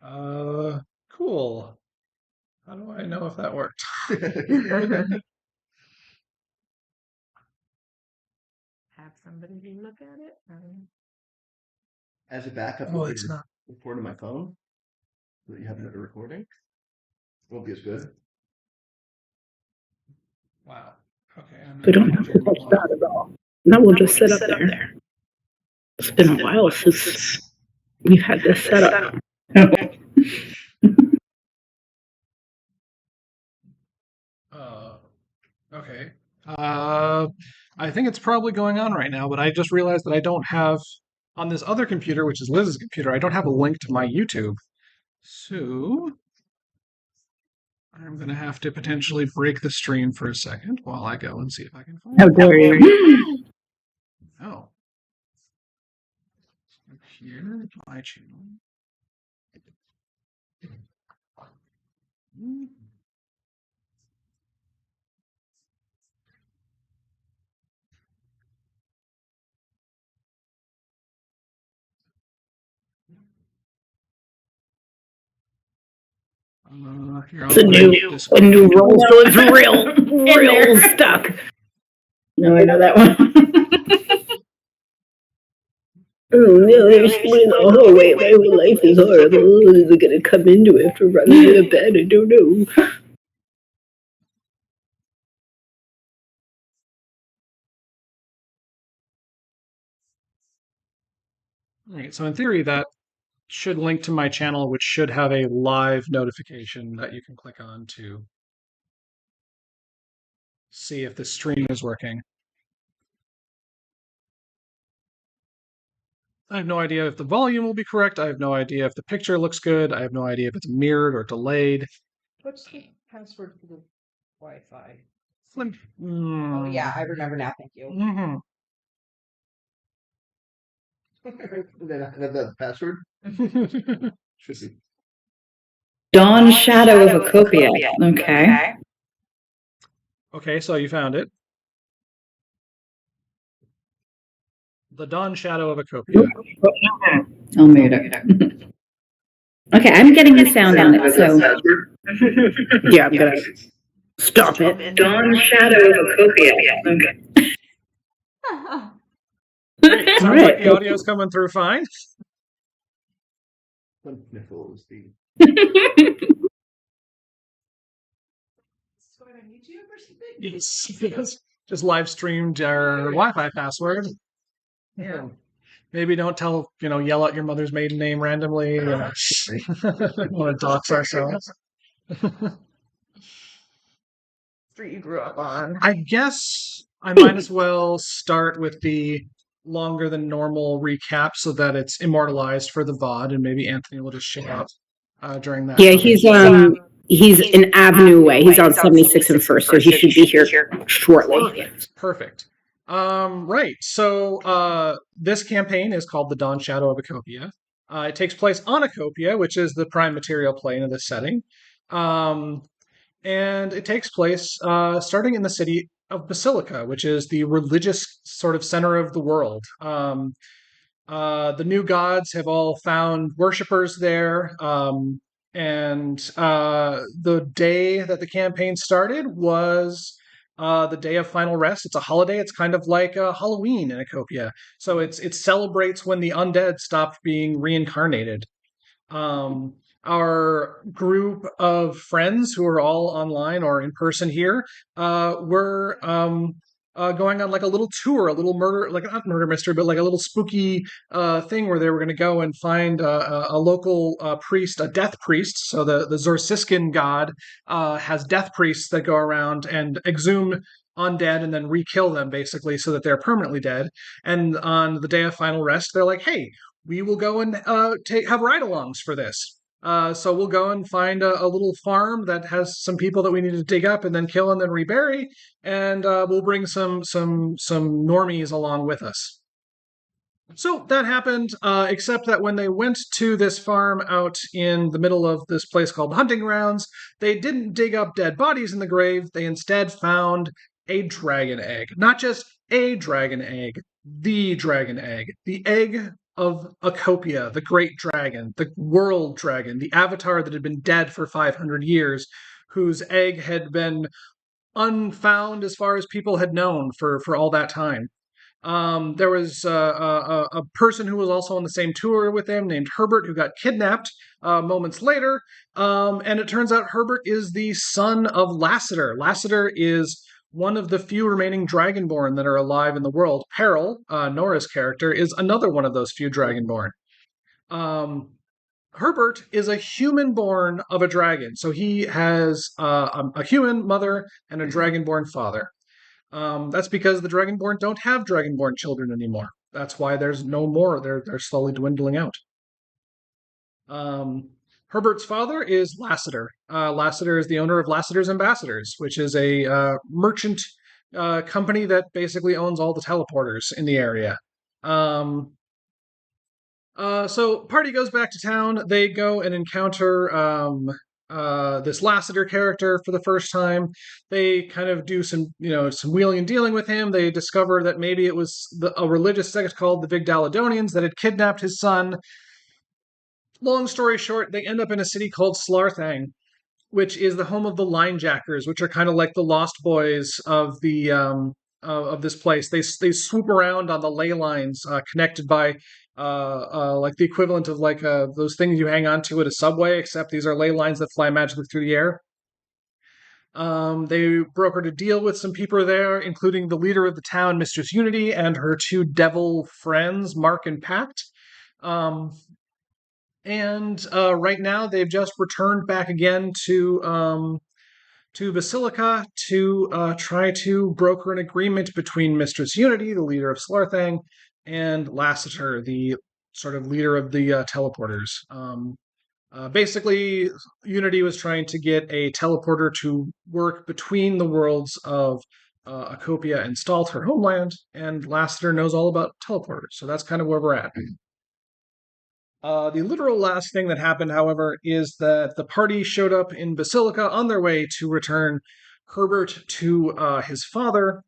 Cool. How do I know if that worked? Have somebody look at it. As a backup, Oh, it's not. record on my phone so that you have another recording. Won't be as good. Wow. Okay. We don't have to touch that at all. That will just sit up there. It's been a while since we've had this set up. Okay. I think it's probably going on right now, but I just realized that I don't have on this other computer, which is Liz's computer, I don't have a link to my YouTube. So I'm gonna have to potentially break the stream for a second while I go and see if I can find How it. dare you? Oh. Here, my channel. Here, It's a new roll, so it's real stuck. No, I know that one. Oh no, I'm explaining the hallway. My whole life is horrible. Is it gonna come into it after running to bed? I don't know. All right, so in theory, that should link to my channel, which should have a live notification that you can click on to see if the stream is working. I have no idea if the volume will be correct. I have no idea if the picture looks good. I have no idea if it's mirrored or delayed. What's the password for the Wi-Fi? Oh, yeah, I remember now. Thank you. Mm-hmm. The password should be Dawn Shadow of Acopia. Okay. Okay, so you found it. The Dawn Shadow of Acopia. I'll mute it. Okay, I'm getting the sound on it, so yeah, I'm gonna stop it. Dawn Shadow of Acopia. Okay. Sounds like the audio's coming through fine. Yes. Just live streamed our Wi-Fi password. Yeah. Maybe don't tell, yell out your mother's maiden name randomly. Want to dox ourselves. Street you grew up on. I guess I might as well start with the longer than normal recap so that it's immortalized for the VOD, and maybe Anthony will just show up during that. Yeah, he's an avenue away. He's on 76 and First, so he should be here shortly. Perfect. Right. So this campaign is called The Dawn Shadow of Acopia. It takes place on Acopia, which is the prime material plane of this setting. And it takes place starting in the city of Basilica, which is the religious sort of center of the world. The new gods have all found worshippers there. And the day that the campaign started was the day of final rest. It's a holiday. It's kind of like Halloween in Acopia. So it celebrates when the undead stopped being reincarnated. Our group of friends who are all online or in person here were going on like a little tour, a little murder, like not murder mystery, but like a little spooky thing where they were going to go and find a local priest, a death priest. So the Zorsiskin god has death priests that go around and exhume undead and then re-kill them basically so that they're permanently dead. And on the day of final rest, they're like, hey, we will go and have ride-alongs for this. So we'll go and find a little farm that has some people that we need to dig up and then kill and then rebury, and we'll bring some normies along with us. So that happened, except that when they went to this farm out in the middle of this place called the Hunting Grounds, they didn't dig up dead bodies in the grave. They instead found a dragon egg. Not just a dragon egg, the dragon egg. The egg of Acopia, the great dragon, the world dragon, the avatar that had been dead for 500 years, whose egg had been unfound as far as people had known for all that time. There was a person who was also on the same tour with him named Herbert who got kidnapped moments later. And it turns out Herbert is the son of Lassiter. Lassiter is one of the few remaining Dragonborn that are alive in the world. Peril, Nora's character, is another one of those few Dragonborn. Herbert is a human born of a dragon. So he has a human mother and a dragonborn father. That's because the Dragonborn don't have Dragonborn children anymore. That's why there's no more. They're slowly dwindling out. Herbert's father is Lassiter. Lassiter is the owner of Lassiter's Ambassadors, which is a merchant company that basically owns all the teleporters in the area. So party goes back to town. They go and encounter this Lassiter character for the first time. They kind of do some wheeling and dealing with him. They discover that maybe it was a religious sect called the Vigdaladonians that had kidnapped his son. Long story short, they end up in a city called Slarthang, which is the home of the Linejackers, which are kind of like the Lost Boys of the of this place. They swoop around on the ley lines connected by like the equivalent of like those things you hang on to at a subway, except these are ley lines that fly magically through the air. They brokered a deal with some people there, including the leader of the town, Mistress Unity, and her two devil friends, Mark and Pact. And right now they've just returned back again to Basilica to try to broker an agreement between Mistress Unity, the leader of Slarthang, and Lassiter, the sort of leader of the teleporters. Basically, Unity was trying to get a teleporter to work between the worlds of Acopia and Stalt, her homeland, and Lassiter knows all about teleporters, so that's kind of where we're at. The literal last thing that happened, however, is that the party showed up in Basilica on their way to return Herbert to his father,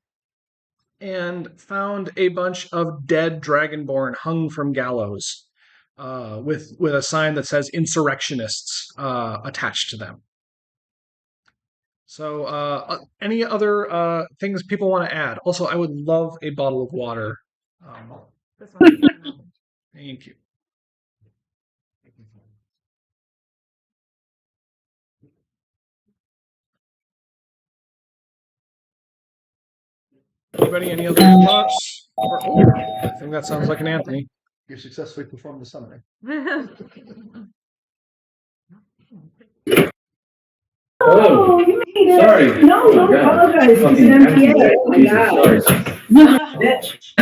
and found a bunch of dead Dragonborn hung from gallows with a sign that says insurrectionists attached to them. So any other things people want to add? Also, I would love a bottle of water. Thank you. Anybody, any other thoughts? I think that sounds like an Anthony. You successfully performed the summoning. Oh, you made it. sorry. No, Oh, don't God. apologize. It's Fucking an MPA. Oh my Jesus, God. sorry. Bitch.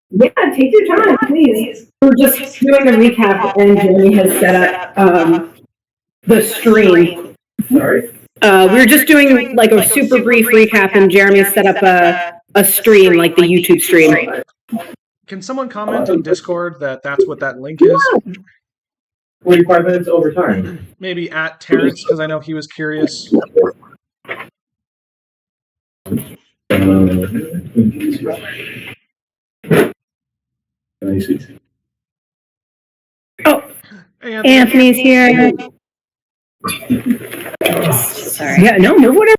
Yeah, take your time, please. We're just doing a recap, and Jeremy has set up the stream. Sorry. We were just doing like a super brief recap, and Jeremy set up a stream, like the YouTube stream. Can someone comment in Discord that that's what that link is? 45 minutes over time. Maybe at Terrence, because I know he was curious. I see. Oh, Hey, Anthony's here. Sorry. Yeah, no, move whatever.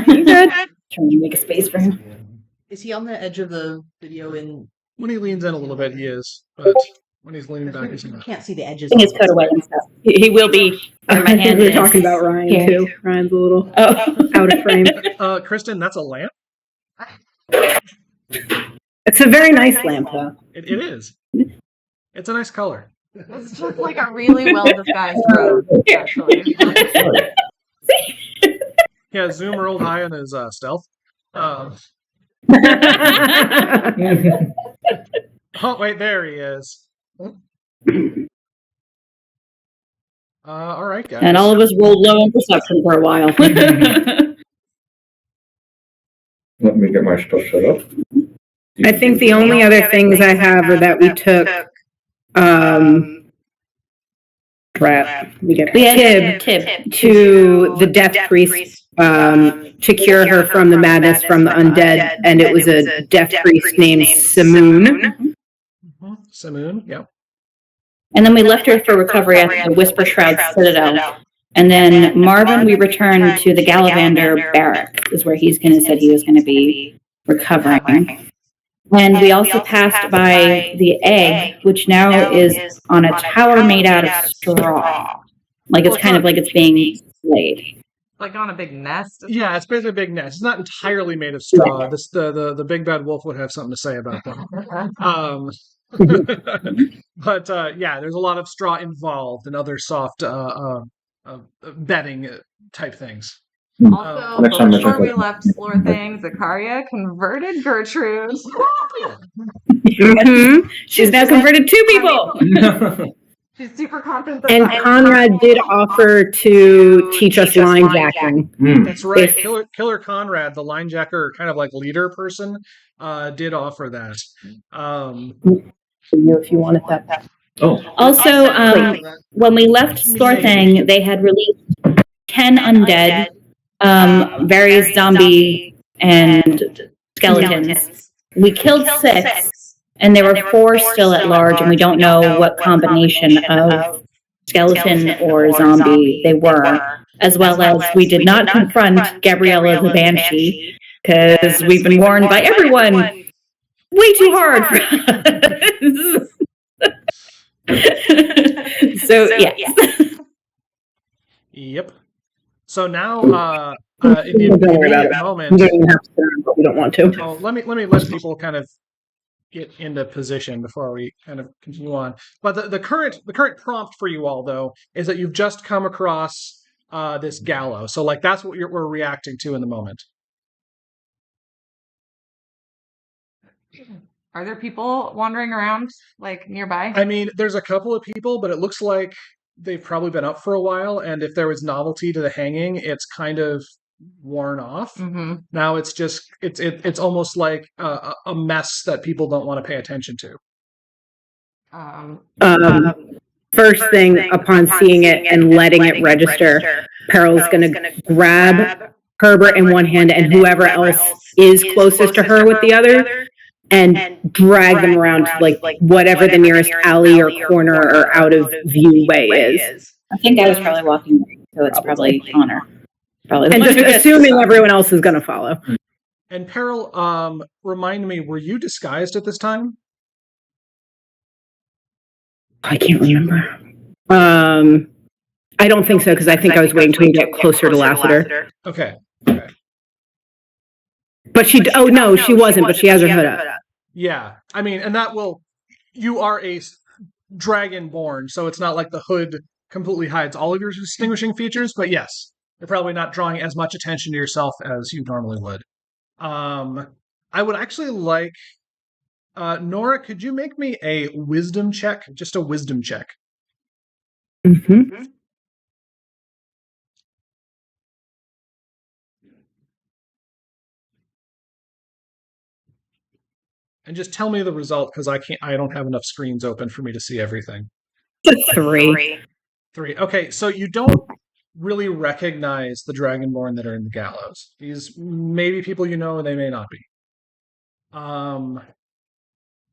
You good? Trying to make a space for him. Is he on the edge of the video in? When he leans in a little bit, he is. But when he's leaning back, he's I not. can't see the edges. I think it's cut away and stuff. He will be. Where my hand we were is. talking about Ryan Here. too. Ryan's a little out of frame. Kristen, that's a lamp? It's a very nice lamp, though. It is. It's a nice color. It's just like a really well disguised road, actually. Yeah, Zoom rolled high on his stealth. Oh, wait, there he is. All right, guys. And all of us rolled low on perception for a while. Let me get my stuff set up. I think the only other things I have are that we took, crap, we get Tib to the death priest, to cure her from the madness from the undead, and it was a death priest named Simoon. Simoon, yep. And then we left her for recovery at the Whisper Shroud Citadel. And then Marvin, we returned to the Gallivander Barracks, is where he's going to said he was going to be recovering. And we also passed by the egg, which now is on a tower made out of straw. Like it's kind of like it's being laid. Like on a big nest. Yeah, it's basically a big nest. It's not entirely made of straw. This the big bad wolf would have something to say about that. But yeah, there's a lot of straw involved and other soft bedding type things. Also, Next time, before we left Slorthing, Zakaria converted Gertrude. Mhm. She's now converted two people. She's super confident. And Conrad did offer to teach us line jacking. That's right. If- Killer Conrad, the linejacker kind of like leader person, did offer that. If you wanted that. Oh, Also, when we left Slorthing, they had released 10 undead, various zombie and skeletons. We killed 6, and there were 4 still at large, and we don't know what combination of skeleton or zombie they were. As well as we did not confront Gabriella the Banshee, because we've been warned by everyone way too hard for us. So, yes. Yep. So now, in the Don't worry about immediate it. moment, We don't even have to sit around, but we don't want to. oh, let me let people kind of get into position before we kind of continue on. But the current prompt for you all though is that you've just come across this gallows. So like that's what we're reacting to in the moment. Are there people wandering around, like, nearby? I mean, there's a couple of people, but it looks like they've probably been up for a while. And if there was novelty to the hanging, it's kind of worn off. Mm-hmm. Now it's just it's almost like a mess that people don't want to pay attention to. First thing upon seeing it and letting it register, Pearl's going to grab Herbert in one hand and whoever else is closest to her with the other and drag them around to like whatever the nearest alley or corner or out of view way is. I think I was probably walking right, so it's probably Connor. Probably. And just assuming everyone else is going to follow. And Peril, remind me, were you disguised at this time? I can't remember. I don't think so because I think I was waiting till we get closer to Lassiter. Okay. But she wasn't, but she has her hood up. Yeah. I mean, and you are a dragonborn, so it's not like the hood completely hides all of your distinguishing features, but yes, you're probably not drawing as much attention to yourself as you normally would. I would actually like, Nora, could you make me a wisdom check? Just a wisdom check. Mm-hmm. And just tell me the result, because I don't have enough screens open for me to see everything. 3. 3. Okay, so you don't really recognize the Dragonborn that are in the gallows. These may be people you know, and they may not be. All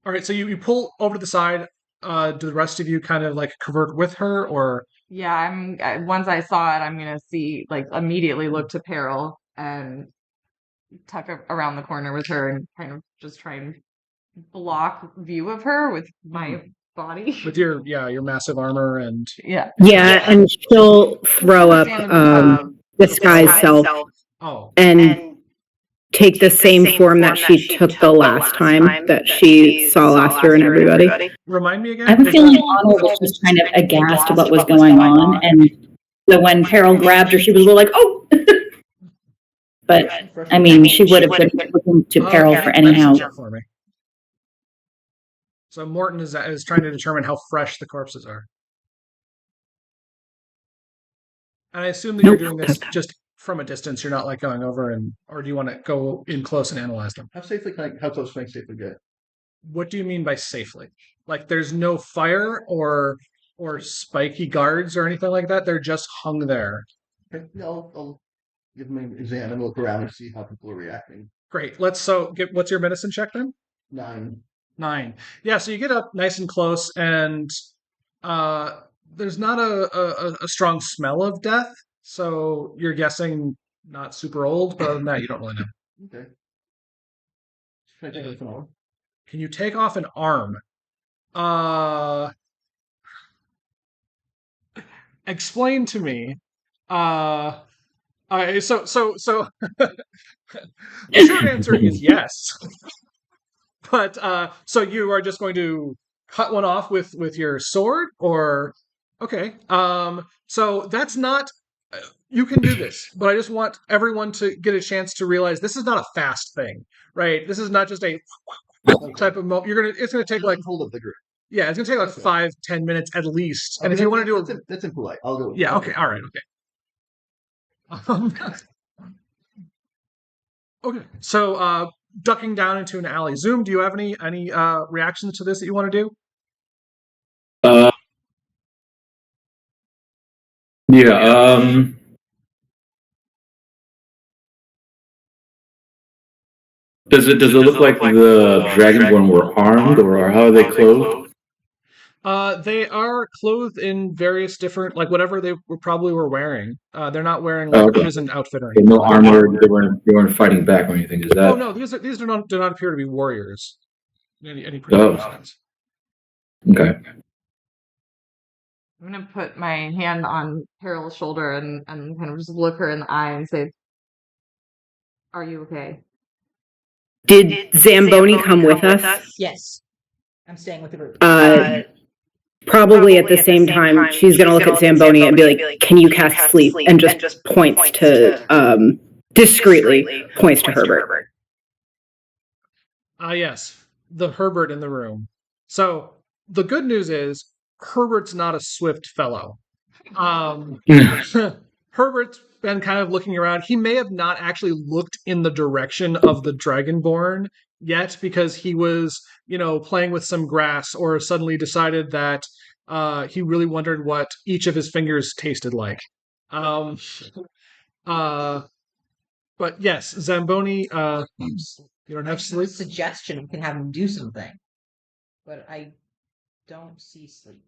right, so you pull over to the side. Do the rest of you kind of like convert with her, or? Yeah, once I saw it, I'm gonna immediately look to Peril and tuck around the corner with her and kind of just try and block view of her with my body. With your massive armor and Yeah. Yeah, and she'll throw up disguise self and take the same form that she took the last time that she saw Lassiter and everybody. Remind me again. I have a feeling Anna was just kind of aghast at what was going on, and so when Peril grabbed her, she was a little like, "Oh!" But I mean, she would have been looking to Peril for anyhow. For me. So Morton is trying to determine how fresh the corpses are. And I assume that you're doing this just from a distance. You're not like going over or do you want to go in close and analyze them? How close can I safely get? What do you mean by safely? Like there's no fire or spiky guards or anything like that? They're just hung there. Okay, I'll give them an exam and look around and see how people are reacting. Great. What's your medicine check then? 9. 9. Yeah, so you get up nice and close, and there's not a strong smell of death, so you're guessing not super old, but other than that, you don't really know. Okay. Can I take off an arm? Can you take off an arm? Explain to me. Uh, so the short answer is yes. But so you are just going to cut one off with your sword, or okay? So that's not. You can do this, but I just want everyone to get a chance to realize this is not a fast thing, right? This is not just a type of mo. You're gonna. It's gonna take like hold of the group. yeah, it's gonna take like Okay. 5-10 minutes at least. And if you want to do it, that's impolite. I'll go. yeah, okay, all right, okay. Okay, so ducking down into an alley. Zoom, do you have any reactions to this that you want to do? Uh, yeah. Does it look like the Dragonborn were armed, or how are they clothed? They are clothed in various different, like whatever they probably were wearing. They're not wearing like Okay. prison outfit or Okay, anything. no armor. They weren't fighting back or anything. Is that? Oh no, these do not appear to be warriors. Any Oh. sense. Okay. I'm gonna put my hand on Peril's shoulder and kind of just look her in the eye and say, "Are you okay?" Did Zamboni come with us? Yes. I'm staying with the group. Probably at the same time, she's going to look at Zamboni and be like, "Can you cast sleep?" And just points to, discreetly points to Herbert. Yes, the Herbert in the room. So the good news is Herbert's not a swift fellow. Herbert's been kind of looking around. He may have not actually looked in the direction of the Dragonborn yet because he was, playing with some grass or suddenly decided that he really wondered what each of his fingers tasted like. But yes, Zamboni, you don't have sleep? Suggestion, we can have him do something. But I don't see sleep.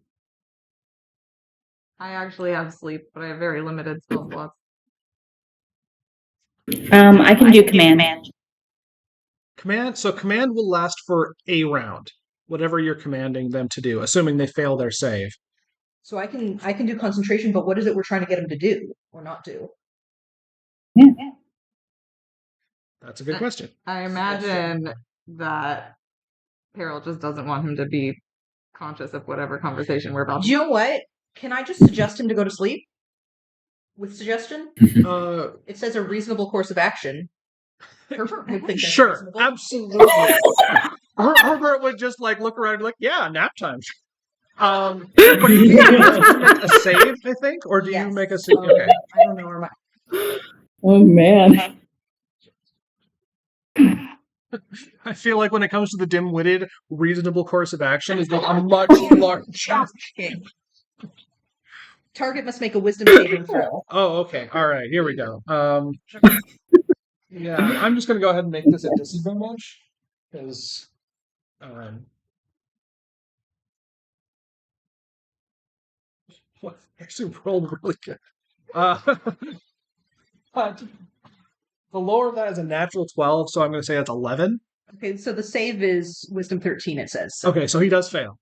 I actually have sleep, but I have very limited spell slots. I can do command. Command will last for a round, whatever you're commanding them to do, assuming they fail their save. So I can do concentration, but what is it we're trying to get him to do or not do? Yeah. That's a good question. I imagine that Peril just doesn't want him to be conscious of whatever conversation we're about Do you know what? Can I just suggest him to go to sleep? With suggestion? It says a reasonable course of action. Herbert would think that's Sure, reasonable. absolutely. Herbert would just look around and be like, yeah, nap time. But you have to make a save, I think, or do you Yes. make a save? Okay. I don't know where my. Oh man. I feel like when it comes to the dim-witted, reasonable course of action is a much larger. Target must make a wisdom saving throw. Oh, okay. All right. Here we go. Yeah, I'm just gonna go ahead and make this a disadvantage because actually rolled really good. But the lower of that is a natural 12, so I'm going to say that's 11. Okay, so the save is wisdom 13, it says. Okay, so he does fail.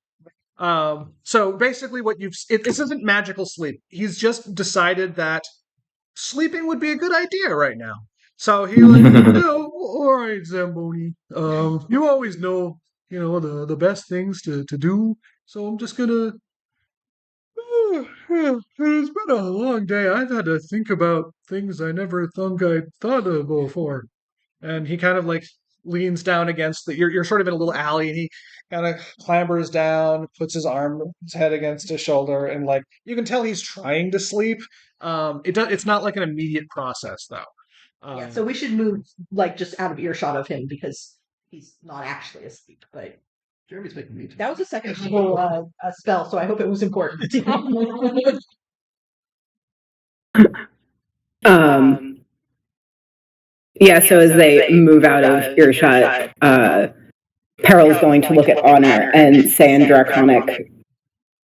So basically what this isn't magical sleep. He's just decided that sleeping would be a good idea right now. So he all right, Zamboni. You always know, the best things to do. So I'm just gonna it's been a long day. I've had to think about things I never thought I'd thought of before. And he kind of leans down against you're sort of in a little alley, and he kind of clambers down, puts his head against his shoulder, and you can tell he's trying to sleep. It's not like an immediate process though. Yeah, so we should move just out of earshot of him because he's not actually asleep. But Jeremy's making me. that was a second level spell, so I hope it was important. Yeah, so as they move out of earshot, Peril's going to look at Honor and say in Draconic,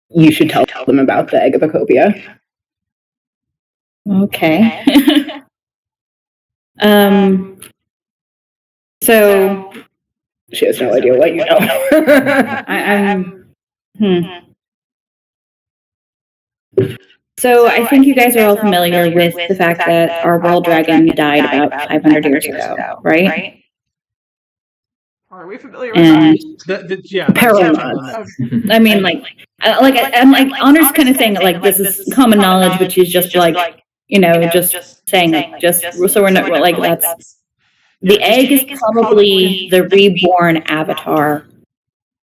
you should tell them about the egg of Acopia. Okay. So she has no idea what you know. So I think you guys are all familiar with the fact that our world dragon died about 500 years ago, right? Are we familiar with And Yeah, Peril that's nods. I mean, I'm like, Honor's kind of saying that, like, this is common knowledge, but she's just like, you know, just saying, like, just so we're not like, that's the egg is probably the reborn avatar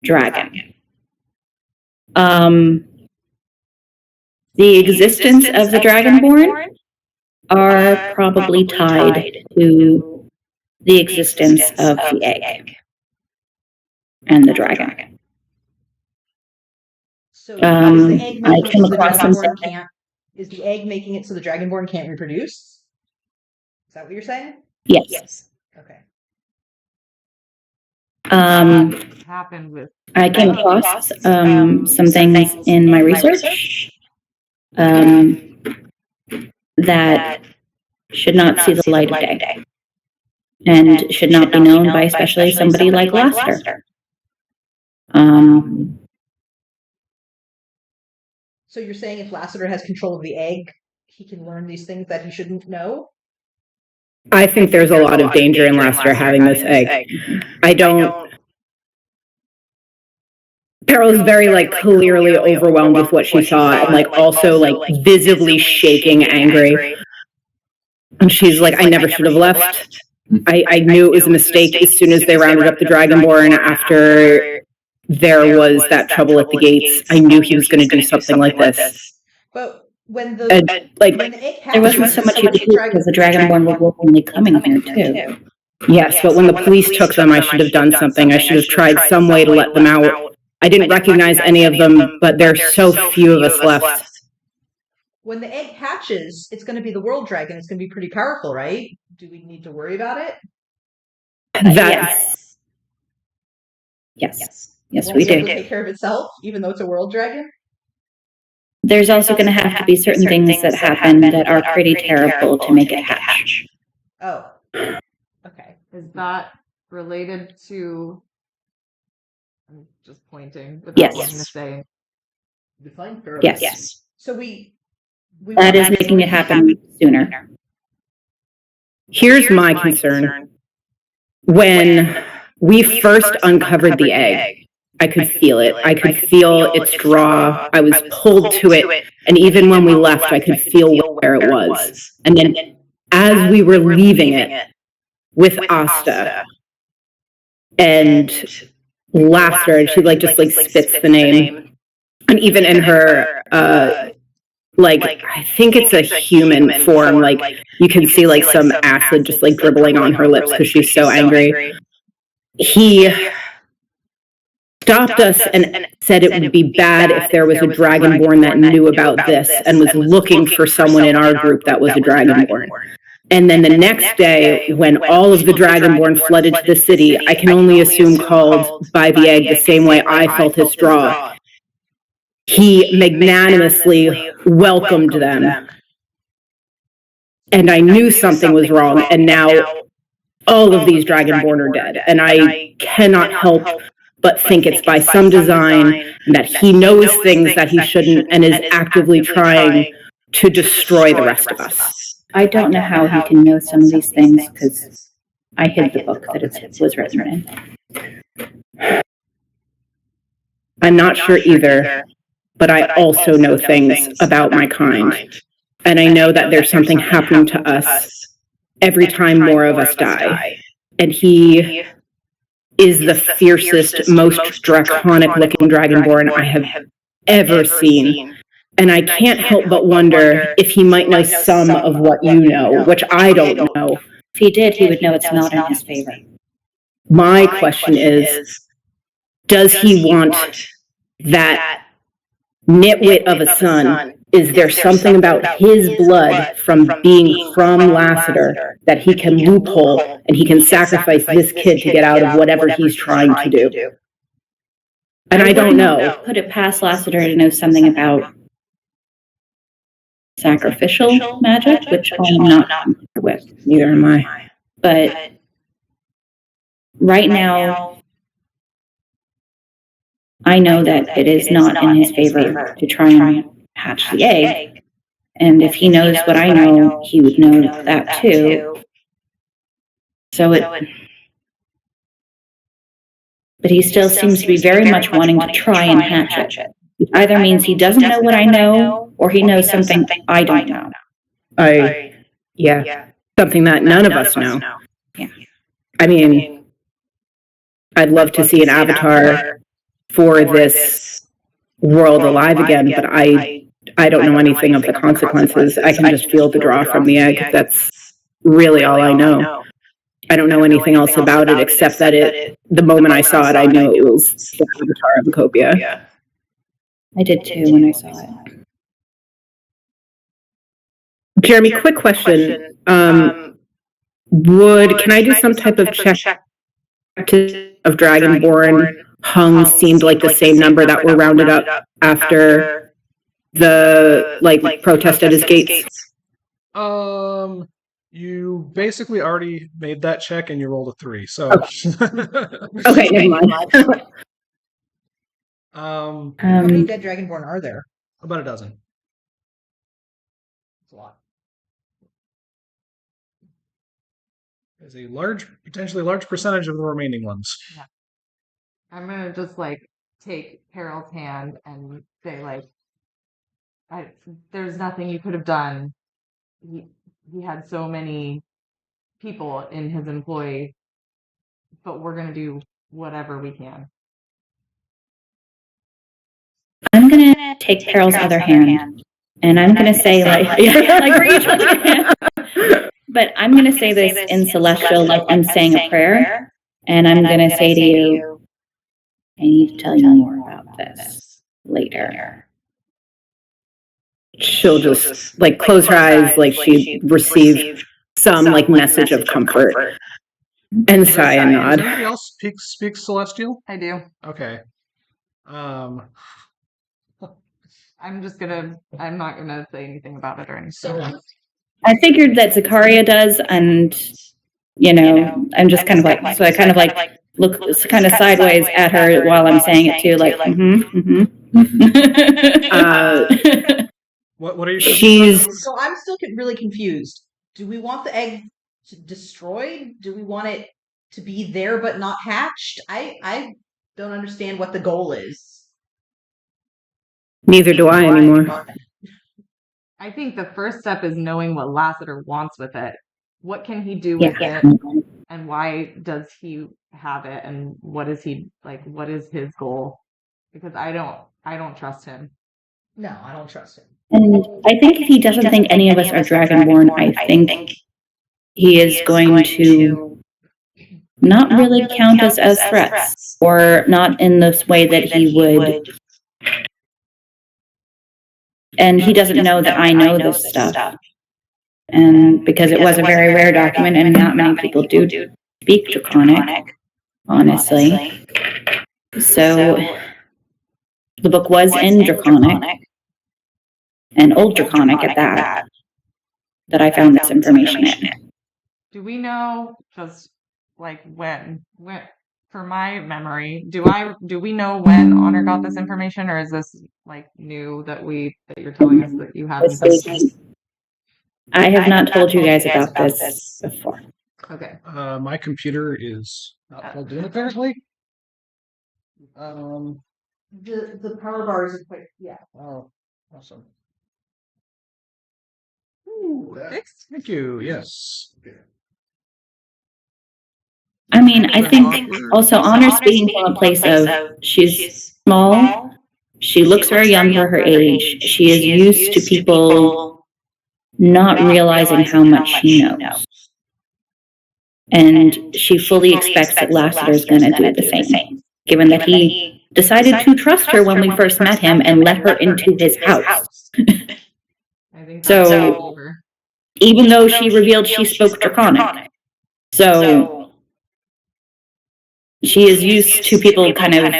dragon. The existence of the Dragonborn are probably tied to the existence of the egg and the dragon. So is the egg I making it came so the across Dragonborn something. can't? Is the egg making it so the Dragonborn can't reproduce? Is that what you're saying? Yes. Okay. happened with I came across some things in my research that should not see the light of day and should not be known by especially somebody like Laster. So you're saying if Lassiter has control of the egg, he can learn these things that he shouldn't know? I think there's a lot of danger in Lassiter having this egg. I don't. Peril is very, like, clearly overwhelmed with what she saw and, like, also, like, visibly shaking angry. And she's like, I never should have left. I knew it was a mistake as soon as they rounded up the Dragonborn after there was that trouble at the gates. I knew he was going to do something like this. But when the Like, egg There wasn't so much you could do because the Dragonborn were willingly coming here too. yes, but when the police took them, I should have done something. I should have tried some way to let them out. I didn't recognize any of them, but there's so few of us left. When the egg hatches, it's going to be the world dragon. It's going to be pretty powerful, right? Do we need to worry about it? That's Yes, Won't we it be able do. to take care of itself, even though it's a world dragon? There's also going to have to be certain things that happen that are pretty terrible to make it hatch. Oh. Okay. is that related to I'm just pointing without Yes. wanting to say Define Pharaoh. Yes, So we that is making it happen sooner. Here's my concern. When we first uncovered the egg, I could feel it. I could feel its draw. I was pulled to it. And even when we left, I could feel where it was. And then as we were leaving it with Asta and Laster, and she like just like spits the name. And even in her like I think it's a human form, like you can see like some acid just like dribbling on her lips because she's so angry. He stopped us and said it would be bad if there was a Dragonborn that knew about this and was looking for someone in our group that was a Dragonborn. And then the next day, when all of the Dragonborn flooded to the city, I can only assume called by the egg the same way I felt his draw, he magnanimously welcomed them. And I knew something was wrong, and now all of these Dragonborn are dead. And I cannot help but think it's by some design, and that he knows things that he shouldn't and is actively trying to destroy the rest of us. I don't know how he can know some of these things because I hid the book that it was written in. I'm not sure either, but I also know things about my kind. And I know that there's something happening to us every time more of us die. And he is the fiercest, most draconic-looking Dragonborn I have ever seen. And I can't help but wonder if he might know some of what you know, which I don't know. If he did, he would know it's not in his favor. My question is, does he want that nitwit of a son is there something about his blood from being from Lassiter that he can loophole and he can sacrifice this kid to get out of whatever he's trying to do? And I don't know. Put it past Lassiter to know something about sacrificial magic, which I'm not familiar with. Neither am I. But right now, I know that it is not in his favor to try and hatch the egg. And if he knows what I know, he would know that too. But he still seems to be very much wanting to try and hatch it. It either means he doesn't know what I know, or he knows something I don't know. Yeah, something that none of us know. Yeah. I mean, I'd love to see an avatar for this world alive again, but I don't know anything of the consequences. I can just feel the draw from the egg. That's really all I know. I don't know anything else about it except that the moment I saw it, I knew it was the avatar of Acopia. I did too when I saw it. Jeremy, quick question. Can I do some type of check of Dragonborn hung seemed like the same number that were rounded up after the protest at his gates? You basically already made that check and you rolled a 3. So Okay, never mind. How many dead Dragonborn are there? About a dozen. That's a lot. There's a potentially large percentage of the remaining ones. Yeah. I'm gonna just take Carol's hand and say there's nothing you could have done. He had so many people in his employ, but we're gonna do whatever we can. I'm gonna take Carol's other hand, and I'm gonna say we're each holding a hand. But I'm gonna say this in Celestial, like I'm saying a prayer, and I'm gonna say to you, I need to tell you more about this later. She'll just close her eyes like she received some message of comfort and sigh and Does nod. anybody else speak Celestial? I do. Okay. I'm not gonna say anything about it or anything. So I figured that Zakaria does, and I'm just kind of so I kind of look kind of sideways at her while I'm saying it too, What are you? So I'm still really confused. Do we want the egg destroyed? Do we want it to be there but not hatched? I don't understand what the goal is. Neither do I anymore. I think the first step is knowing what Lassiter wants with it. What can he do with it? And why does he have it? And what is what is his goal? Because I don't trust him. No, I don't trust him. And I think if he doesn't think any of us are Dragonborn, I think he is going to not really count us as threats, or not in this way that he would. And he doesn't know that I know this stuff. And because it was a very rare document, and not many people do speak Draconic, honestly. So the book was in Draconic, and Old Draconic at that I found this information in. Do we know just when for my memory, do we know when Honor got this information, or is this new that you're telling us that you have this? I have not told you guys about this before. Okay. My computer is not plugged in apparently. The power bars are quite Oh, awesome. Fixed? Thank you. Yes. I mean, I think also Honor speaking from a place of she's small, she looks very young for her age, she is used to people not realizing how much she knows. And she fully expects that Lassiter's going to do the same, given that he decided to trust her when we first met him and let her into his house. I think So- that's all over. even though she revealed she spoke Draconic. So she is used to people kind of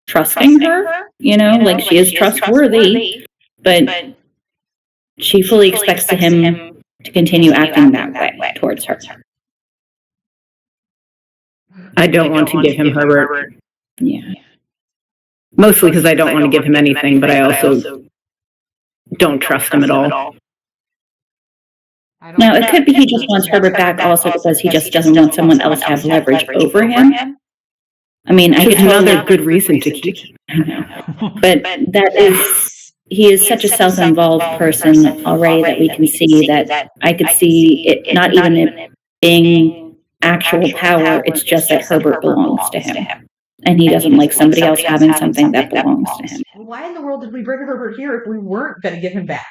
trusting her, like she is trustworthy, but she fully expects him to continue acting that way towards her. I don't want to give him Herbert. Yeah. Mostly because I don't want to give him anything, but I also don't trust him at all. I don't Now, think it could be he just wants Herbert back also because he just doesn't want someone else to have leverage over him. I mean, I Which could is another totally, good reason to keep him. I know. But that is, he is such a self-involved person already that we can see that I could see it not even it being actual power, it's just that Herbert belongs to him. And he doesn't like somebody else having something that belongs to him. Why in the world did we bring Herbert here if we weren't going to give him back?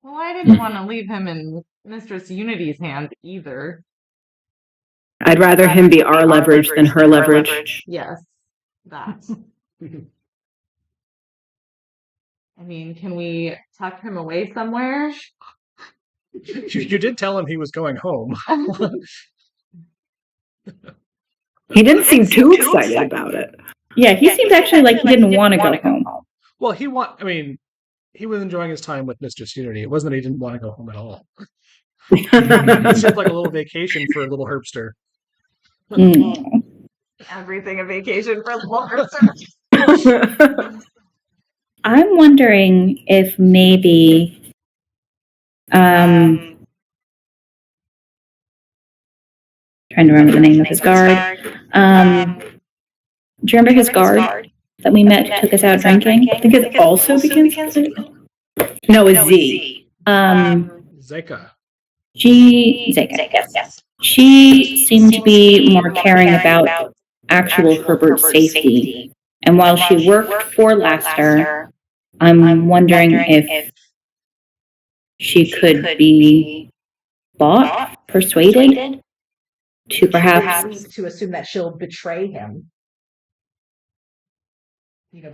Well, I didn't want to leave him in Mistress Unity's hands either. I'd rather him be our leverage than her leverage. Yes, that. I mean, can we tuck him away somewhere? You did tell him he was going home. He didn't seem too excited about it. Yeah, he seemed actually like he didn't want to go home. Well, he was enjoying his time with Mistress Unity. It wasn't that he didn't want to go home at all. It seemed like a little vacation for a little Herbster. Mm. Everything a vacation for little person. I'm wondering if maybe trying to remember the name of his guard. Do you remember his guard that we met who took us out drinking? I think it also begins with no, a Z. Zeka. Zeka. She seemed to be more caring about actual Herbert's safety. And while she worked for Laster, I'm wondering if she could be bought, persuaded to perhaps. To assume that she'll betray him.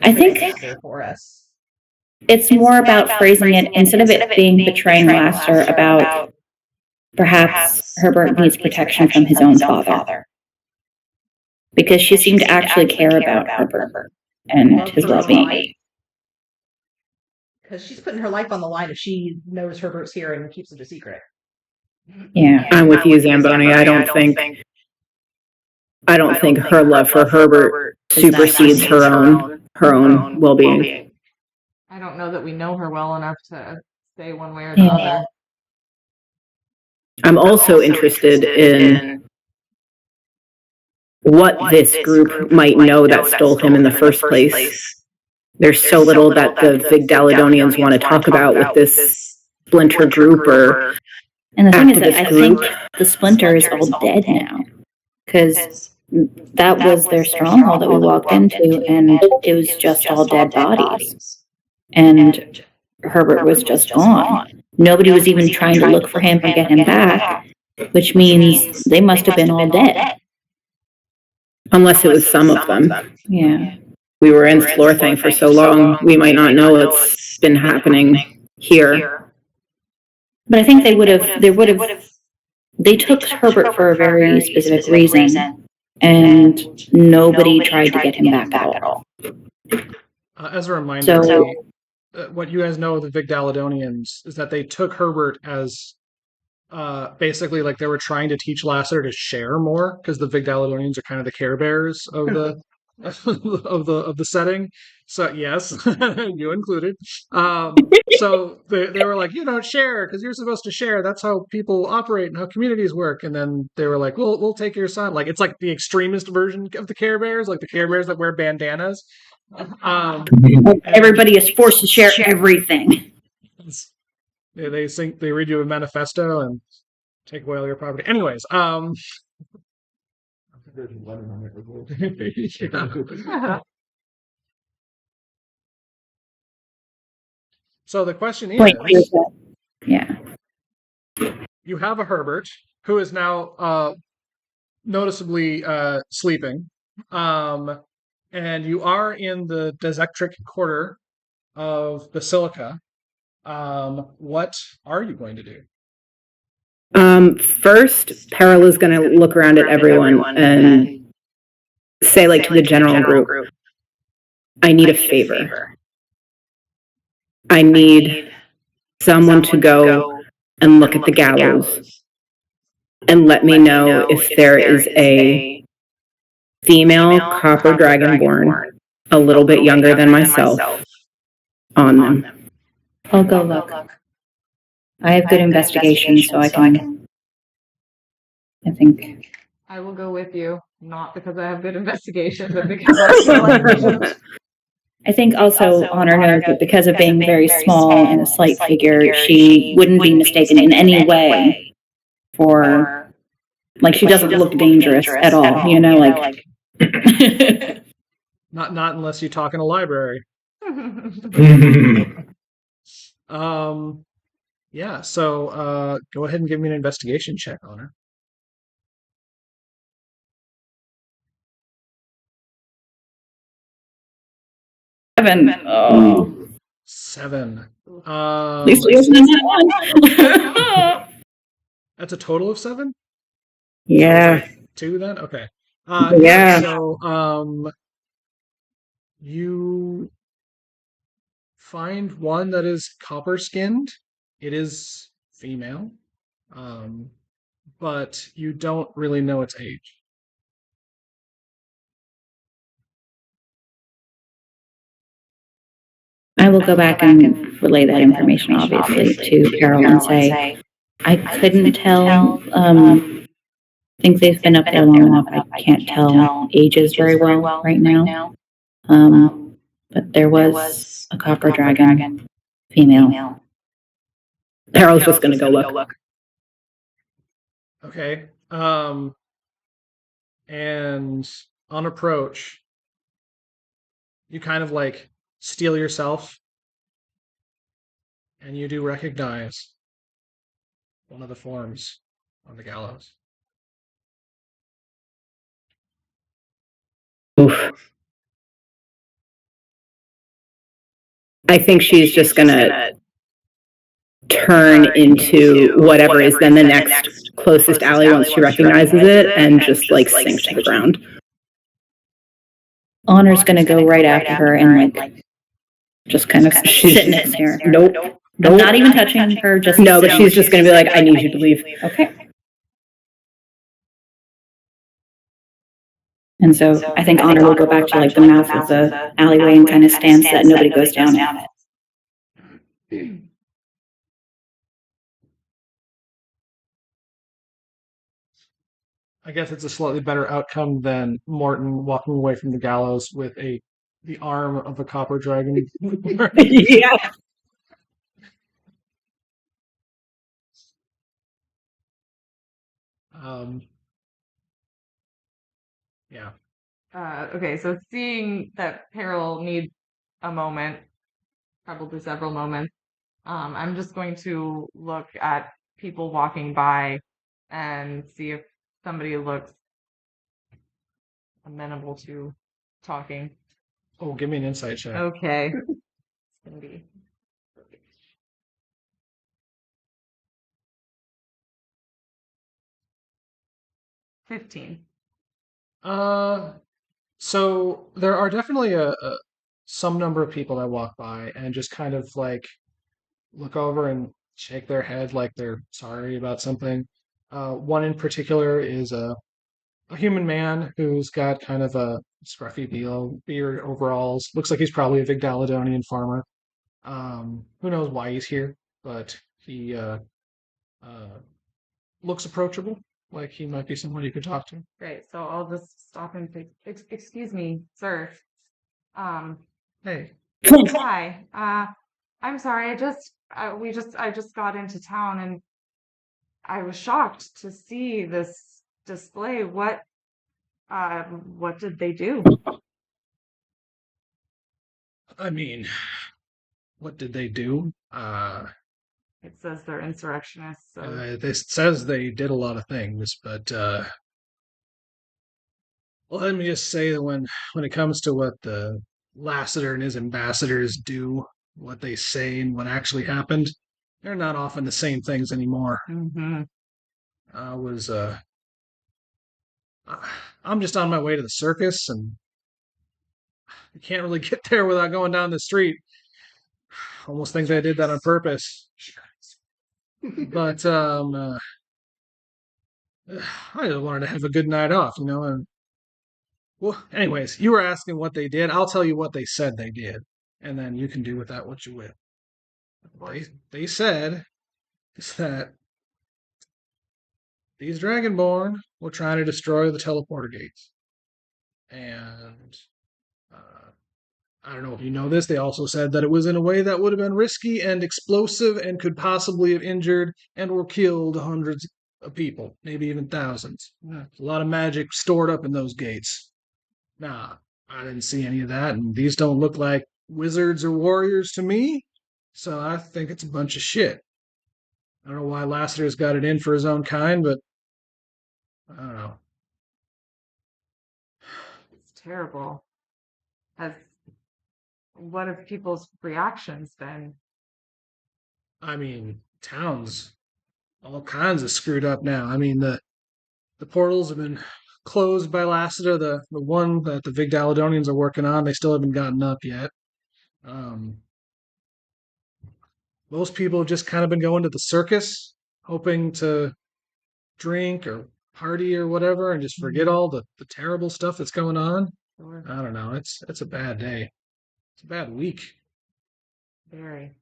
I think for us. it's more about phrasing it instead of it being betraying Laster about perhaps Herbert needs protection from his own father. Because she seemed to actually care about Herbert and his well-being. Because she's putting her life on the line if she knows Herbert's here and keeps it a secret. Yeah. I'm with you, Zamboni. I don't think her love for Herbert supersedes her own well-being. I don't know that we know her well enough to say one way or the Yeah. other. I'm also interested in what this group might know that stole him in the first place. There's so little that the Vigdaladonians want to talk about with this splinter group or And the thing is that activist I group. think the Splinter is all dead now. Because that was their stronghold that we walked into, and it was just all dead bodies. And Herbert was just gone. Nobody was even trying to look for him or get him back, which means they must have been all dead. Unless it was some of them. Yeah. We were in Slorthang for so long, we might not know what's been happening here. But I think they took Herbert for a very specific reason, and nobody tried to get him back at all. As a reminder, So- what you guys know of the Vigdaladonians is that they took Herbert as basically like they were trying to teach Lasser to share more because the Vigdaladonians are kind of the Care Bears of the of the setting. So yes, you included. So they were like, you don't share because you're supposed to share. That's how people operate and how communities work. And then they were like, we'll take your son. Like it's like the extremist version of the Care Bears, like the Care Bears that wear bandanas. Everybody is forced to share everything. They read you a manifesto and take away all your property. Anyways, so the question is, Yeah. you have a Herbert who is now noticeably sleeping, and you are in the Desectric quarter of Basilica. What are you going to do? First, Peril is going to look around at everyone and say, like, to the general group, I need a favor. I need someone to go and look at the gallows and let me know if there is a female copper dragonborn, a little bit younger than myself, on them. I'll go look. I have good investigation, so I can. I think. I will go with you, not because I have good investigation, but because I feel like I think also Honor knows that because of being very small and a slight figure, she wouldn't be mistaken in any way for, like, she doesn't look dangerous at all, you know, like. Not unless you talk in a library. Yeah, so go ahead and give me an investigation check, Honor. 7. Oh. 7. At least we opened that one. That's a total of 7? Yeah. So 2 then? Okay. Yeah. So you find one that is copper skinned. It is female. But you don't really know its age. I will go back and relay that information, obviously, to Carol and say, I couldn't tell. I think they've been up there long enough. I can't tell ages very well right now. But there was a copper dragon, female. Carol's just going to go look. Okay. And on approach, you kind of like steel yourself, and you do recognize one of the forms on the gallows. Oof. I think she's just going to turn into whatever is then the next closest alley once she recognizes it and just like sink to the ground. Honor's gonna go right after her and like just kind of sit next to her. Nope. I'm not even touching her. Just no, but she's just gonna be like, I need you to leave. Okay. And so I think Honor will go back to like the mouth of the alleyway and kind of stand so that nobody goes down it. I guess it's a slightly better outcome than Morton walking away from the gallows with the arm of a copper dragon. Yeah. Yeah. Okay, so seeing that Peril needs a moment, probably several moments, I'm just going to look at people walking by and see if somebody looks amenable to talking. Oh, give me an insight check. Okay. It's gonna be 15. So there are definitely some number of people that walk by and just kind of like look over and shake their head like they're sorry about something. One in particular is a human man who's got kind of a scruffy beard, overalls. Looks like he's probably a Vigdaladonian farmer. Who knows why he's here, but he looks approachable, like he might be someone you could talk to. Great. So I'll just stop and say, excuse me, sir. Hey. Hi. I'm sorry. I just got into town and I was shocked to see this display. What did they do? I mean, what did they do? It says they're insurrectionists. So. This says they did a lot of things, but let me just say that when it comes to what the Lassiter and his ambassadors do, what they say and what actually happened, they're not often the same things anymore. Mm-hmm. I was I'm just on my way to the circus, and you can't really get there without going down the street. Almost think they did that on purpose. But I just wanted to have a good night off, you know. And well, anyways, you were asking what they did. I'll tell you what they said they did, and then you can do with that what you will. They said that these Dragonborn were trying to destroy the teleporter gates, and I don't know if you know this. They also said that it was in a way that would have been risky and explosive and could possibly have injured and or killed hundreds of people, maybe even thousands. There's a lot of magic stored up in those gates. Nah, I didn't see any of that, and these don't look like wizards or warriors to me, so I think it's a bunch of shit. I don't know why Lassiter's got it in for his own kind, but I don't know. It's terrible. What have people's reactions been? I mean, town's all kinds of screwed up now. I mean, the portals have been closed by Lassiter. The one that the Vigdaladonians are working on, they still haven't gotten up yet. Most people have just kind of been going to the circus, hoping to drink or party or whatever, and just forget all the terrible stuff that's going on. Sure. I don't know. It's a bad day. It's a bad week. Very.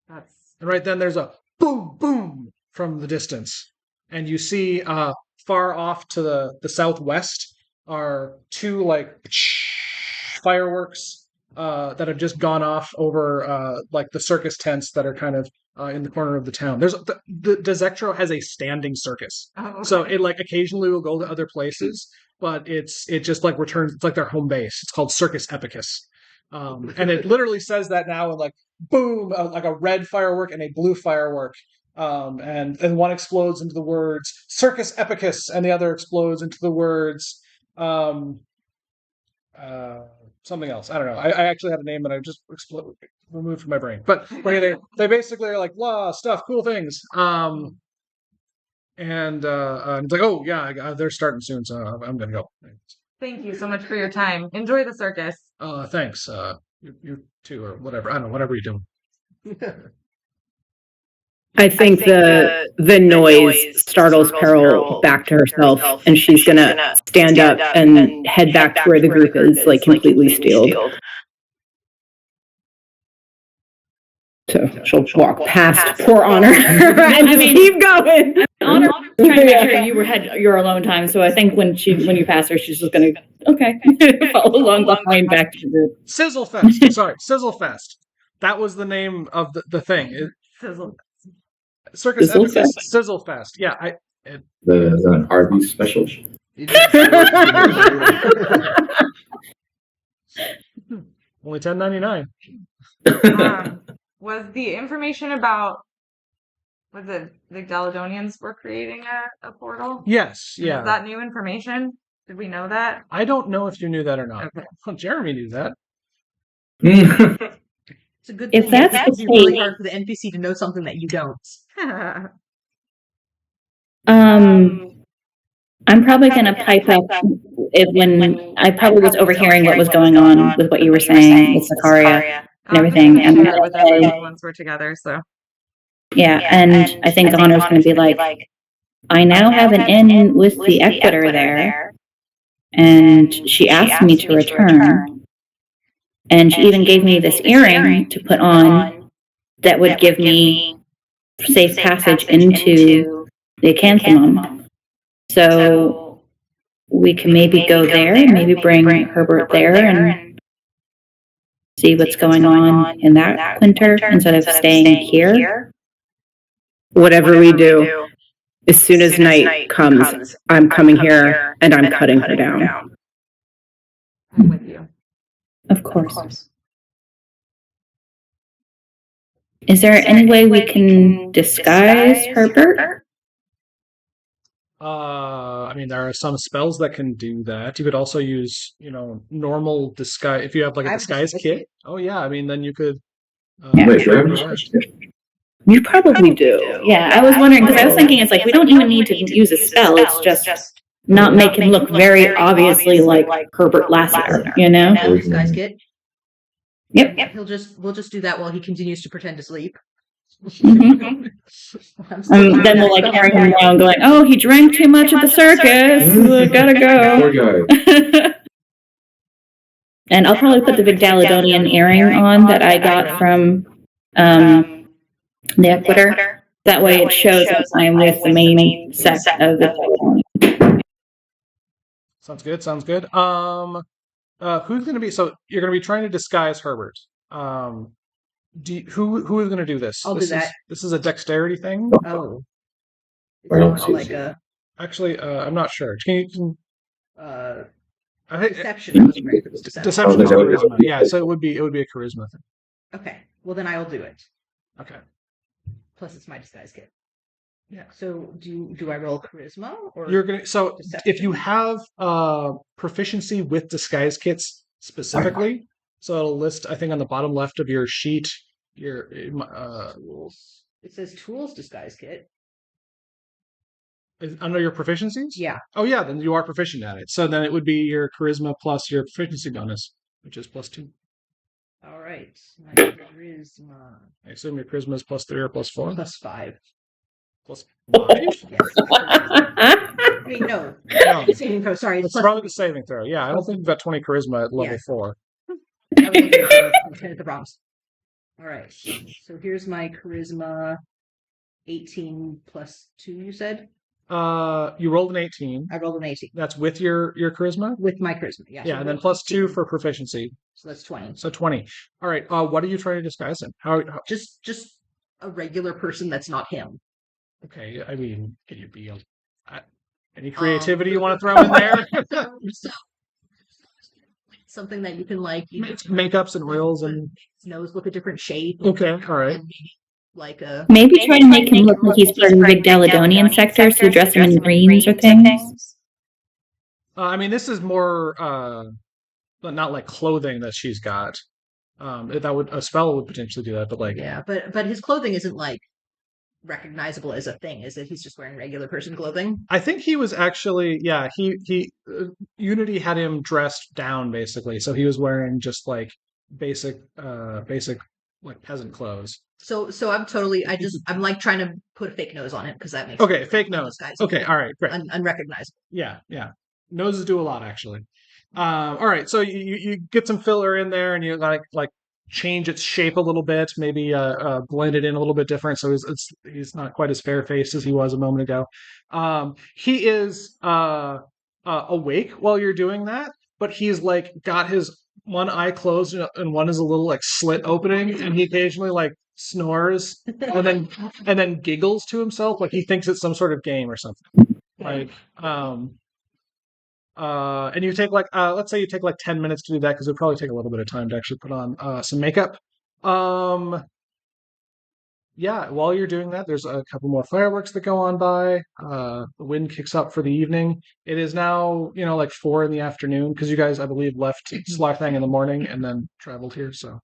That's And right then there's a boom, boom from the distance. And you see far off to the southwest are two like fireworks that have just gone off over like the circus tents that are kind of in the corner of the town. There's the Zectro has a standing circus. okay. So it like occasionally will go to other places, but it just like returns. It's like their home base. It's called Circus Epicus, and it literally says that now. And like boom, like a red firework and a blue firework, and one explodes into the words Circus Epicus, and the other explodes into the words something else. I don't know. I actually had a name that I just removed from my brain. But they basically are like blah stuff, cool things. And it's like, oh yeah, they're starting soon, so I'm gonna go. Thank you so much for your time. Enjoy the circus. Thanks. You too, or whatever. I don't know. Whatever you're doing. I think the noise startles Pearl back to herself, and she's gonna stand up and head back to where the group is, like completely steeled. So she'll walk past poor Honor and just keep going. Honor was trying to make sure your alone time, so I think when you pass her, she's just gonna follow along behind back to the group. Sizzle Fest. Sorry, Sizzle Fest. That was the name of the thing. Sizzle. Circus Sizzle Epicus Fest? Sizzle Fest. Yeah, The Arby's special. only $10.99. Was the information about the Vigdaladonians were creating a portal? Yes, yeah. Is that new information? Did we know that? I don't know if you knew that or not. Okay. Well, Jeremy knew that. It's a good If thing. that's It'd the be really case- hard for the NPC to know something that you don't. I'm probably gonna pipe up when I probably was overhearing what was going on with what you were saying with Sakaria and everything, and share it with everyone once we're together. So yeah, and I think Honor's gonna be like, I now have an in with the Equator there, and she asked me to return, and she even gave me this earring to put on that would give me safe passage into the Acanthemum. So we can maybe go there, maybe bring Herbert there and see what's going on in that quinter instead of staying here. Whatever we do, as soon as night comes, I'm coming here and I'm cutting her down. I'm with you. Of course. Is there any way we can disguise Herbert? I mean, there are some spells that can do that. You could also use, normal disguise if you have like a I have a disguise disguise kit. kit. Oh yeah, I mean, then you could. Yeah. Wait, do I have a Yeah. disguise? You probably do. Yeah, I was wondering because I was thinking it's like we don't even need to use a spell. It's just not make him look very obviously like Herbert Lassiter, you know? And disguise kit. Yep. We'll just do that while he continues to pretend to sleep. Mhm. I'm still doing Then that we'll like spell. carry him around going, oh, he drank too much at the circus. Gotta Poor go. guy. And I'll probably put the Vigdaladonian earring on that I got from the Equator. That way it shows that I'm with the main sect of Vigdaladonian. Sounds good. Sounds good. Who's gonna be? So you're gonna be trying to disguise Herbert. Who is gonna do this? I'll do This that. This is a dexterity thing. Oh. Well, It's like a Actually, I'm not sure. I think deception. I was ready for this deception. deception is Oh, charisma. Yeah, so it would be a charisma thing. Okay. Well, then I'll do it. Okay. Plus, it's my disguise kit. Yeah. So, do I roll charisma or You're gonna so deception? if you have proficiency with disguise kits specifically, so it'll list I think on the bottom left of your sheet your It says tools disguise kit. under your proficiencies. Yeah. Oh yeah, then you are proficient at it. So then it would be your charisma plus your proficiency bonus, which is +2. All right. My charisma I assume your charisma is +3 or +4. +5. +5. Yes. Wait, no. No, Saving throw. Sorry, it's plus probably the saving throw. Yeah, I don't think you've got 20 charisma at level Yeah. 4. I was looking at the problems. All right. So here's my charisma. 18 plus 2. You said You rolled an 18. I rolled an 18 That's with your charisma. with my charisma. Yeah. Yeah, and then +2 for proficiency. So that's 20. So 20. All right. What are you trying to disguise him? How Just a regular person that's not him. okay, I mean, can you be any creativity you want to throw in there? Something that you can Makeups and oils and his nose look a different shape. okay, all right. And maybe like a Maybe try to make him look like he's part of the Vigdaladonian sector, so dress him in greens or things. I mean, this is more not like clothing that she's got. A spell would potentially do that, but like yeah, but his clothing isn't like recognizable as a thing, is it? He's just wearing regular person clothing. I think he was actually he Unity had him dressed down basically, so he was wearing just like basic like peasant clothes. So I'm like trying to put a fake nose on him because that makes Okay, him fake nose. Okay, all right, great. Unrecognizable. Yeah. Noses do a lot actually. All right, so you get some filler in there, and you like change its shape a little bit, maybe blend it in a little bit different, so he's not quite as fair faced as he was a moment ago. He is awake while you're doing that, but he's like got his one eye closed and one is a little like slit opening, and he occasionally like snores and then giggles to himself like he thinks it's some sort of game or something. Like and you take like let's say you take like 10 minutes to do that because it'll probably take a little bit of time to actually put on some makeup. Yeah, while you're doing that, there's a couple more fireworks that go on by. The wind kicks up for the evening. It is now, like 4 in the afternoon because you guys, I believe, left Slarthang in the morning and then traveled here. So,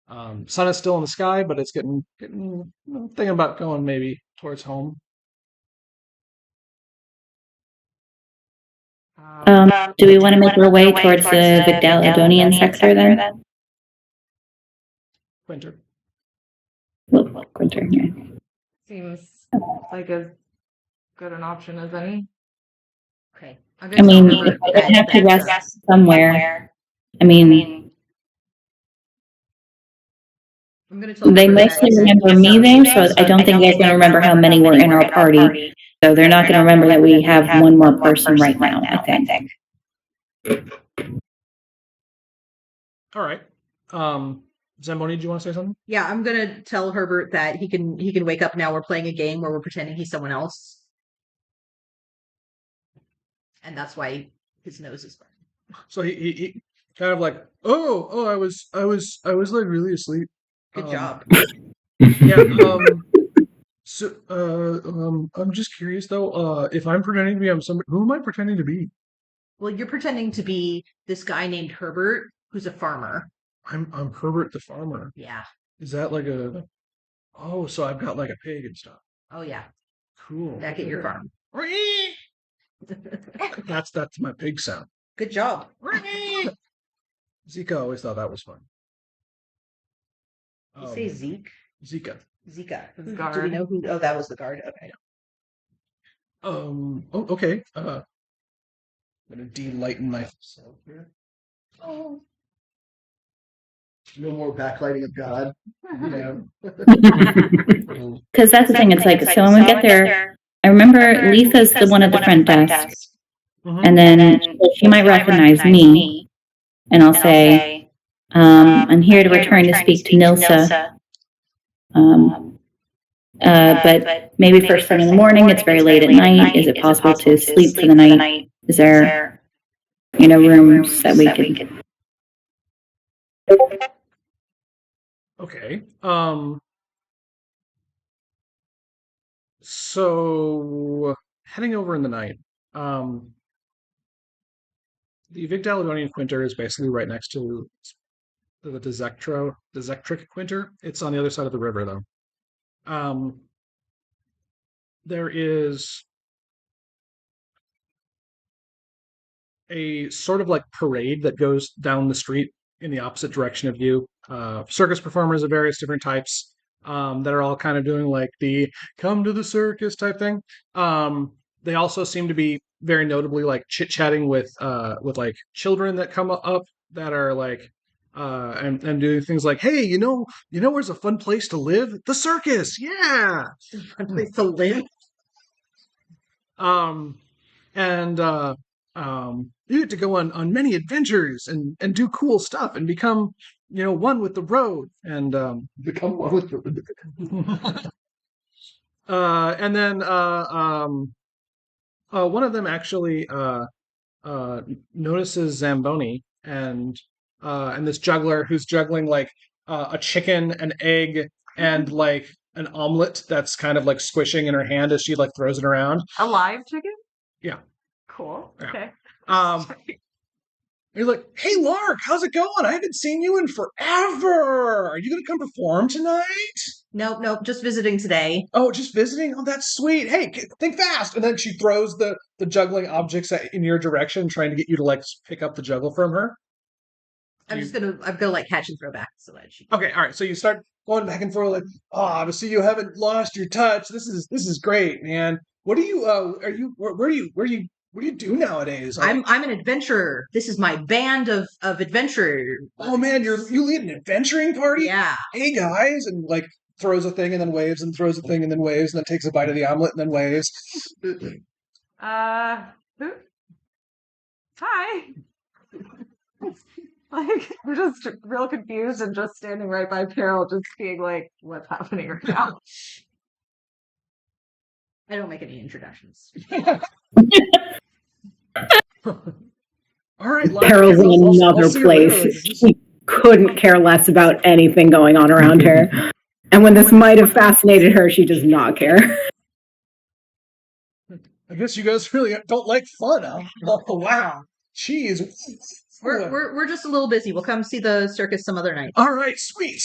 sun is still in the sky, but it's getting thinking about going maybe towards home. Do we want to make our way towards the Vigdaladonian sector then? Winter. Well, Quinter, yeah. Seems like as good an option as any. Okay. I mean, if I don't have to rest somewhere, I mean, I'm gonna tell they her that mostly remember me there, so I don't think they're going to remember how many were in our party. So they're not going to remember that we have one more person right now, I think. All right. Zamboni, do you want to say something? Yeah, I'm gonna tell Herbert that he can wake up now. We're playing a game where we're pretending he's someone else, and that's why his nose is burning. So he kind of like, oh, I was like really asleep. Good job. Yeah. So, I'm just curious though. If I'm pretending to be, who am I pretending to be? Well, you're pretending to be this guy named Herbert, who's a farmer. I'm Herbert the farmer. Yeah. Is that like a? Oh, so I've got like a pig and stuff. Oh yeah. Cool. Back at your farm. That's my pig sound. Good job. Zika always thought that was fun. You say Zeke? Zika. Zika. The Do we guard. know who? Oh, that was the guard. Okay. Oh, okay. I'm gonna de-lighten myself here. Oh. No more backlighting of God. Yeah. Because that's the thing. It's like, so when we get there, I remember Lisa's the one at the front desk, Mhm. and then she might recognize me, and I'll say, I'm here to return to speak to Nilsa. But maybe first thing in the morning, it's very late at night. Is it possible to sleep for the night? Is there, rooms that we could? Okay. So heading over in the night. The Vigdaladonian Quinter is basically right next to the Dezectric Quinter. It's on the other side of the river, though. There is a sort of like parade that goes down the street in the opposite direction of you. Circus performers of various different types that are all kind of doing like the "come to the circus" type thing. They also seem to be very notably like chit-chatting with like children that come up that are like and doing things like, "Hey, where's a fun place to live? The circus, yeah." Fun place to live. Um, and you get to go on many adventures and do cool stuff and become one with the road and Become one with the. and then one of them actually notices Zamboni and this juggler who's juggling like a chicken, an egg, and like an omelet that's kind of like squishing in her hand as she like throws it around. A live chicken? Yeah. Cool. Yeah. Okay. You're like, "Hey, Lark, how's it going? I haven't seen you in forever. Are you going to come perform tonight?" Nope, just visiting today. "Oh, just visiting? Oh, that's sweet. Hey, think fast." And then she throws the juggling objects in your direction, trying to get you to like pick up the juggle from her. I'm gonna like catch and throw back so that she. Okay, all right. So you start going back and forth like, "Oh, to see you haven't lost your touch. This is great, man. What do you where do you do nowadays?" I'm an adventurer. This is my band of adventurers. "Oh man, you lead an adventuring party? Yeah. Hey guys," and like throws a thing and then waves and throws a thing and then waves and then takes a bite of the omelet and then waves. Who? Hi. Like, I'm just real confused and just standing right by Carol, just being like, what's happening right now? I don't make any introductions. All right, Carol's in another place. She couldn't care less about anything going on around her. And when this might have fascinated her, she does not care. I guess you guys really don't like fun, huh? Oh, wow. Jeez. We're just a little busy. We'll come see the circus some other night. All right, sweet.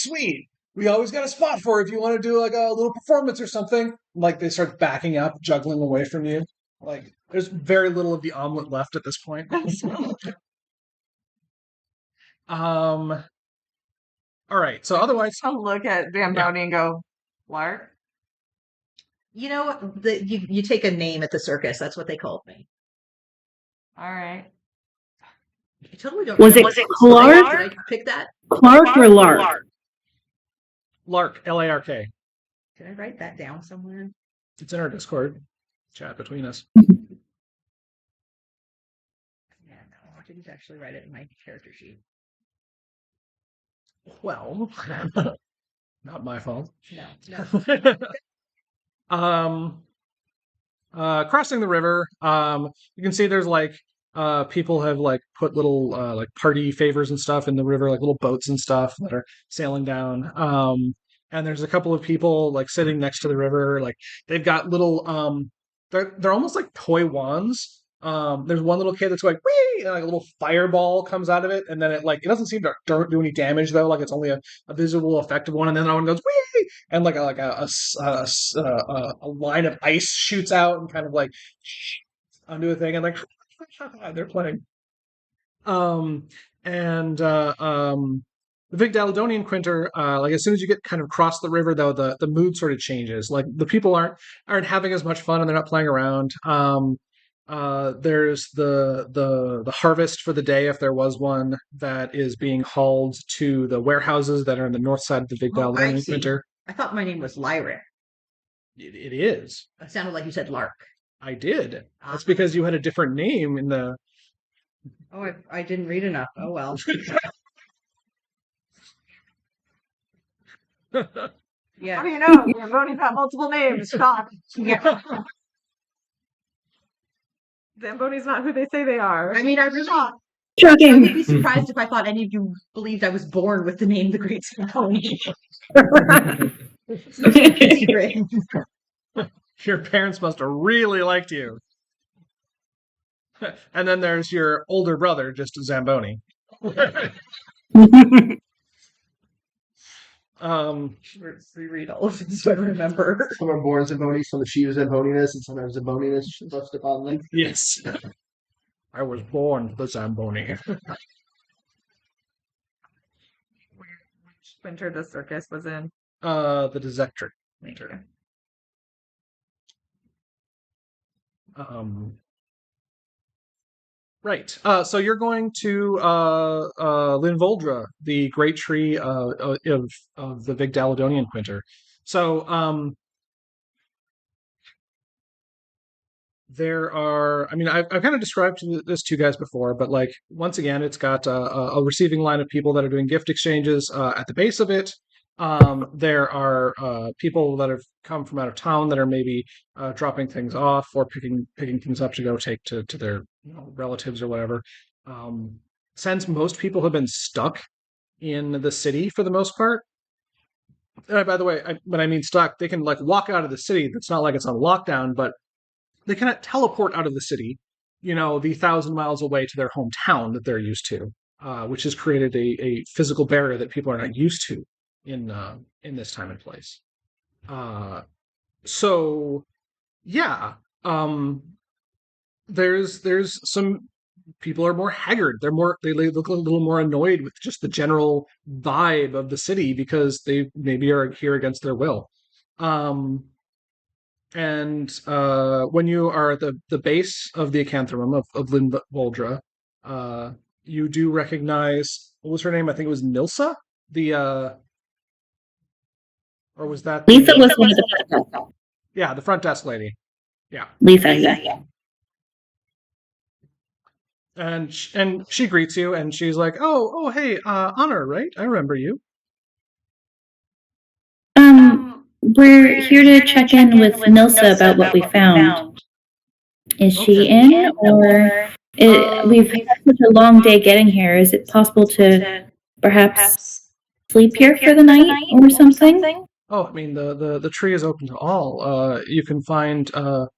We always got a spot for if you want to do like a little performance or something. Like they start backing up, juggling away from you. Like there's very little of the omelet left at this point. All right. So otherwise, I'll look at Zamboni and go, Lark? You know, you take a name at the circus. That's what they called me. All right. I totally don't. Was it Clark? Did I pick that? Clark or Lark? Lark, Lark. Did I write that down somewhere? It's in our Discord chat between us. Yeah, no, I didn't actually write it in my character sheet. Well, not my fault. No. Crossing the river, you can see there's like people have like put little like party favors and stuff in the river, like little boats and stuff that are sailing down. and there's a couple of people like sitting next to the river. Like they've got little they're almost like toy wands. There's one little kid that's like wee, and like a little fireball comes out of it, and then it doesn't seem to do any damage though. Like it's only a visual effective one, and then that one goes wee, and like a line of ice shoots out and kind of like onto a thing, and like they're playing. Um, and the Big Daladonian Quinter, like as soon as you get kind of across the river, though, the mood sort of changes. Like the people aren't having as much fun, and they're not playing around. There's the harvest for the day, if there was one, that is being hauled to the warehouses that are on the north side of the Big Oh, I Daladonian see. Quinter. I thought my name was Lyric. It is. It sounded like you said Lark. I did. That's because you had a different name in the. Oh, I didn't read enough. Oh well. Yeah. How do you know? Zamboni's got multiple names. Shock. Yeah. Zamboni's not who they say they are. I mean, I really. I would Shocking. be surprised if I thought any of you believed I was born with the name the Great Zamboni. Secret. Your parents must have really liked you. And then there's your older brother, just a Zamboni. Reread all of it so I remember. Some are born Zamboni, some achieve Zamboniness, and sometimes Zamboniness left upon them. Yes. I was born the Zamboni. Which winter the circus was in. The Dezectric Winter. Right. So you're going to Linvoldra, the great tree of the Big Daladonian Quinter. So there are. I mean, I've kind of described this to you guys before, but like once again, it's got a receiving line of people that are doing gift exchanges at the base of it. There are people that have come from out of town that are maybe dropping things off or picking things up to go take to their relatives or whatever. Since most people have been stuck in the city for the most part. By the way, when I mean stuck, they can like walk out of the city. It's not like it's on lockdown, but they cannot teleport out of the city. The 1,000 miles away to their hometown that they're used to, which has created a physical barrier that people are not used to in this time and place. So yeah, there's some people are more haggard. They look a little more annoyed with just the general vibe of the city because they maybe are here against their will. And when you are at the base of the Acanthurum of Linvoldra, you do recognize, what was her name? I think it was Nilsa? Or was that Lisa was one of the yeah, the front desk lady. Yeah. Lisa, yeah. And she greets you, and she's like, "Oh, hey, Honor, right? I remember you." We're here to check in with Nilsa about what we found. Is she in, or we've had such a long day getting here? Is it possible to perhaps sleep here for the night or something? Oh, I mean, the tree is open to all. You can find a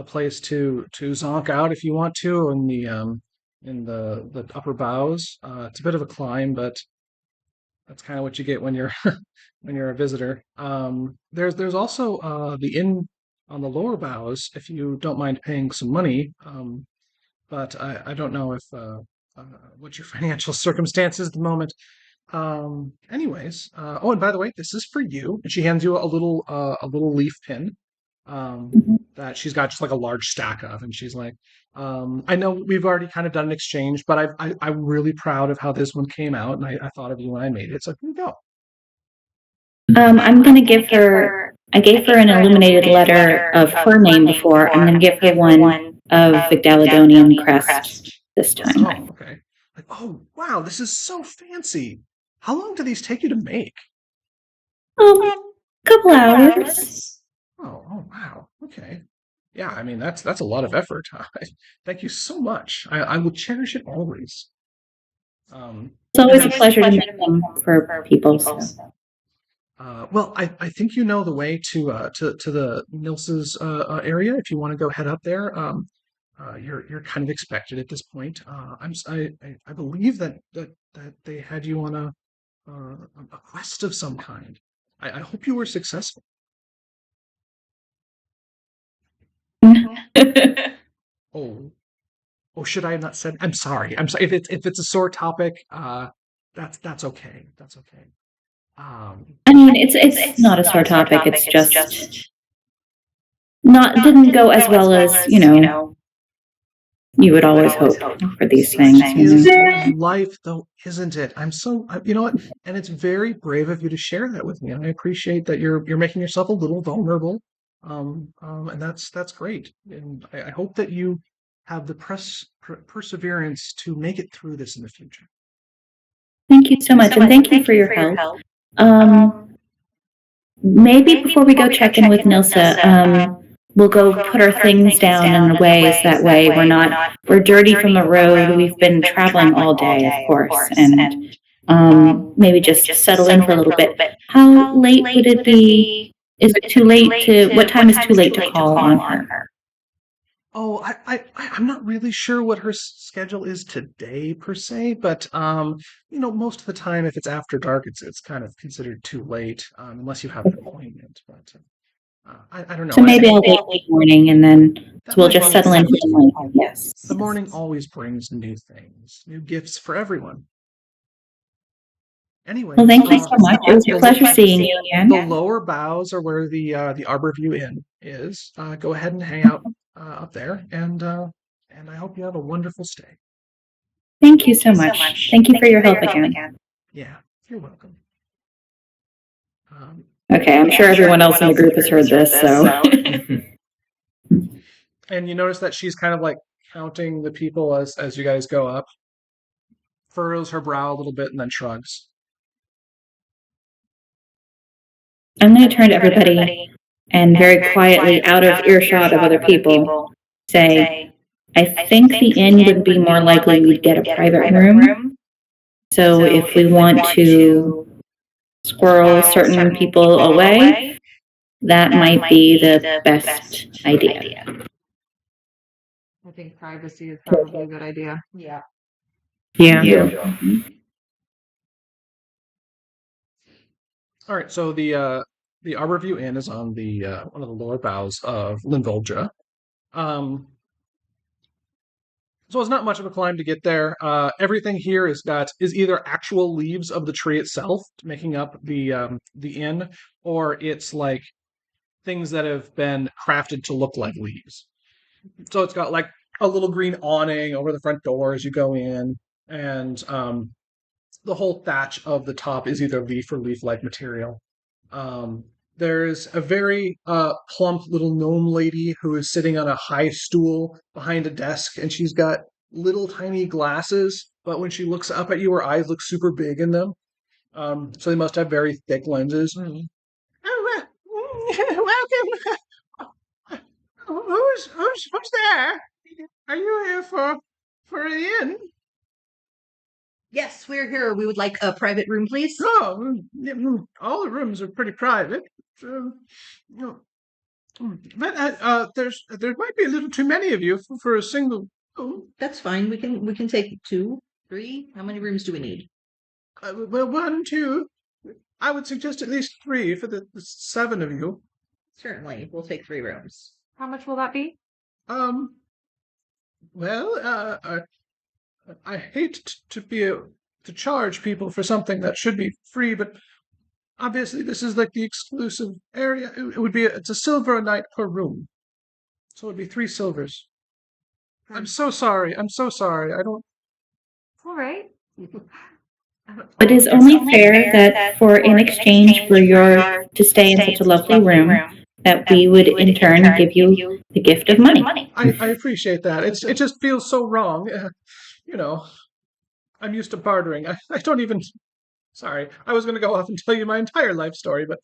place to zonk out if you want to in the upper boughs. It's a bit of a climb, but that's kind of what you get when you're when you're a visitor. There's also the inn on the lower boughs if you don't mind paying some money. But I don't know if what your financial circumstances at the moment. Anyways, oh, and by the way, this is for you. And she hands you a little leaf pin that she's got just like a large stack of, and she's like, I know we've already kind of done an exchange, but I'm really proud of how this one came out, and I thought of you when I made it. So here you go. I'm gonna give her. I gave her an illuminated letter of her name before. I'm gonna give her one of the Daladonian crest this time. Oh, okay. Like, oh wow, this is so fancy. How long do these take you to make? Couple hours. Oh wow. Okay. Yeah, I mean that's a lot of effort. Thank you so much. I will cherish it always. It's always a pleasure to make them for people. So. Well, I think you know the way to the Nils's area. If you want to go head up there, you're kind of expected at this point. I believe that they had you on a quest of some kind. I hope you were successful. Oh, oh, should I have not said? I'm sorry. I'm sorry if it's a sore topic. That's okay. That's okay. I mean, it's not a sore topic. It's just not didn't go as well as you would always hope for these things. Is life though, isn't it? You know what? And it's very brave of you to share that with me. And I appreciate that you're making yourself a little vulnerable. And that's great. And I hope that you have the perseverance to make it through this in the future. Thank you so much, and thank you for your help. Maybe before we go check in with Nilsa, we'll go put our things down in the ways. That way we're dirty from the road. We've been traveling all day, of course, and maybe just settle in for a little bit. How late would it be? Is it too late what time is too late to call on her? Oh, I'm not really sure what her schedule is today per se, but most of the time, if it's after dark, it's kind of considered too late, unless you have an appointment. But I don't know. So maybe I'll wait late morning, and then we'll just settle in for the morning. Yes. The morning always brings new things, new gifts for everyone. Anyway, well, thank you so much. It was a pleasure seeing you again. The lower boughs are where the Arbor View Inn is. Go ahead and hang out up there, and I hope you have a wonderful stay. Thank you so much. Thank you for your help again. Yeah, you're welcome. Okay, I'm sure everyone else in the group has heard this, so. And you notice that she's kind of like counting the people as you guys go up, furrows her brow a little bit, and then shrugs. I'm going to turn to everybody and very quietly, out of earshot of other people, say, I think the inn would be more likely we'd get a private room. So if we want to squirrel certain people away, that might be the best idea. I think privacy is probably a good idea. Yeah. Yeah. All right, so the Arborview Inn is on the one of the lower boughs of Linvolja. So it's not much of a climb to get there. Everything here is either actual leaves of the tree itself making up the inn, or it's like things that have been crafted to look like leaves. So it's got like a little green awning over the front door as you go in, and the whole thatch of the top is either leaf or leaf-like material. There's a very plump little gnome lady who is sitting on a high stool behind a desk, and she's got little tiny glasses, but when she looks up at you, her eyes look super big in them. So they must have very thick lenses. Oh, welcome. Who's there? Are you here for the inn? Yes, we're here. We would like a private room, please. Oh, all the rooms are pretty private. So, but there might be a little too many of you for a single room. That's fine. We can take 2, 3. How many rooms do we need? Well, 1, 2. I would suggest at least 3 for the 7 of you. Certainly, we'll take 3 rooms. How much will that be? Well, I hate to charge people for something that should be free, but obviously this is like the exclusive area. It's a silver a night per room, so it'd be 3 silvers. I'm so sorry. I don't. All right. It is only fair that in exchange for your to stay in such a lovely room, that we would in turn give you the gift of money. I appreciate that. It just feels so wrong. I'm used to bartering. I don't even. Sorry, I was going to go off and tell you my entire life story, but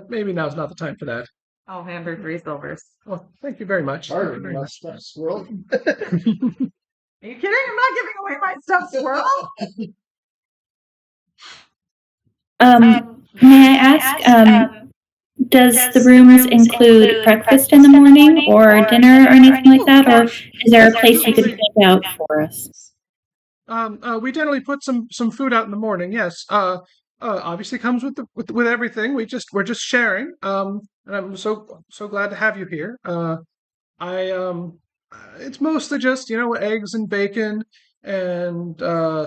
maybe now's not the time for that. I'll hand her 3 silvers. Well, thank you very much. Bartering, my stuffed squirrel. Are you kidding? I'm not giving away my stuffed squirrel. May I ask, does the rooms include breakfast in the morning or dinner or anything like that? Or is there a place you could pick out for us? We generally put some food out in the morning. Yes. Obviously comes with with everything. We're just sharing. And I'm so glad to have you here. I it's mostly just eggs and bacon and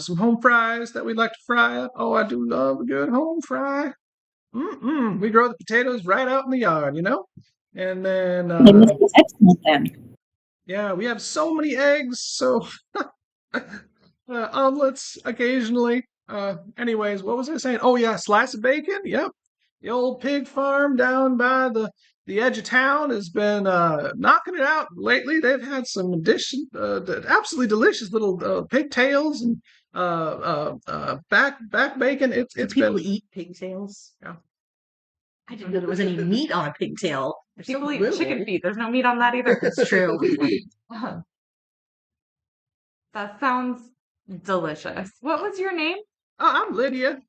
some home fries that we'd like to fry up. Oh, I do love a good home fry. Mm-mm. We grow the potatoes right out in the yard, and then They must be excellent then. yeah, we have so many eggs, so omelets occasionally. Anyways, what was I saying? Oh yeah, slice of bacon. Yep, the old pig farm down by the edge of town has been knocking it out lately. They've had some absolutely delicious little pigtails and back bacon. It's People been eat pigtails. yeah. I didn't know there was any meat on a pigtail. They're so People eat little. chicken feet. There's no meat on that either. That's true. That sounds delicious. What was your name? I'm Lydia.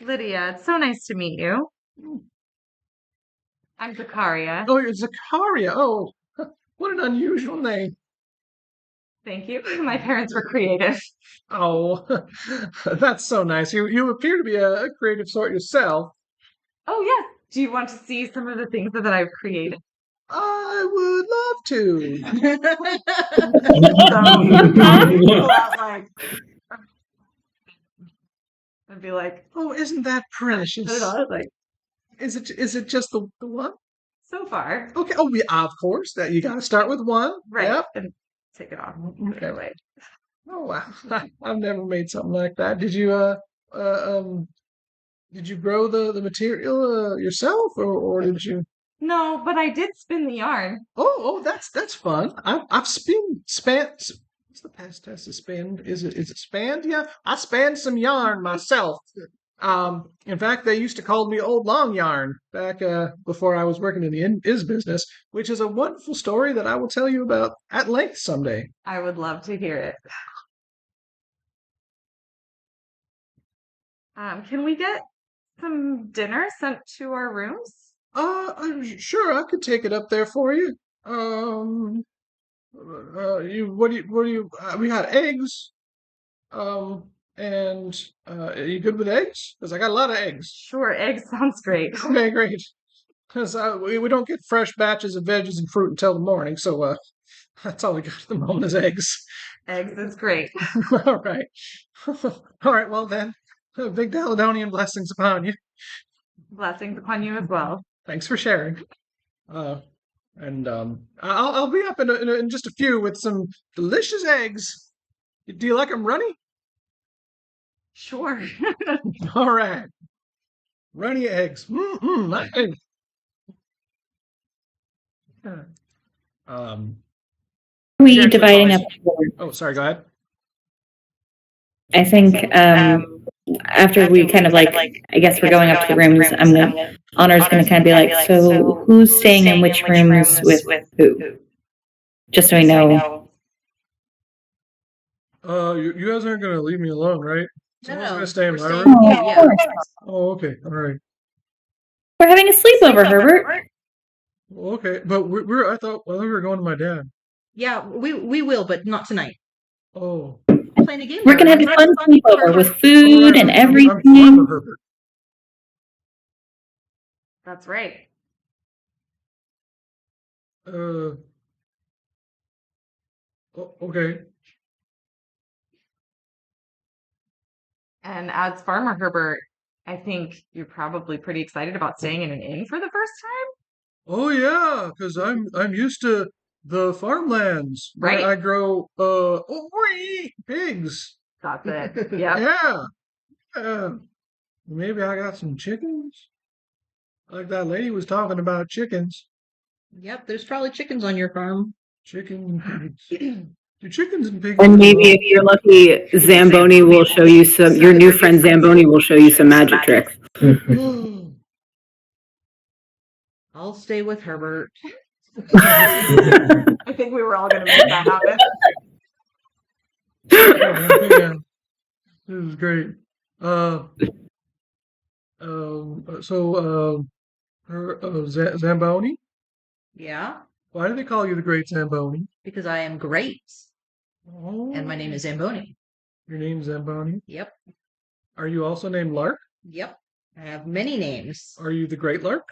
Lydia. It's so nice to meet you. I'm Zakaria. Oh, you're Zakaria. Oh, what an unusual name. Thank you. My parents were creative. Oh, that's so nice. You appear to be a creative sort yourself. Oh, yes. Do you want to see some of the things that I've created? I would love to. Pull out like, I'd be like, Oh, isn't that precious? put it on. Like, Is it just the one? so far. Okay. Oh, yeah, of course. That you got to start with one. Right. Yep. And take it off. Okay. Away. Oh wow. I've never made something like that. Did you grow the material yourself or did you? No, but I did spin the yarn. Oh, that's fun. I've spanned. What's the past tense of spanned? Is it spanned? Yeah, I spanned some yarn myself. In fact, they used to call me Old Long Yarn back before I was working in the is business, which is a wonderful story that I will tell you about at length someday. I would love to hear it. Can we get some dinner sent to our rooms? Sure, I could take it up there for you. What do you? We got eggs. And are you good with eggs? Because I got a lot of eggs. Sure, eggs sounds great. Okay, great. Because we don't get fresh batches of veggies and fruit until the morning, so that's all we got at the moment is eggs. Eggs is great. All right. All right, well then, big Caledonian blessings upon you. Blessings upon you as well. Thanks for sharing. And I'll be up in just a few with some delicious eggs. Do you like them runny? Sure. All right. Runny eggs. Nice. Um. Are we dividing up? Oh, sorry. Go ahead. I think after we kind of like, I guess we're going up to the rooms. Honor's going to kind of be like, so who's staying in which rooms with who? Just so we know. You guys aren't gonna leave me alone, right? Someone's gonna stay in my we're room. staying- of course. Oh, okay. All right. We're having a sleepover, Herbert. Well, okay, but I thought we were going to my dad. Yeah, we will, but not tonight. Oh. Playing a game. We're going to have a fun sleepover with food and I'm Farmer everything. Herbert. That's right. Okay. And as Farmer Herbert, I think you're probably pretty excited about staying in an inn for the first time. Oh yeah, because I'm used to the farmlands where Right. I grow pigs. That's it. Yep. Yeah. Maybe I got some chickens. Like that lady was talking about chickens. Yep, there's probably chickens on your farm. Chicken and pigs. Do chickens and pigs? And maybe if you're lucky, Zamboni will show you your new friend Zamboni will show you some magic tricks. I'll stay with Herbert. I think we were all going to make that happen. Yeah, this is great. Zamboni? Yeah, Why do they call you the Great Zamboni? because I am great, Oh, and my name is Zamboni. your name's Zamboni. Yep, Are you also named Lark? yep. I have many names. Are you the Great Lark?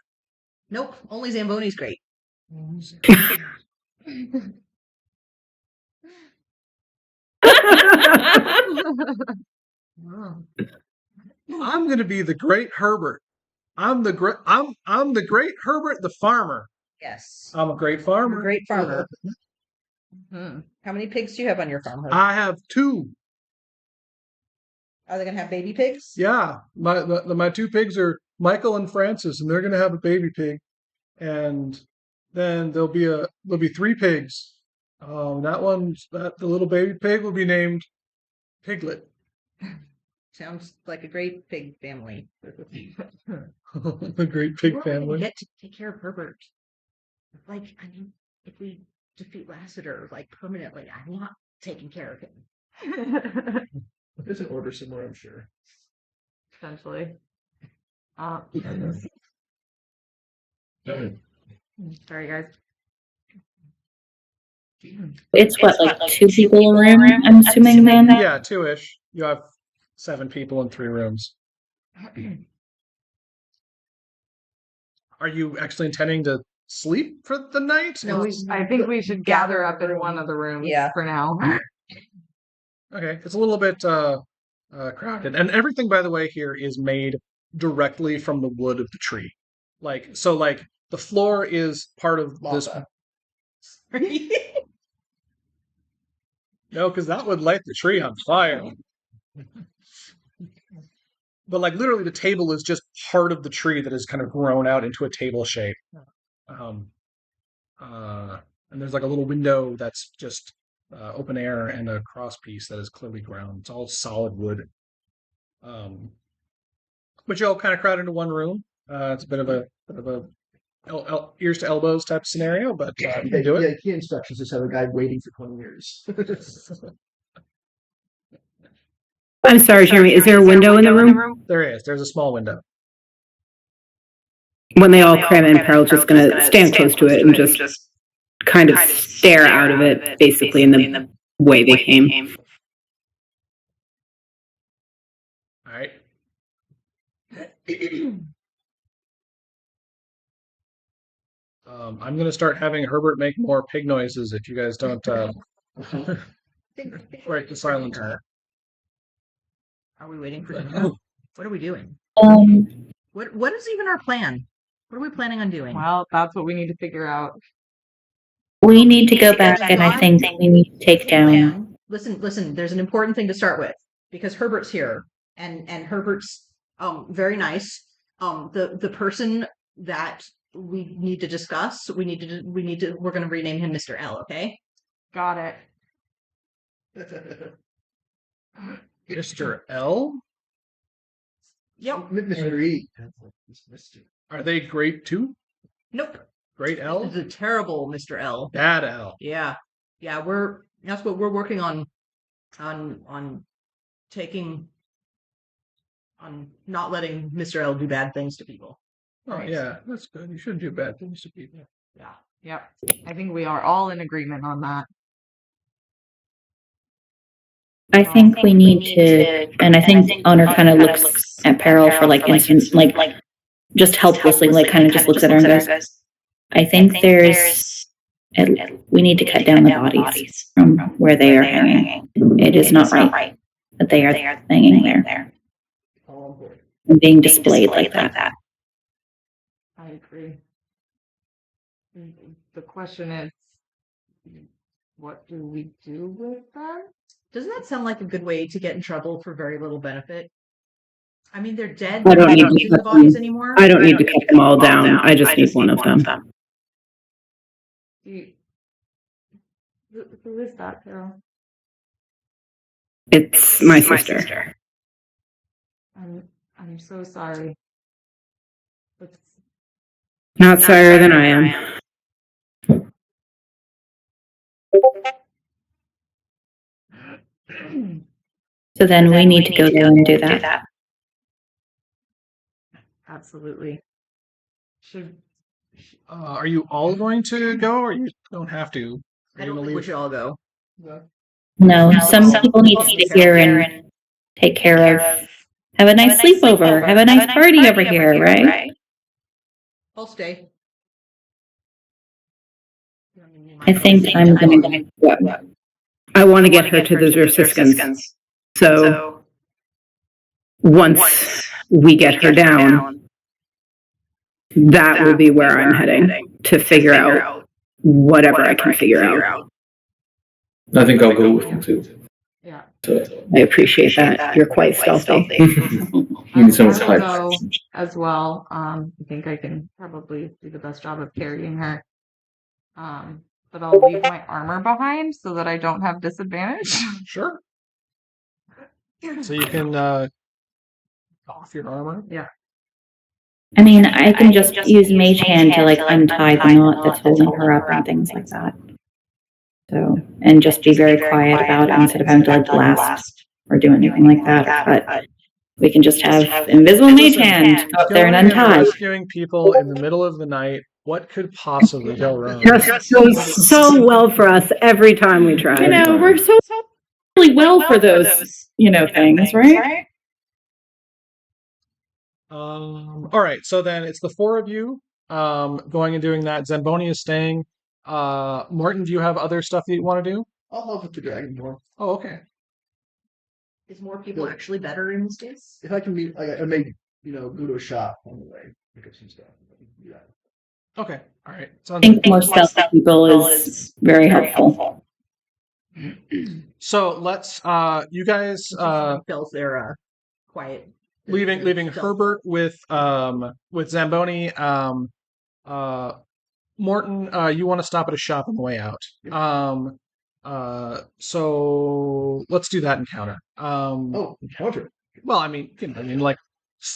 Nope, only Zamboni's great. Wow. I'm gonna be the Great Herbert. I'm the Great Herbert the farmer. Yes, I'm a great I'm a farmer. great farmer. Hmm. How many pigs do you have on your farm? Herb? I have two. Are they gonna have baby pigs? Yeah, my two pigs are Michael and Francis, and they're gonna have a baby pig, and then there'll be three pigs. The little baby pig will be named Piglet. Sounds like a great pig family. The great pig We're gonna family. get to take care of Herbert. Like, I mean, if we defeat Lassiter, like permanently, I want taking care of him. There's an order somewhere, I'm sure. Potentially. Sorry, guys. It's what, like 2 people in a room, I'm assuming then? Yeah, two-ish. You have 7 people in 3 rooms. Are you actually intending to sleep for the night? No, I think we should gather up in one of the rooms for now. Okay, it's a little bit crowded, and everything, by the way, here is made directly from the wood of the tree. Like the floor is part of this. No, because that would light the tree on fire. But like literally, the table is just part of the tree that is kind of grown out into a table shape. Um, and there's like a little window that's just open air and a cross piece that is clearly ground. It's all solid wood. But you all kind of crowd into one room. It's a bit of a ears to elbows type scenario, but they do it. Yeah, key instructions just have a guy waiting for 20 years. I'm sorry, Jeremy, is there a window in the room? There is. There's a small window. When they all cram in, Pearl's just gonna stand close to it and just kind of stare out of it, basically in the way they came. All right. I'm gonna start having Herbert make more pig noises if you guys don't break the silence. Are we waiting for dinner? What are we doing? What is even our plan? What are we planning on doing? Well, that's what we need to figure out. We need to go back, and I think we need to take down. Listen, there's an important thing to start with because Herbert's here and Herbert's very nice. The person that we need to discuss, we're gonna rename him Mr. L, okay? Got it. Mr. L? Yep. Mr. E. Mr. Are they great too? Nope. Great This L? is a terrible Mr. L. Bad L. Yeah. That's what we're working on not letting Mr. L do bad things to people. Oh Right. yeah, that's good. You shouldn't do bad things to people. Yeah. Yep. I think we are all in agreement on that. I think we need to, and I think owner kind of looks at Peril for like instant, like just helplessly, like kind of just looks at her and goes, I think we need to cut down the bodies from where they are hanging. It is not right that they are hanging there and being displayed like that. I agree. The question is, what do we do with them? Doesn't that sound like a good way to get in trouble for very little benefit? I mean, they're dead. I don't We're need not to using the cut bodies them. anymore. I don't need to cut them all down. I just need one of them. Who is that, Carol? It's my sister. I'm so sorry. It's Not sorrier than I am. So then we need to go there and do that. Absolutely. Should are you all going to go, or you don't have to? I Are you don't gonna think we leave? should all go. No, some people need to stay here and take care of, have a nice sleepover, have a nice party over here, right? I'll stay. I think I'm gonna go. I want to get her to the Zersiscans. So once we get her down, that will be where I'm heading to figure out whatever I can figure out. I think I'll go with you too. Yeah. I appreciate that. You're quite stealthy. You need so much I will hype. go as well. I think I can probably do the best job of carrying her. But I'll leave my armor behind so that I don't have disadvantage. Sure. So you can off your armor. Yeah. I mean, I can just use Mage Hand to like untie the knot that's holding her up and things like that. So, and just be very quiet about it instead of having to like blast or do anything like that. But we can just have invisible Mage Hand go up there and Going untie. rescuing people in the middle of the night. What could possibly go wrong? Just goes so well for us every time we try. You know, we're so really well for those, things, right? All right, so then it's the four of you going and doing that. Zamboni is staying. Morton, do you have other stuff that you want to do? I'll help with the dragonborn. Oh, okay. Is more people actually better in this case? If I can meet, I may, go to a shop on the way, pick up some stuff. Yeah. Okay. All right. I think more stealthy people is very helpful. So let's you guys Fills their quiet. leaving Herbert with Zamboni. Morton, you want to stop at a shop on the way out. So let's do that encounter. Oh, encounter. Well, I mean, like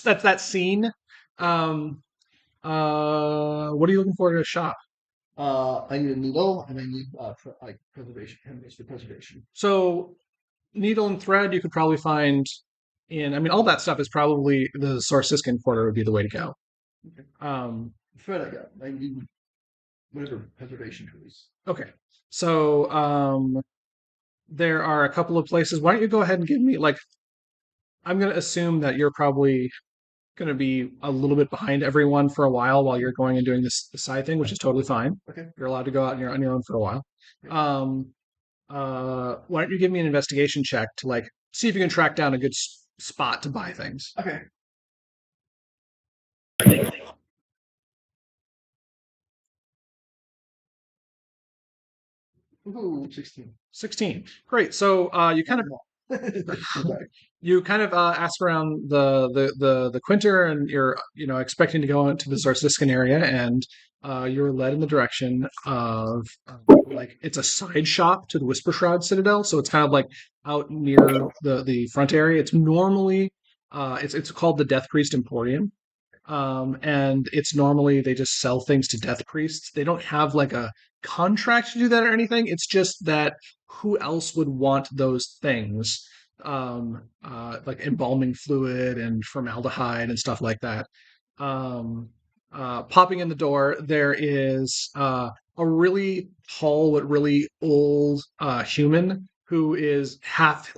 that's that scene. What are you looking for at a shop? I need a needle and I need preservation, chemicals for preservation. So needle and thread you could probably find all that stuff is probably the Sorsiskin quarter would be the way to go. Okay. Thread I got. I need whatever preservation tools. Okay. So there are a couple of places. Why don't you go ahead and give me I'm gonna assume that you're probably gonna be a little bit behind everyone for a while you're going and doing this side thing, which is totally fine. Okay. You're allowed to go out on your own for a while. Why don't you give me an investigation check to see if you can track down a good spot to buy things. Okay. Ooh, 16. 16. Great. So you kind of ask around the Quinter, and you're expecting to go into the Zarsiskan area, and you're led in the direction of it's a side shop to the Whisper Shroud Citadel, so it's kind of out near the front area. It's normally it's called the Death Priest Emporium. And it's normally they just sell things to death priests. They don't have a contract to do that or anything. It's just that who else would want those things? Like embalming fluid and formaldehyde and stuff like that. Popping in the door, there is a really tall but really old human who is half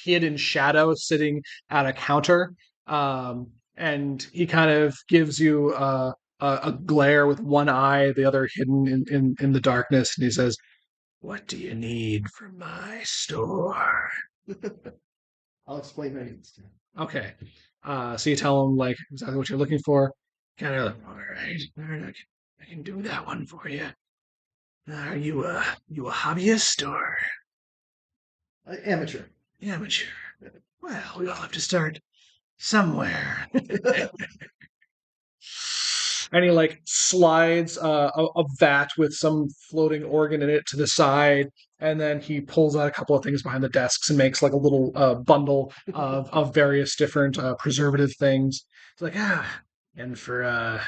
hid in shadow, sitting at a counter. And he kind of gives you a glare with one eye, the other hidden in the darkness, and he says, "What do you need from my store?" I'll explain my needs to him. Okay. So you tell him exactly what you're looking for. Kind of all right, I can do that one for you. Are you a hobbyist or Amateur? amateur? Well, we all have to start somewhere. And he slides a vat with some floating organ in it to the side, and then he pulls out a couple of things behind the desks and makes a little bundle of various different preservative things. It's and for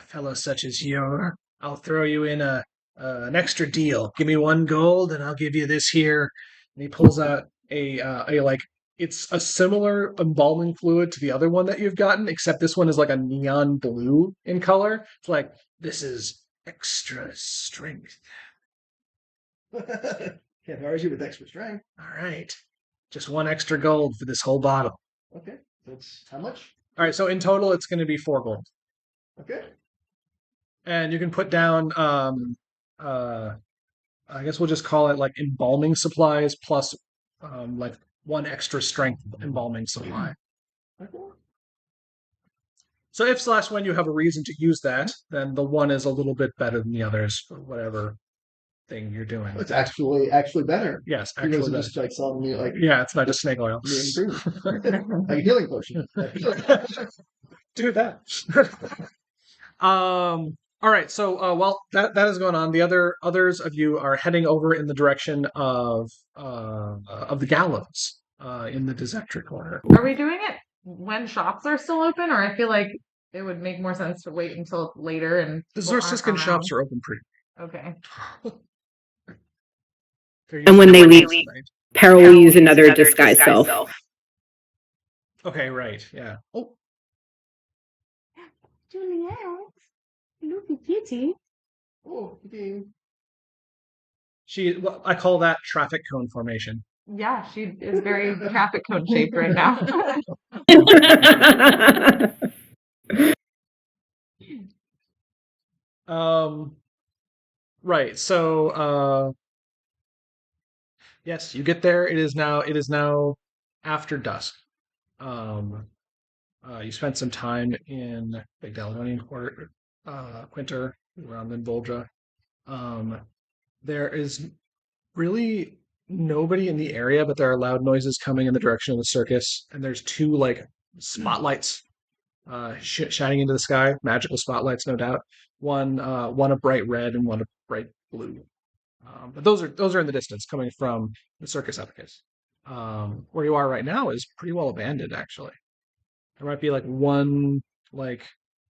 fellows such as you, I'll throw you in an extra deal. Give me 1 gold, and I'll give you this here. And he pulls out a it's a similar embalming fluid to the other one that you've gotten, except this one is like a neon blue in color. It's like, this is extra strength. Can't argue with extra strength. All right. Just 1 extra gold for this whole bottle. Okay, that's how much? All right, so in total, it's going to be 4 gold. Okay. And you can put down, I guess we'll just call it like embalming supplies plus like 1 extra strength embalming supply. Okay. So if/when you have a reason to use that, then the one is a little bit better than the others for whatever thing you're doing. It's actually better. Yes, He wasn't actually. just like selling me like Yeah, it's not just snake oil. like a healing potion. Do that. All right. So while that is going on, the others of you are heading over in the direction of the gallows in the Dizectric corner. Are we doing it when shops are still open, or I feel like it would make more sense to wait until later and The people aren't Zorsiskan shops around? are open pretty. Okay. And when they leave, Right. Peril will use another disguise self. Okay. Right. Yeah. Oh. Juliet, Luffy Kitty. Oh, okay. Well, I call that traffic cone formation. Yeah, she is very traffic cone shaped right now. Right. So yes, you get there. It is now after dusk. You spent some time in Big Daladonian Quarter, Quinter, around in Volja. There is really nobody in the area, but there are loud noises coming in the direction of the circus, and there's 2 like spotlights shining into the sky, magical spotlights, no doubt. One a bright red and one a bright blue. But those are in the distance, coming from the Circus Epicus. Where you are right now is pretty well abandoned, actually. There might be like 1 like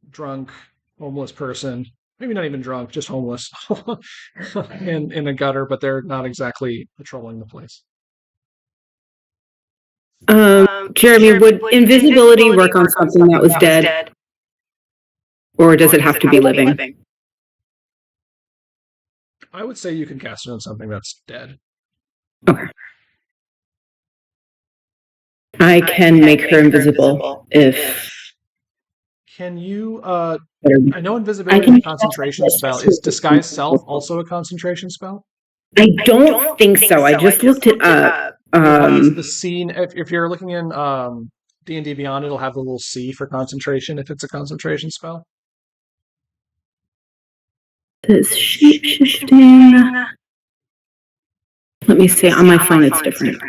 drunk homeless person, maybe not even drunk, just homeless, in a gutter, but they're not exactly patrolling the place. Jeremy, would invisibility work on something that was dead? Or does it have to be living? I would say you can cast it on something that's dead. Okay. I can make her invisible if... Can you, I I know invisibility is a concentration spell. Is disguise self also a concentration spell? I don't think so. I just looked it up. The scene, if you're looking in D&D Beyond, it'll have the little C for concentration if it's a concentration spell. This shape-shifting... Let me see. On my phone, it's different.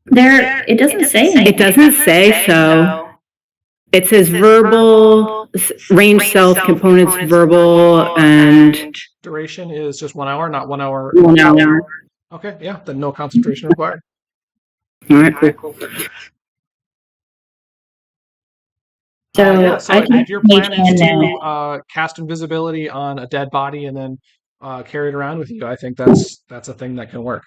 There, it doesn't say anything. It doesn't say, so... It says verbal, range self, components verbal, and... Duration is just 1 hour, not 1 hour. 1 hour. Okay, yeah, then no concentration required. All right, cool. So, So I can if your plan make is one to cast invisibility on a dead body and then carry it around with you, I think that's a thing that can work.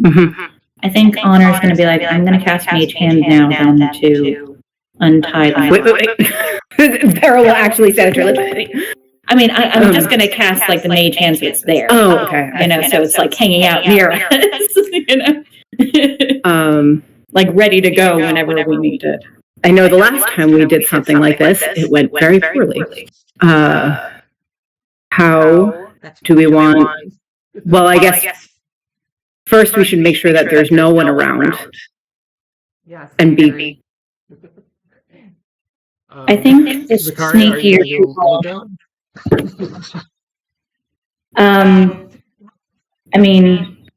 Mm-hmm. I think Honor is going to be like, I'm going to cast Mage Hand now then to untie them. Wait. Beryl will actually say it to her lips. I mean, I'm just going to cast like the Mage Hand so it's there. Oh, okay. You know, so it's like hanging out near us, you know? Like ready to go whenever we need it. I know the last time we did something like this, it went very poorly. How do we want... Well, I guess first we should make sure that there's no one around. Yes. And be... I think it's Zakaria, are sneakier. you gonna I mean,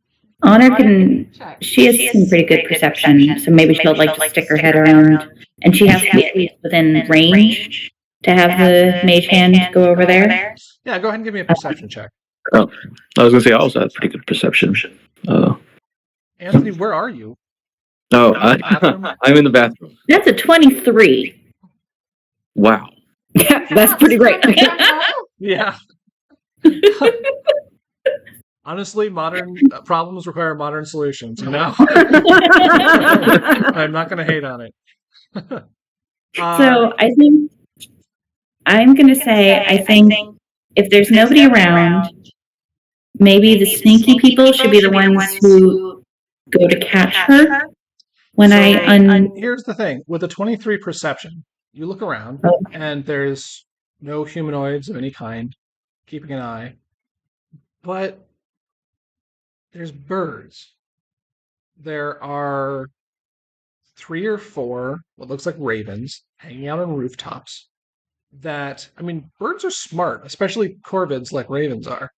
Honor can... She has some pretty good perception, so maybe she'll like to stick her head around. And she has to be at least within range to have the Mage Hand go over there. Yeah, go ahead and give me a perception check. Oh, I was gonna say I also have pretty good perception. Anthony, where are you? No, Bathroom? I'm in the bathroom. That's a 23. Wow. Yeah, that's pretty great. Yeah. Honestly, modern problems require modern solutions. I'm not going to hate on it. So I think I'm going to say, I think if there's nobody around, maybe the sneaky people should be the ones who go to catch her when Here's the thing. With a 23 perception, you look around and there's no humanoids of any kind keeping an eye, but there's birds. There are 3 or 4 what looks like ravens hanging out on rooftops. Birds are smart, especially corvids like ravens are.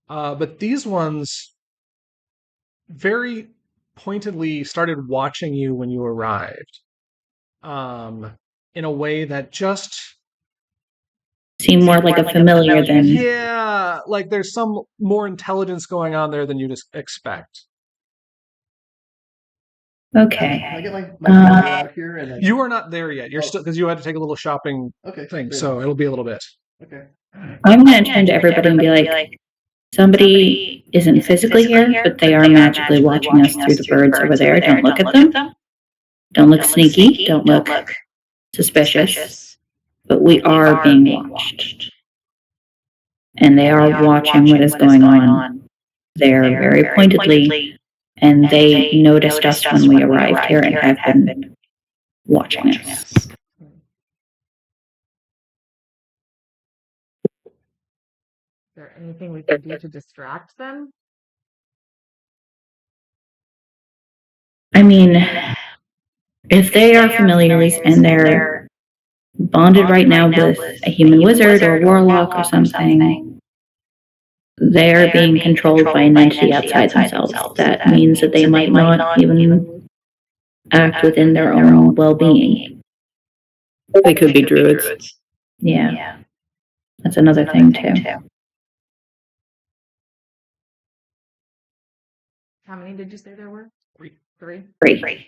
But these ones very pointedly started watching you when you arrived, in a way that just seem more like a familiar than. Yeah, like there's some more intelligence going on there than you'd expect. Okay. Can I get my camera out here? And You are not there yet. You're still, because you had to take a little shopping thing, so it'll be a little bit. Okay. I'm going to turn to everybody and be like, somebody isn't physically here, but they are magically watching us through the birds over there. Don't look at them. Don't look sneaky. Don't look suspicious. But we are being watched. And they are watching what is going on there very pointedly. And they noticed us when we arrived here and have been watching us. Is there anything we can do to distract them? I mean, if they are familiars and they're bonded right now with a human wizard or warlock or something, they're being controlled by an entity outside themselves. That means that they might not even act within their own well-being. They could be druids. Yeah. That's another thing, too. How many did you say there were? 3? 3.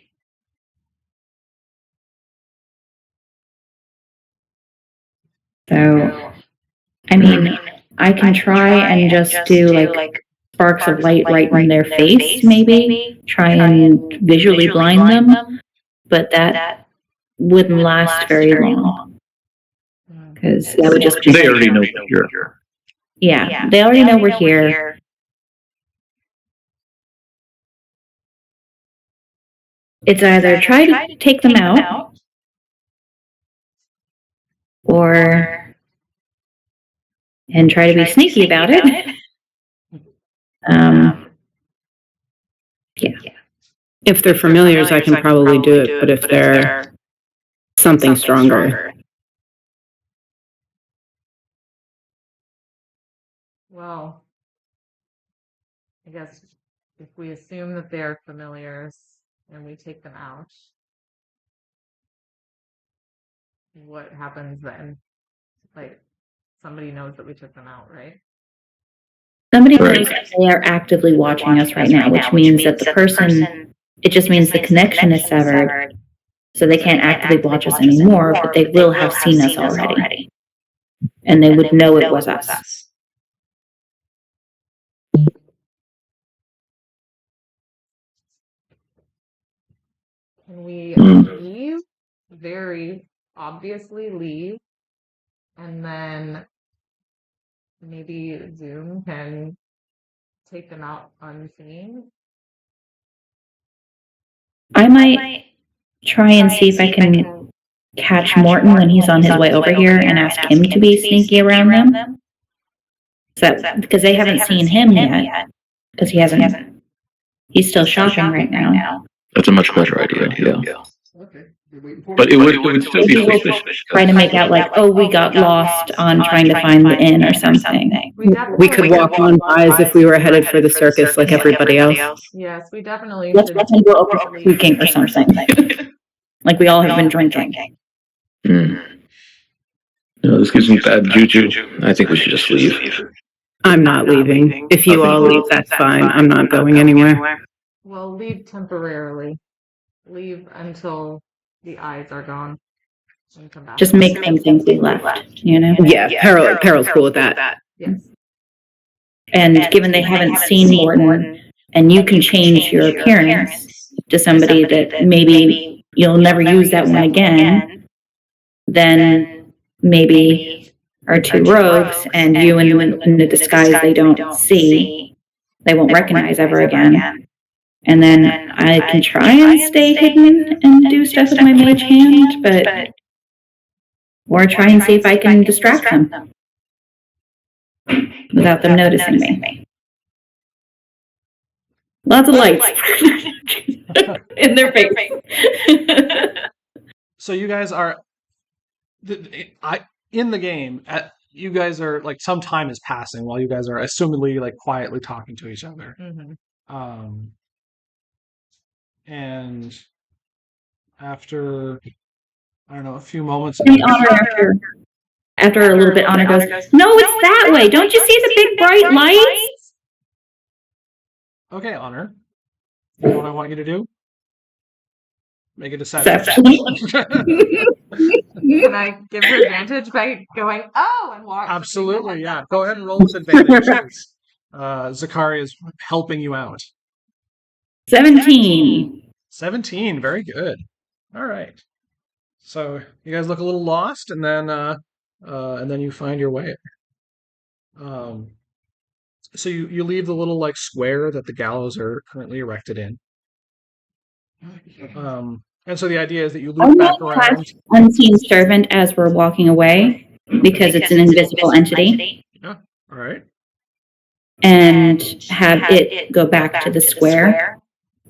So, I mean, I can try and just do like sparks of light right in their face, maybe. Try and visually blind them, but that wouldn't last very long. Because that would just be. They already know we're here. Yeah, they already know we're here. It's either try to take them out, or and try to be sneaky about it. Yeah. If they're familiars, I can probably do it, but if they're something stronger. Well, I guess if we assume that they're familiars and we take them out, what happens then? Like, somebody knows that we took them out, right? Somebody knows that they are actively watching us right now, which means that the person, it just means the connection is severed, so they can't actively watch us anymore, but they will have seen us already. And they would know it was us. Can we leave? Very obviously leave. And then maybe Zoom can take them out unseen. I might try and see if I can catch Morton when he's on his way over here and ask him to be sneaky around them. Because they haven't seen him yet. Because he hasn't. He's still shopping right now. That's a much better idea. Yeah. Okay. You're waiting for But me? it would still be suspicious. Try to make out like, oh, we got lost on trying to find the inn or something. We could walk on by as if we were headed for the circus like everybody else. Yes, we definitely Let's should. pretend we're over puking or something. Like we all have been drinking. This gives me bad juju. I think we should just leave. I'm not leaving. If you all leave, that's fine. I'm not going anywhere. Well, leave temporarily. Leave until the eyes are gone. And come back. Just make them think we left, you know? Yeah, Peril's cool with that. Yes. And given they haven't seen Morton, and you can change your appearance to somebody that maybe you'll never use that one again, then maybe our two rogues and you in the disguise they don't see, they won't recognize ever again. And then I can try and stay hidden and do stuff with my mage hand, or try and see if I can distract them without them noticing me. Lots of lights in their face. So you guys are in the game. You guys are like some time is passing while you guys are assumedly like quietly talking to each other. And after I don't know a few moments. After a little bit, Honor goes, "No, it's that way. Don't you see the big bright lights?" Okay, Honor. You know what I want you to do? Make a deception. Can I give her advantage by going, oh, and walk? Absolutely, yeah. Go ahead and roll with advantage. Zakari is helping you out. 17. 17, very good. All right. So you guys look a little lost, and then you find your way. So you leave the little like square that the gallows are currently erected in. And so the idea is that you loop back around. Unseen servant as we're walking away because it's an invisible entity. Yeah. All right. And have it go back to the square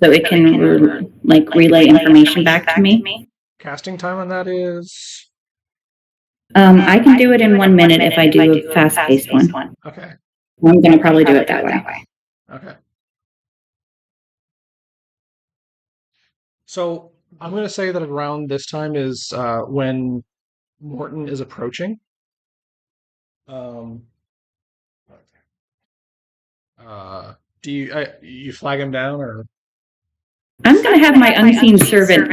so it can relay information back to me. Casting time on that is. I can do it in 1 minute if I do a fast-paced one. Okay. I'm going to probably do it that way. Okay. So I'm going to say that around this time is when Morton is approaching. Do you flag him down or? I'm going to have my unseen servant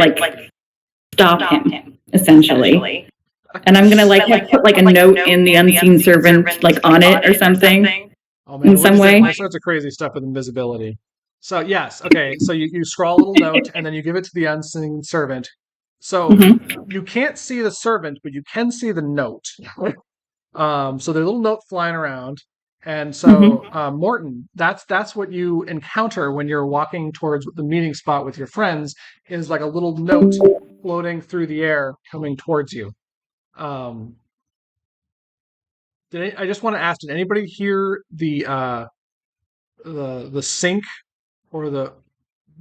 stop him essentially, and I'm going to put a note in the unseen servant on it or something. Oh man, in some way. All sorts of crazy stuff with invisibility. So yes, okay. So you scrawl a little note and then you give it to the unseen servant. So you can't see the servant, but you can see the note. So there's a little note flying around, and so Morton, that's what you encounter when you're walking towards the meeting spot with your friends. Is like a little note floating through the air coming towards you. I just want to ask, did anybody hear the sink or the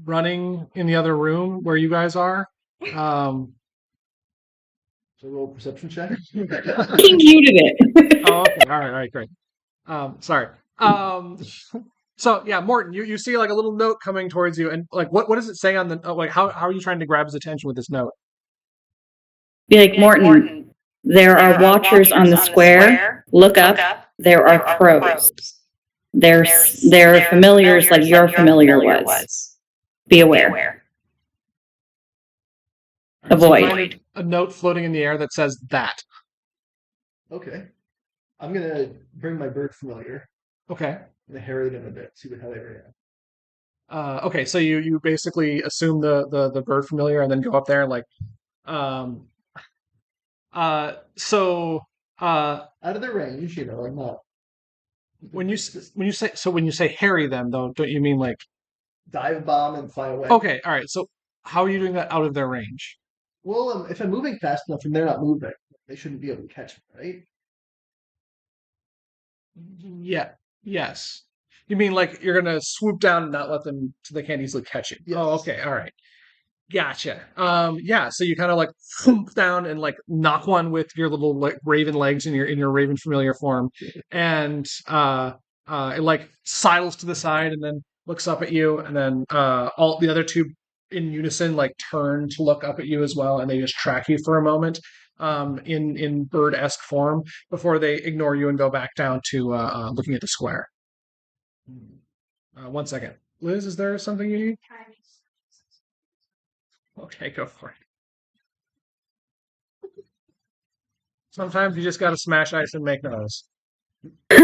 running in the other room where you guys are? So roll perception check. He muted it. Oh, okay. All right, great. Sorry. So yeah, Morton, you see like a little note coming towards you, and like what does it say on the how are you trying to grab his attention with this note? Be like, Morton, there are watchers on the square. Look up. There are crows. They're familiars like your familiar was. Be aware. Avoid. A note floating in the air that says that. Okay. I'm gonna bring my bird familiar. Okay. I'm gonna harry them a bit, see how they react. Okay, so you basically assume the bird familiar and then go up there and out of their range, I'm not. When you say harry them though, don't you mean like dive bomb and fly away? Okay, all right. So how are you doing that out of their range? Well, if I'm moving fast enough and they're not moving, they shouldn't be able to catch me, right? Yeah. Yes. You mean like you're gonna swoop down and not let them so they can't easily catch you? Yes. Oh, okay. All right. Gotcha. Yeah. So you kind of swoop down and knock one with your little raven legs in your raven familiar form, and it sidles to the side and then looks up at you, and then all the other two in unison turn to look up at you as well, and they just track you for a moment in bird-esque form before they ignore you and go back down to looking at the square. 1 second. Liz, is there something you need? Okay, go for it. Sometimes you just gotta smash ice and make noise. We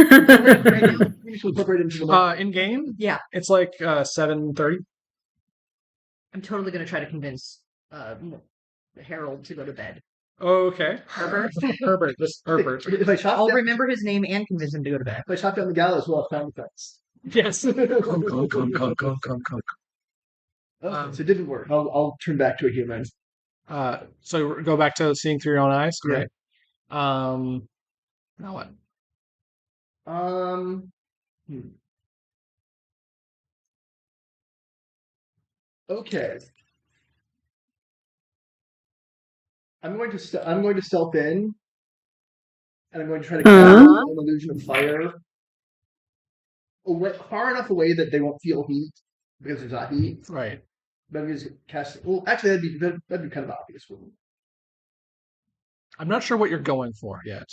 need to incorporate it into the In game, Yeah, it's like 7:30. I'm totally gonna try to convince Harold to go to bed. Okay. Herbert. Herbert. This Herbert. If I chop I'll down, remember his name and convince him to go to bed. if I chop down the gallows, we'll have sound effects. Yes. Come. Okay, so it didn't work. I'll turn back to a human. So go back to seeing through your own eyes. Yeah. Right. Now what? Okay. I'm going to stealth in, and I'm going to try to cast an illusion of fire far enough away that they won't feel heat because there's not heat. Right. But I'm just cast. Well, actually, that'd be kind of obvious for me. I'm not sure what you're going for yet.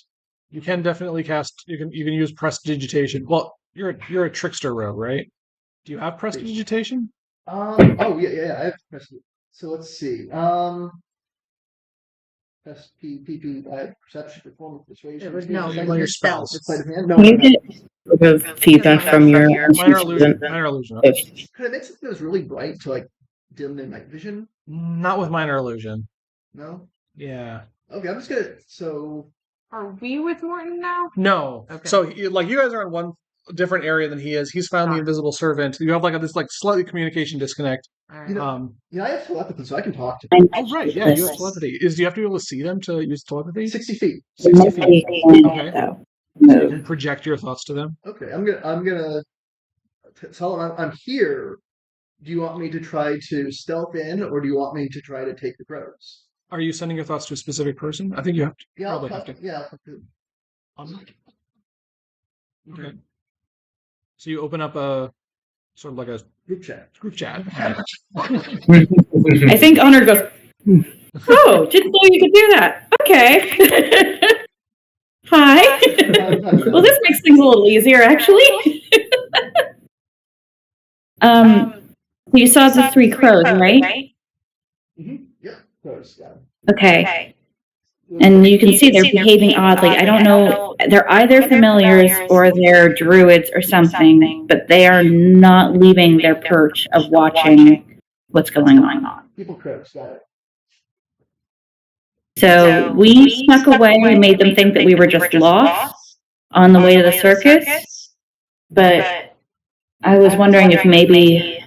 You can definitely cast. You can use prestidigitation. Well, you're a trickster rogue, right? Do you have prestidigitation? Oh yeah. I have so let's see. SPPP. I have perception, performance, persuasion. It was no, Like like your your spells. spells. Sleight of hand. No. You get sort of feedback from your Minor illusion. Minor illusion. Okay. Could I make something that was really bright to like dim the night vision? Not with minor illusion. No. Yeah. Okay, I'm just gonna. So Are we with Morton now? No. Okay. So like you guys are in one different area than he is. He's found the invisible servant. You have like this like slightly communication disconnect. All right. you know, I have telepathy, so I can talk to them. Oh right, yeah, you have telepathy. Do you have to be able to see them to use telepathy? 60 feet. 60 feet. Okay. though. So you can project your thoughts to them. Okay, I'm gonna tell them I'm here. Do you want me to try to stealth in, or do you want me to try to take the crows? Are you sending your thoughts to a specific person? I think you have to. Yeah, Probably have to. Yeah. I'll do- Okay. So you open up a sort of like a Group chat. group chat. I think Honor goes, oh, didn't know you could do that. Okay. Hi. Well, this makes things a little easier, actually. You saw the three crows, right? Yeah, crows. Yeah. Okay. And you can see they're behaving oddly. I don't know. They're either familiars or they're druids or something, but they are not leaving their perch of watching what's going on. People crows. Got it. So we snuck away. We made them think that we were just lost on the way to the circus. But I was wondering if maybe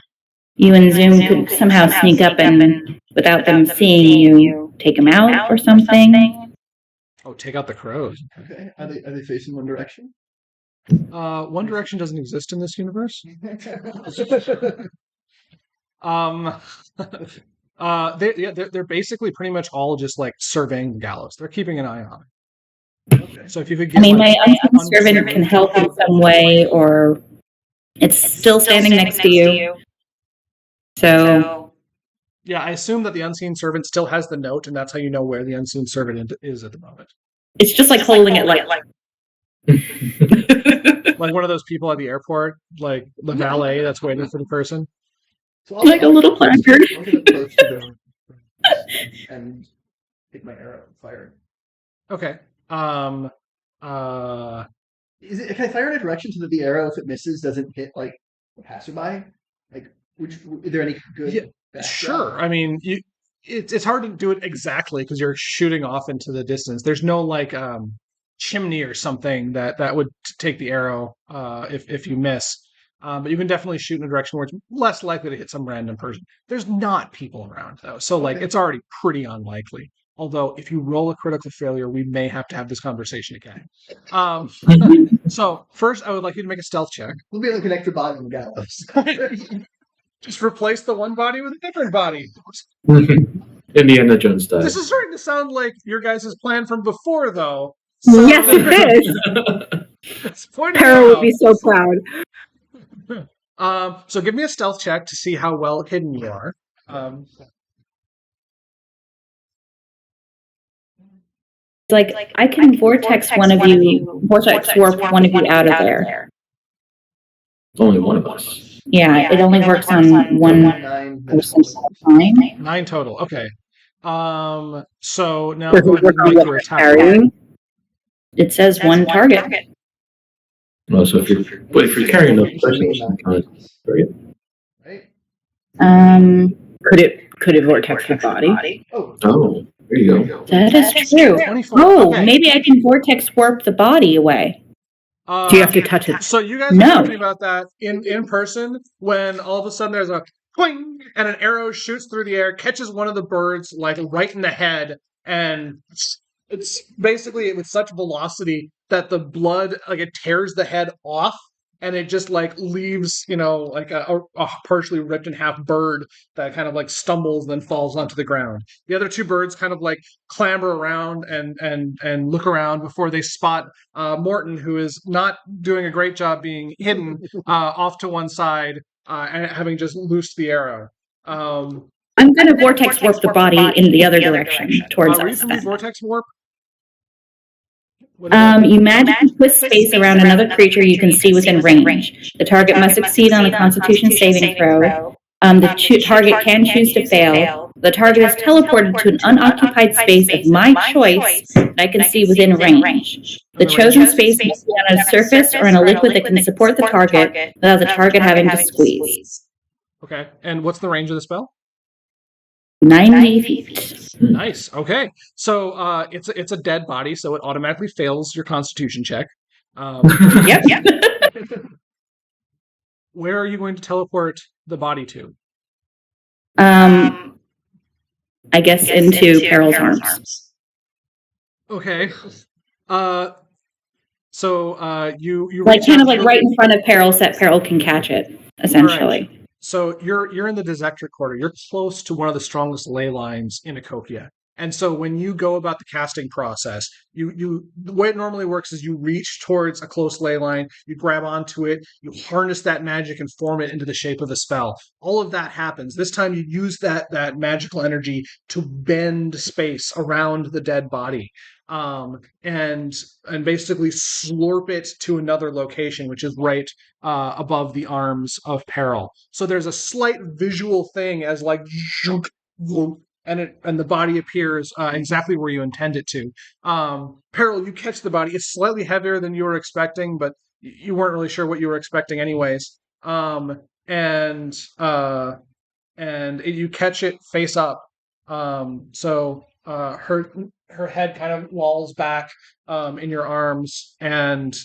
you and Zoom could somehow sneak up and, without them seeing you, take them out or something. Oh, take out the crows. Okay. Are they facing one direction? One Direction doesn't exist in this universe. They're basically pretty much all just like surveying the gallows. They're keeping an eye on it. Okay. So if you could get I mean, like, my unseen servant can help in some way, or it's still standing next to you. So, yeah, I assume that the unseen servant still has the note, and that's how you know where the unseen servant is at the moment. it's just like holding it like Like one of those people at the airport, like the valet that's waiting for the person. So like a little placard. I'll get close to them and take my arrow and fire it. Okay. Can I fire in a direction so that the arrow, if it misses, doesn't hit like a passerby? Like, is there any good? Yeah, sure. I mean, it's hard to do it exactly because you're shooting off into the distance. There's no like chimney or something that would take the arrow if you miss. But you can definitely shoot in a direction where it's less likely to hit some random person. There's not people around though, so like it's already pretty unlikely. Although if you roll a critical failure, we may have to have this conversation again. So first, I would like you to make a stealth check. We'll be able to connect your body and gallows. Just replace the one body with a different body. Indiana Jones style. This is starting to sound like your guys' plan from before, though. Yes, it is. Para would be so proud. So give me a stealth check to see how well hidden you are. Like I can vortex warp one of you out of there. It's only one of us. Yeah, it only works on one person at a time. 9 total. Okay. So now Does it go ahead work and on make what your we're attack. carrying? It says one target. Well, so if you're carrying enough pressure, right? Right? Could it vortex her body? Oh, Oh, there you go. That is true. 24. Oh, Okay. maybe I can vortex warp the body away. Do you have to touch it? So you guys No. are talking about that in person when all of a sudden there's a poing and an arrow shoots through the air, catches one of the birds like right in the head, and it's basically with such velocity that the blood like it tears the head off and it just like leaves like a partially ripped in half bird that kind of like stumbles then falls onto the ground. The other two birds kind of like clamber around and look around before they spot Morton, who is not doing a great job being hidden off to one side and having just loosed the arrow. I'm going to vortex warp the body in the other direction towards Were you us. from vortex warp? You magically twist space around another creature you can see within range. The target must succeed on a Constitution saving throw. The target can choose to fail. The target is teleported to an unoccupied space of my choice that I can see within range. The chosen space must be on a surface or on a liquid that can support the target without the target having to squeeze. Okay, and what's the range of the spell? 90 feet. Nice. Okay, so it's a dead body, so it automatically fails your Constitution check. Yep. Where are you going to teleport the body to? I guess into Peril's arms. Okay. So you Like reach kind out of like to- right in front of Peril so that Peril can catch it, essentially. Right. So you're in the Dysectric Quarter. You're close to one of the strongest ley lines in Acopia. And so when you go about the casting process, the way it normally works is you reach towards a close ley line, you grab onto it, you harness that magic and form it into the shape of a spell. All of that happens. This time you use that magical energy to bend space around the dead body. And basically slurp it to another location, which is right above the arms of Peril. So there's a slight visual thing as like and the body appears exactly where you intend it to. Peril, you catch the body. It's slightly heavier than you were expecting, but you weren't really sure what you were expecting anyways. And you catch it face up. So her head kind of lolls back in your arms, and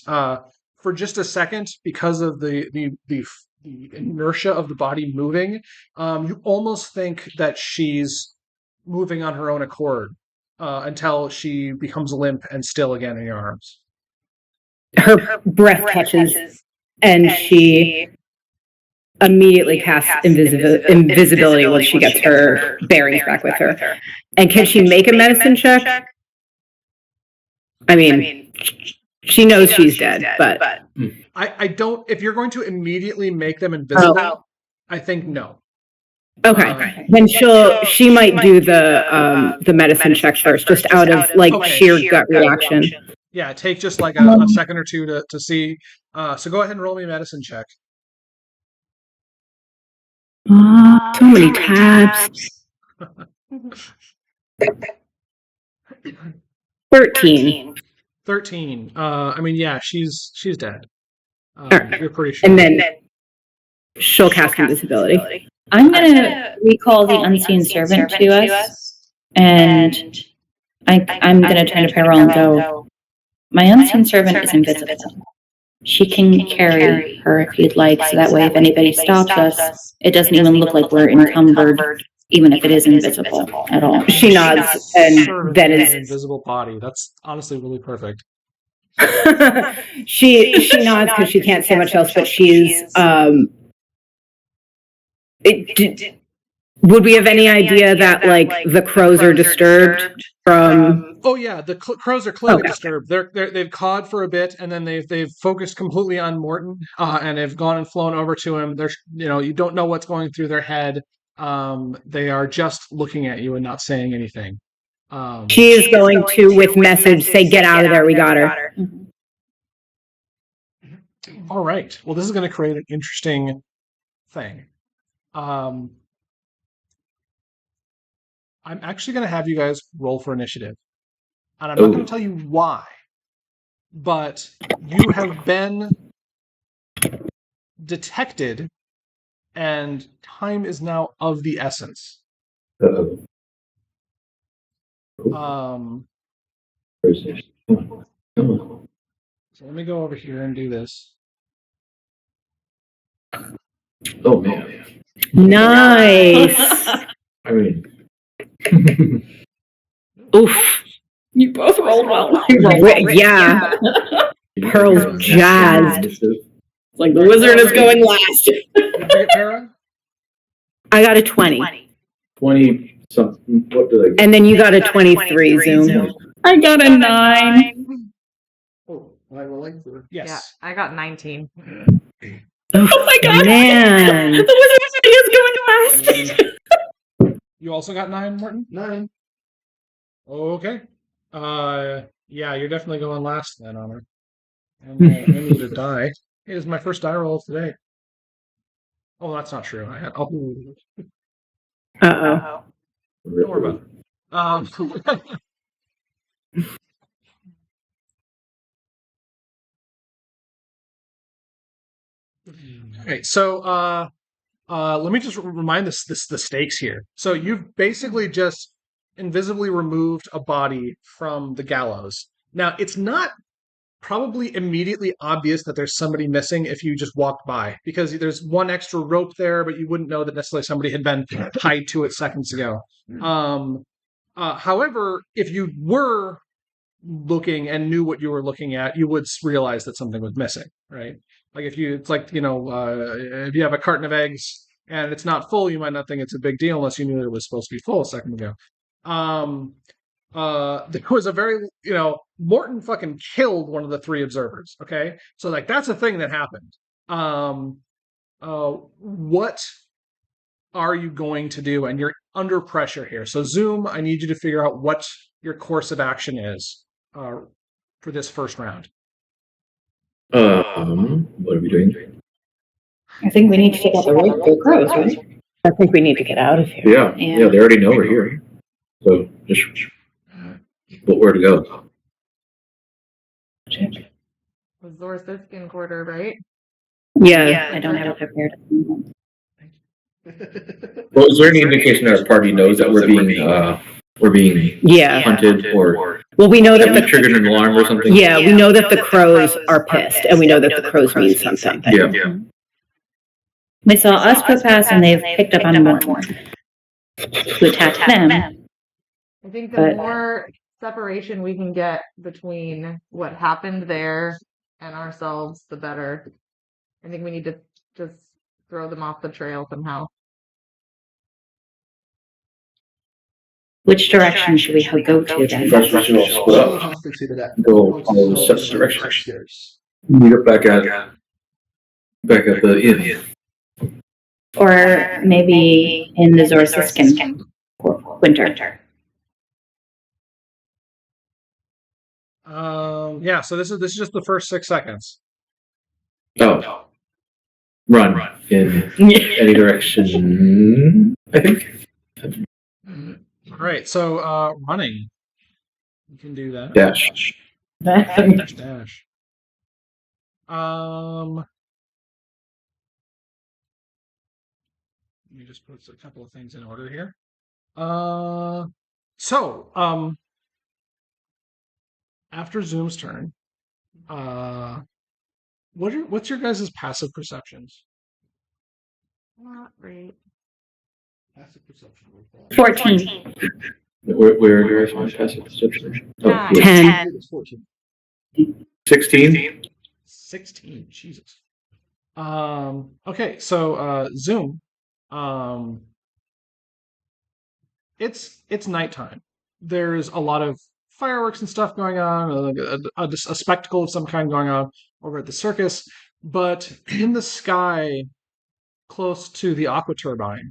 for just a second, because of the inertia of the body moving, you almost think that she's moving on her own accord until she becomes limp and still again in your arms. Her breath catches, and she immediately casts invisibility once she gets her bearings back with her. And can she make a medicine check? I mean, she knows she's dead, but I don't. If you're going to immediately make them invisible, I think no. Okay, then she might do the medicine check first, just out of like sheer gut reaction. Yeah, take just like a second or two to see. So go ahead and roll me a medicine check. So many tabs. 13. 13. I mean, yeah, she's dead. Right. You're pretty sure. And then she'll cast invisibility. I'm gonna recall the unseen servant to us, and I'm gonna turn to Peril and go, my unseen servant is invisible. She can carry her if you'd like, so that way if anybody stops us, it doesn't even look like we're encumbered, even if it is invisible at all. She nods and then an is invisible body. That's honestly really perfect. she nods because she can't say much else, but she's would we have any idea that like the crows are disturbed from? Oh yeah, the crows are clearly disturbed. They've cawed for a bit, and then they've focused completely on Morton, and they've gone and flown over to him. They're you don't know what's going through their head. They are just looking at you and not saying anything. She is going to, with message, say, "Get out of there, we got her." All right. Well, this is going to create an interesting thing. I'm actually going to have you guys roll for initiative. And I'm not going to tell you why, but you have been detected, and time is now of the essence. Uh-oh. So Come on. let me go over here and do this. Oh man. Nice. I mean, Oof. You both rolled well. Yeah. Pearl's jazzed. It's like the wizard is going last. Did you get Para? I got a 20. 20 something. What did I get? And then you got a 23, Zoom. I got a 9. Oh, am I rolling for? Yeah, Yes. I got 19. Oh my God. Man. The wizard is going last. You also got 9, Morton? 9. Okay. Yeah, you're definitely going last then, Honor. And I need a die. It is my first die roll of today. Oh, that's not true. I had. Oh, Uh-oh. don't worry about it. Okay, so let me just remind the stakes here. So you've basically just invisibly removed a body from the gallows. Now, it's not probably immediately obvious that there's somebody missing if you just walked by, because there's one extra rope there, but you wouldn't know that necessarily somebody had been tied to it seconds ago. However, if you were looking and knew what you were looking at, you would realize that something was missing, right? Like it's like, if you have a carton of eggs and it's not full, you might not think it's a big deal unless you knew that it was supposed to be full a second ago. There was a very, Morton fucking killed one of the 3 observers. Okay, so like that's a thing that happened. What are you going to do? And you're under pressure here. So Zoom, I need you to figure out what your course of action is for this first round. What are we doing? I think we need to take out the crows, right? I think we need to get out of here. Yeah, they already know we're here. So just where to go. Was Zorsiskin quarter, right? Yeah. I don't have it prepared at the moment. Well, is there any indication our party knows that we're being Yeah. hunted, or Well, we know have that we the triggered an alarm or something? Yeah, we know that the crows are pissed, and we know that the crows mean something. Yeah. They saw us put past and they've picked up on more to attack them. I think the But- more separation we can get between what happened there and ourselves, the better. I think we need to just throw them off the trail somehow. Which direction should we go to then? Perhaps we should all split All up. hostics to that. Go follow such direction. Upstairs. Meet up back at the inn. Or maybe in the Zorsiskin winter. Yeah. So this is just the first 6 seconds. Oh. Run in any direction, I think. All right. So running, you can do that. Dash. Dash. Let me just put a couple of things in order here. After Zoom's turn, what's your guys' passive perceptions? Not great. Passive perception. 14. Where do I find passive perception? Oh, Nine. yeah. 10. It's 14. 16? 16. Jesus. Okay, so Zoom. It's nighttime. There's a lot of fireworks and stuff going on, a spectacle of some kind going on over at the circus. But in the sky, close to the aqua turbine,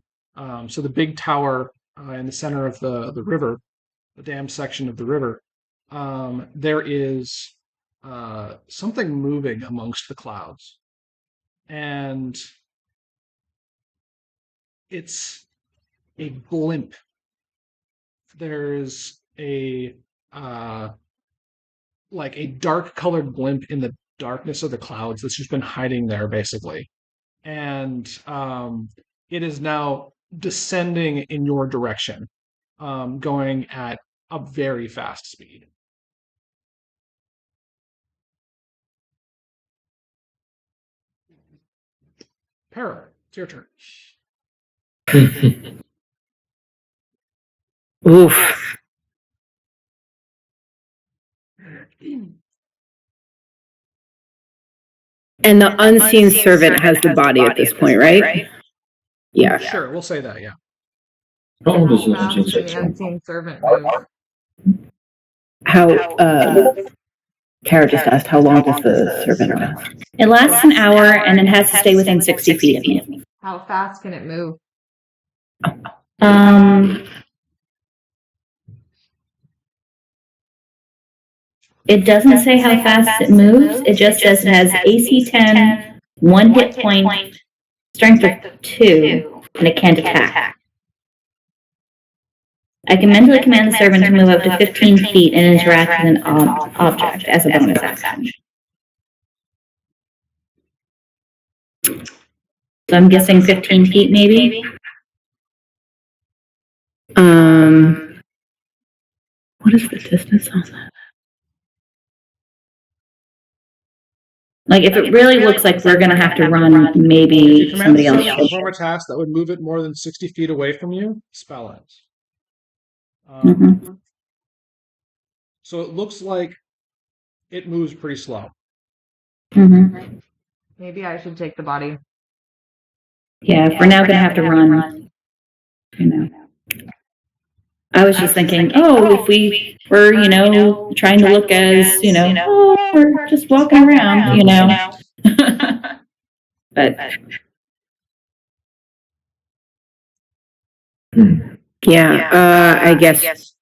so the big tower in the center of the river, the dam section of the river, there is something moving amongst the clouds. And it's a blimp. There's a like a dark colored blimp in the darkness of the clouds that's just been hiding there, basically. and it is now descending in your direction, going at a very fast speed. Peril, it's your turn. Oof. And the unseen servant has the body at this point, right? Yeah. Sure, we'll say that, yeah. How old is How this fast unseen can the servant? unseen servant move? How, Kara just asked, how long does the servant last? It lasts an hour and it has to stay within 60 feet of me. How fast can it move? It doesn't say how fast it moves. It just says it has AC 10, 1 hit point, strength of 2, and it can't attack. I can mentally command the servant to move up to 15 feet and interact with an object as a bonus action. So I'm guessing 15 feet, maybe? What is the distance on that? Like, if it really looks like we're going to have to run, If you maybe command the somebody else servant to should. perform a task that would move it more than 60 feet away from you, spell it. Mhm. So it looks like it moves pretty slow. Mhm. Maybe I should take the body. Yeah, if we're now going to have to run, you know. I was just thinking, if we were, trying to look as, we're just walking around, But Yeah, I guess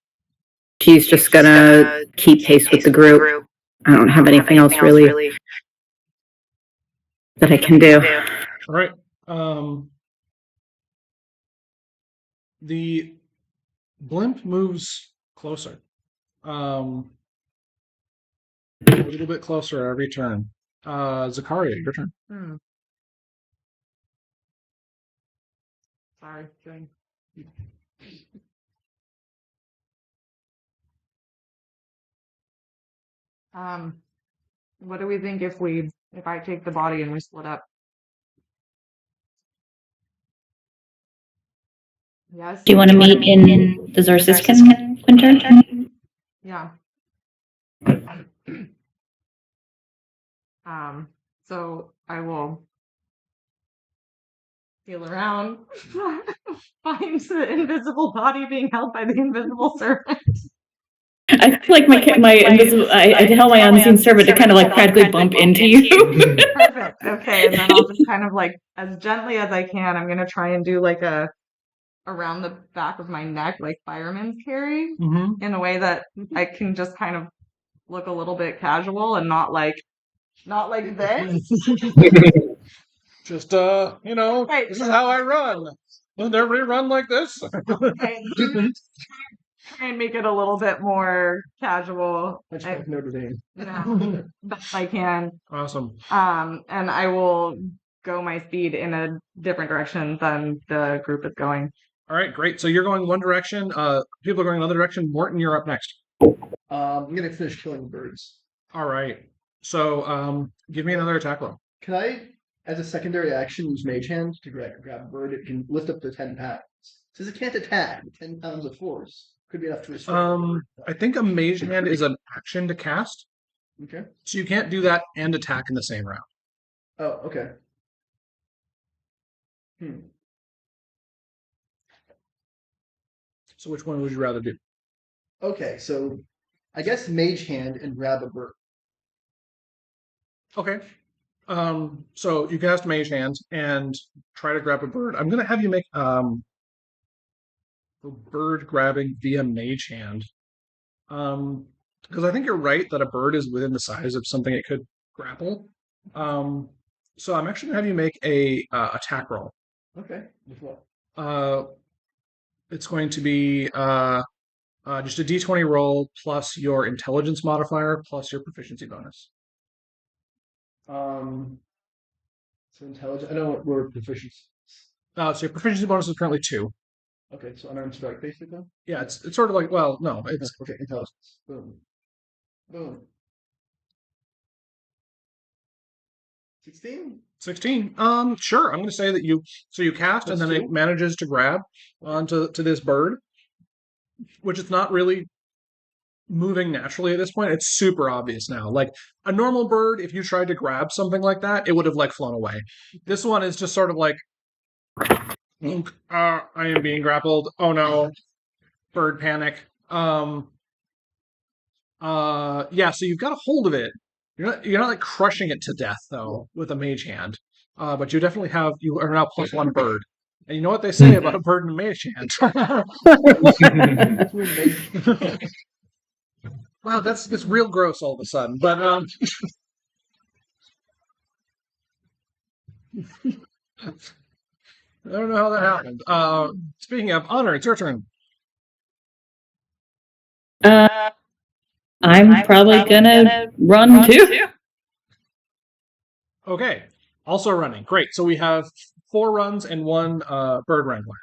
she's just gonna keep pace with the group. I don't have anything else really that I can do. All right. The blimp moves closer. A little bit closer every turn. Zakaria, your turn. Sorry, doing. What do we think if I take the body and we split up? Yes. do you want to meet in the Zorsiskin, Quinter? Yeah. So I will feel around, find the invisible body being held by the invisible servant. I feel like my invisible, I tell my unseen servant to kind of like practically bump into you. Perfect. Okay, and then I'll just kind of like as gently as I can. I'm gonna try and do like a around the back of my neck, like fireman's carry, in a way that I can just kind of look a little bit casual and not like this. Just this is how I run. Doesn't everybody run like this? Okay, try and make it a little bit more casual. I expect Notre Dame. Yeah, best I can. Awesome. And I will go my speed in a different direction than the group is going. All right, great. So you're going one direction. People are going another direction. Morton, you're up next. I'm gonna finish killing birds. All right. So give me another attack roll. Can I, as a secondary action, use Mage Hand to grab a bird? It can lift up to 10 pounds. Since it can't attack, 10 pounds of force could be enough to restrain. I think a mage hand is an action to cast, Okay. so you can't do that and attack in the same round. Oh, okay. So which one would you rather do? Okay, so I guess Mage Hand and grab a bird. Okay. So you cast mage hand and try to grab a bird. I'm gonna have you make bird grabbing via mage hand. Because I think you're right that a bird is within the size of something it could grapple. So I'm actually gonna have you make a attack roll. Okay. With what? It's going to be just a d20 roll plus your intelligence modifier plus your proficiency bonus. So intelligence. I know what word proficiency. So your proficiency bonus is currently 2. Okay, so unarmed strike, basically. Yeah, it's sort of like, well, no, it's Okay, intelligence. Boom. Boom. 16? 16. Sure. I'm going to say that you cast and That's then two? it manages to grab onto this bird, which is not really moving naturally at this point. It's super obvious now. Like a normal bird, if you tried to grab something like that, it would have like flown away. This one is just sort of like, I am being grappled. Oh no, bird panic. Yeah. So you've got a hold of it. You're not like crushing it to death though with a mage hand. But you definitely you are now plus 1 bird. And you know what they say about a bird in a mage hand? Wow, it's real gross all of a sudden. But I don't know how that happened. Speaking of honor, it's your turn. I'm probably gonna run too. Okay, also running. Great. So we have 4 runs and 1 bird wrangler.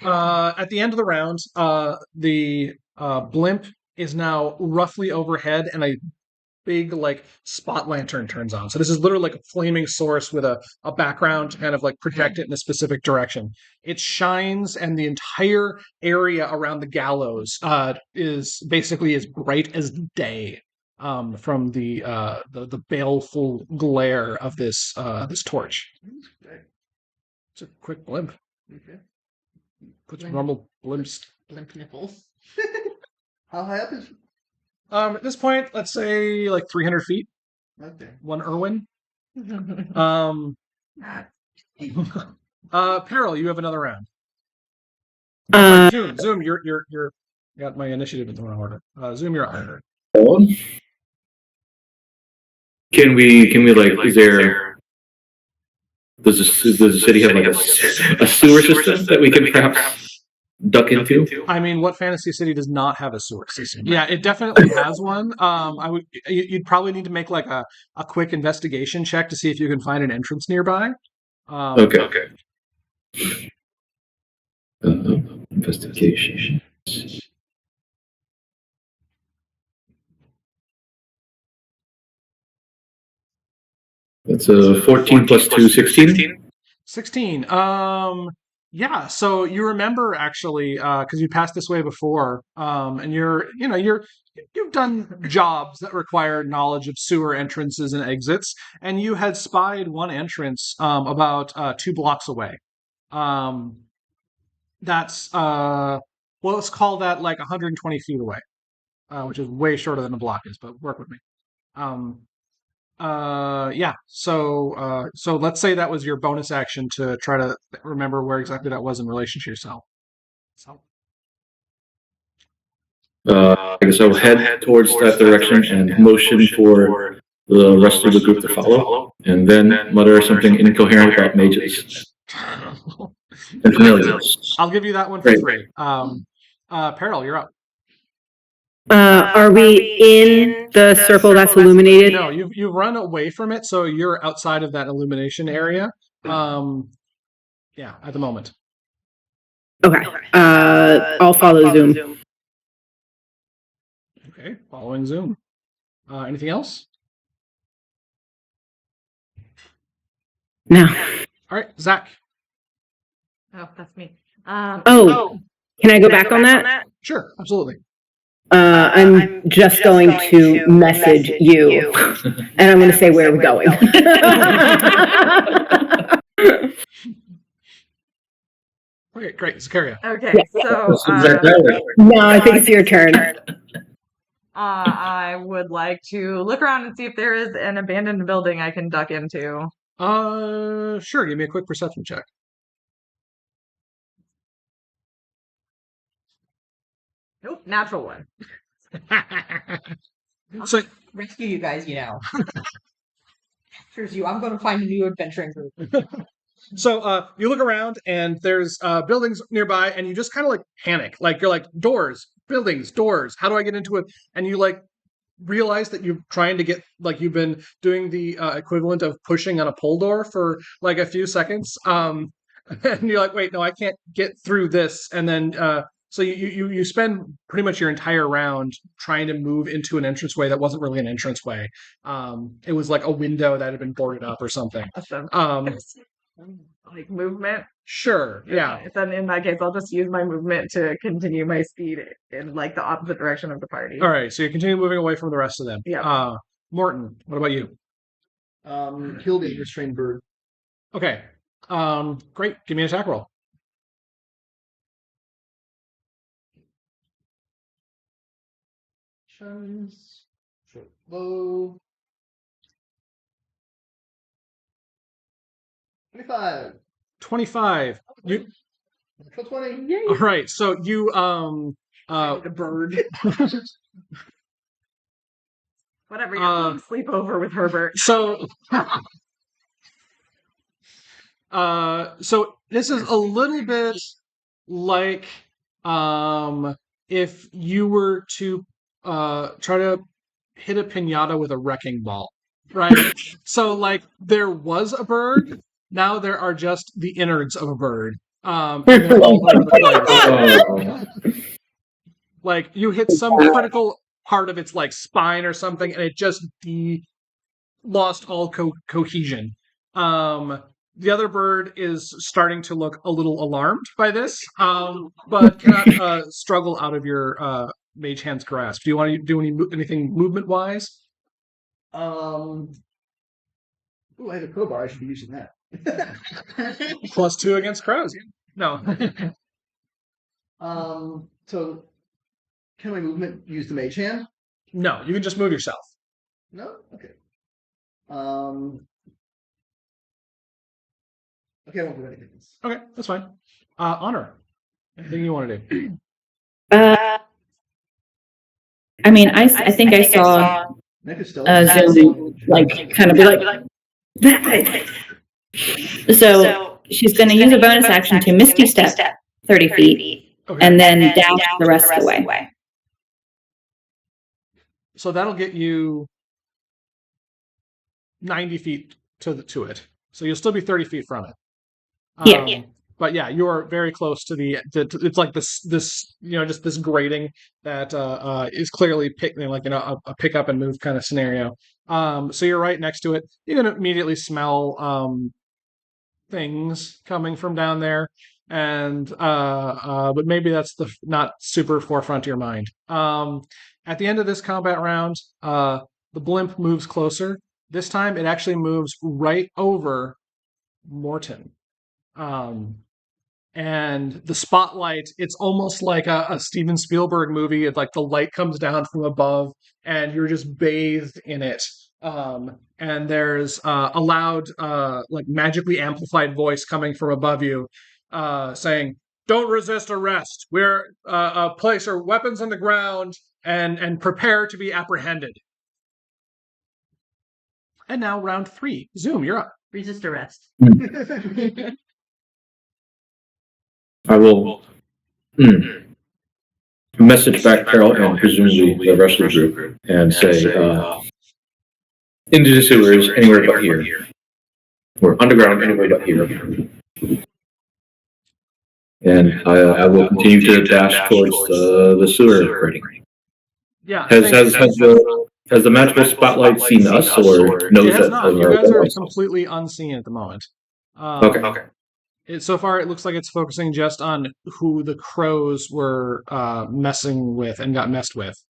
At the end of the round, the blimp is now roughly overhead, and a big like spot lantern turns on. So this is literally like a flaming source with a background to kind of like project it in a specific direction. It shines, and the entire area around the gallows is basically as bright as day from the baleful glare of this torch. It's a quick blimp. Okay. Puts normal blimps. Blimp nipples. How high up is? At this point, let's say like 300 feet. Okay. 1 Irwin. Peril, you have another round. Zoom, you're got my initiative in the wrong order. Zoom, you're up. Can we like? Is there? Does the city have like a sewer system that we can perhaps duck into? I mean, what fantasy city does not have a sewer system? Yeah, it definitely has one. You'd probably need to make like a quick investigation check to see if you can find an entrance nearby. Okay. Investigation. That's a 14 plus 2, 16. 16. Yeah, so you remember actually, because you passed this way before, and you've done jobs that require knowledge of sewer entrances and exits, and you had spied one entrance about 2 blocks away. That's let's call that like 120 feet away, which is way shorter than a block is, but work with me. Yeah. So let's say that was your bonus action to try to remember where exactly that was in relation to yourself. So. I guess I'll head towards that direction and motion for the rest of the group to follow, and then mutter something incoherent about mages and familiars. I'll give you that one for free. Peril, you're up. Are we in the circle that's illuminated? No, you've run away from it, so you're outside of that illumination area. Yeah, at the moment. Okay. I'll follow Zoom. Okay, following Zoom. Anything else? No. All right, Zach. Oh, that's me. Can I go back on that? Sure, absolutely. I'm just going to message you, and I'm going to say where we're going. Okay, great. Zakaria. Okay, Yeah. so No, I think it's your turn. I would like to look around and see if there is an abandoned building I can duck into. Sure. Give me a quick perception check. Nope, natural one. So Rescue you guys, Here's you. I'm going to find a new adventuring group. So you look around and there's buildings nearby, and you just kind of like panic. Like you're like, doors, buildings, doors. How do I get into it? And you like realize that you're trying to get you've been doing the equivalent of pushing on a pull door for like a few seconds, and you're like, wait, no, I can't get through this, and then so you spend pretty much your entire round trying to move into an entranceway that wasn't really an entranceway. It was like a window that had been boarded up or something. Awesome. Um, Like movement. sure, yeah. Okay, then in that case, I'll just use my movement to continue my speed in like the opposite direction of the party. All right, so you continue moving away from the rest of them. Yeah. Morton, what about you? Kill the restrained bird. Okay. Great. Give me an attack roll. Shins. Low. 25. 25. You. Natural 20. All right. So you The bird. Whatever. You're sleep over with Herbert. so so this is a little bit like if you were to try to hit a piñata with a wrecking ball, right? So like there was a bird, now there are just the innards of a bird. And they're all over the place. Oh, Like you hit some critical part of its like spine or something, and it just lost all cohesion. The other bird is starting to look a little alarmed by this, but cannot struggle out of your mage hand's grasp. Do you want to do anything movement wise? Ooh, I have a crowbar. I should be using that. +2 against crows. No. So can my movement use the mage hand? No, you can just move yourself. No? Okay. Okay, I won't do anything else. Okay, that's fine. Honor. Anything you want to do? I mean, I think I saw Zoom like kind of be like. So she's going to use a bonus action to Misty Step 30 feet Okay. and then dash the rest of the way. So that'll get you 90 feet to it. So you'll still be 30 feet from it. Yeah. But yeah, you're very close to it's like this just this grating that is clearly a pick up and move kind of scenario. So you're right next to it. You can immediately smell things coming from down there, and but maybe that's not super forefront of your mind. At the end of this combat round, the blimp moves closer. This time, it actually moves right over Morton. And the spotlight, it's almost like a Steven Spielberg movie. It's like the light comes down from above and you're just bathed in it. And there's a loud, like magically amplified voice coming from above you, saying, "Don't resist arrest. We're place our weapons on the ground and prepare to be apprehended." And now round 3. Zoom, you're up. Resist arrest. I will message back Carol and presumably the rest of the group and say, into the sewers, anywhere but here. Or underground, anywhere but here. And I will continue to dash towards the sewer grating. Yeah. Has the magical spotlight seen us, or knows it has that? not. You guys are completely unseen at the moment. Okay. So far, it looks like it's focusing just on who the crows were messing with and got messed with.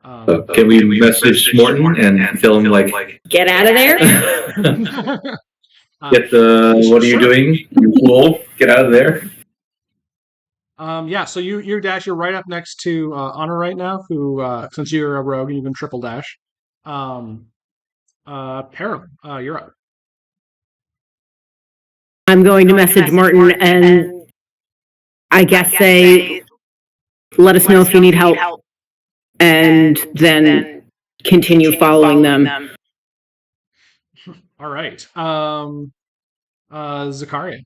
Can we message Morton and tell him, like, Get out of there? what are you doing? You fool, get out of there. Yeah, so you dash, you're right up next to Honor right now, who, since you're a rogue and you can triple dash. Peril, you're up. I'm going to message Martin and I guess say, let us know if you need help, and then continue following them. All right. Zakaria.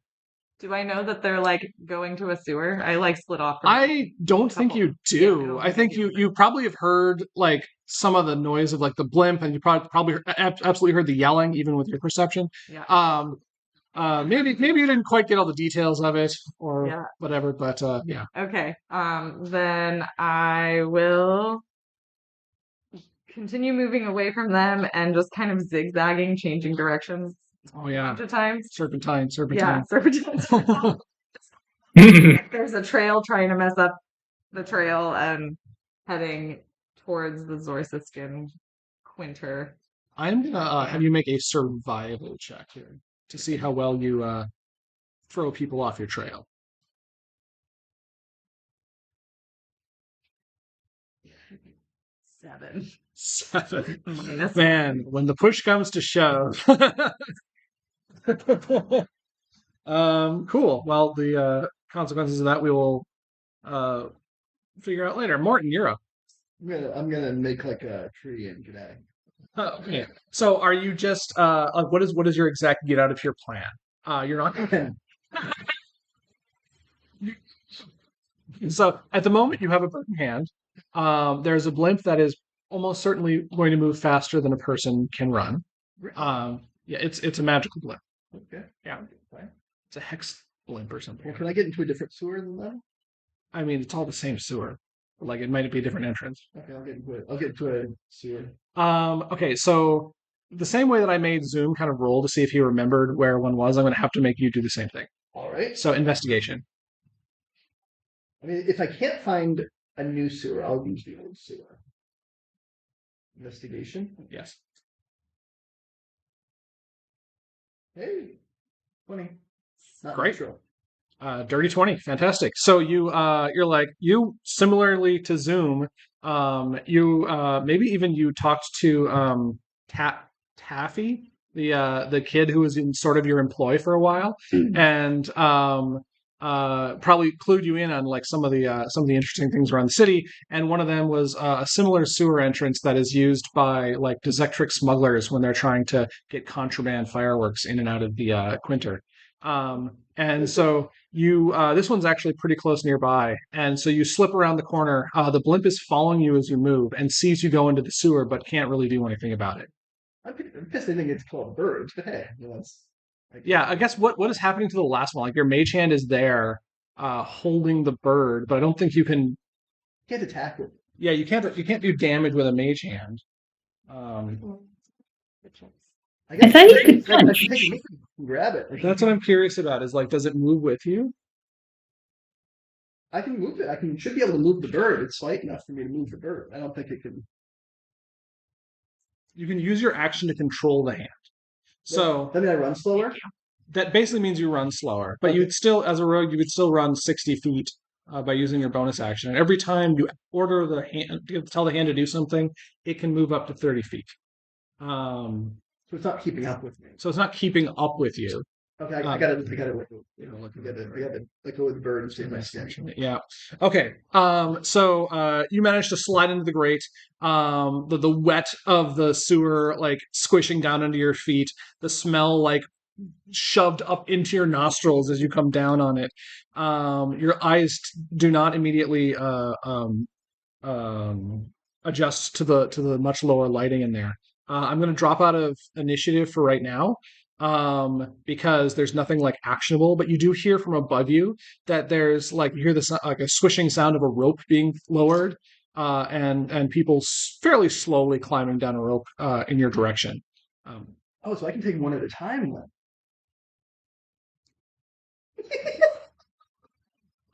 Do I know that they're like going to a sewer? I like split off from I don't think couple. you Yeah, I do. don't I think think I do. you probably have heard like some of the noise of like the blimp, and you probably absolutely heard the yelling, even with your perception. Yeah. Um, maybe you didn't quite get all the details of it or Yeah. whatever, but yeah. Okay. Then I will continue moving away from them and just kind of zigzagging, changing directions Oh a yeah, bunch of times. serpentine, Yeah, serpentine. serpentines. There's a trail trying to mess up the trail and heading towards the Zorsiskin Quinter. I'm gonna have you make a survival check here to see how well you throw people off your trail. 7. 7. Minus Man, when the push comes to shove. Cool. Well, the consequences of that we will uh, figure out later. Morton, you're up. I'm gonna make like a tree and get out. Okay. So, are you just what is your exact get out of here plan? You're not gonna. So, at the moment, you have a bird in hand. There's a blimp that is almost certainly going to move faster than a person can run. Yeah, it's a magical blimp. Okay. Yeah, it's a hex blimp or something. Well, can I get into a different sewer than that? I mean, it's all the same sewer. Like it might be a different entrance. Okay, I'll get into it. I'll get into a sewer. Okay, so the same way that I made Zoom kind of roll to see if he remembered where one was, I'm going to have to make you do the same thing. All right. So investigation. I mean, if I can't find a new sewer, I'll use the old sewer. Investigation. Yes. Hey, 20. Not Great. natural. Dirty 20. Fantastic. So you're like you similarly to Zoom. You maybe even you talked to Taffy, the kid who was in sort of your employ for a while, and probably clued you in on like some of the interesting things around the city. And one of them was a similar sewer entrance that is used by like Dezectric smugglers when they're trying to get contraband fireworks in and out of the Quinter. And so you this one's actually pretty close nearby, and so you slip around the corner. The blimp is following you as you move and sees you go into the sewer, but can't really do anything about it. I'm pissed they think it's called birds, but hey, that's Yeah, I guess what is happening to the last one? Like your mage hand is there, holding the bird, but I don't think you can. can't attack it. Yeah, you can't do damage with a mage hand. Um, I thought you could I can punch. take it and grab it. that's what I'm curious about. Is like, does it move with you? I can move it. Should be able to move the bird. It's light enough for me to move the bird. I don't think it can. You can use your action to control the hand. So I mean, I run slower. that basically means you run slower, but you'd still, as a rogue, you would still run 60 feet by using your bonus action. And every time you order the hand, tell the hand to do something, it can move up to 30 feet. So it's not keeping up with me. So it's not keeping up with you. Okay, I gotta let go. I gotta let go of the bird and save my skin. Yeah. Okay. So you managed to slide into the grate. The wet of the sewer like squishing down under your feet. The smell like shoved up into your nostrils as you come down on it. Your eyes do not immediately adjust to the much lower lighting in there. I'm going to drop out of initiative for right now because there's nothing like actionable. But you do hear from above you that there's like you hear this like a swishing sound of a rope being lowered, and people fairly slowly climbing down a rope in your direction. Oh, so I can take one at a time then.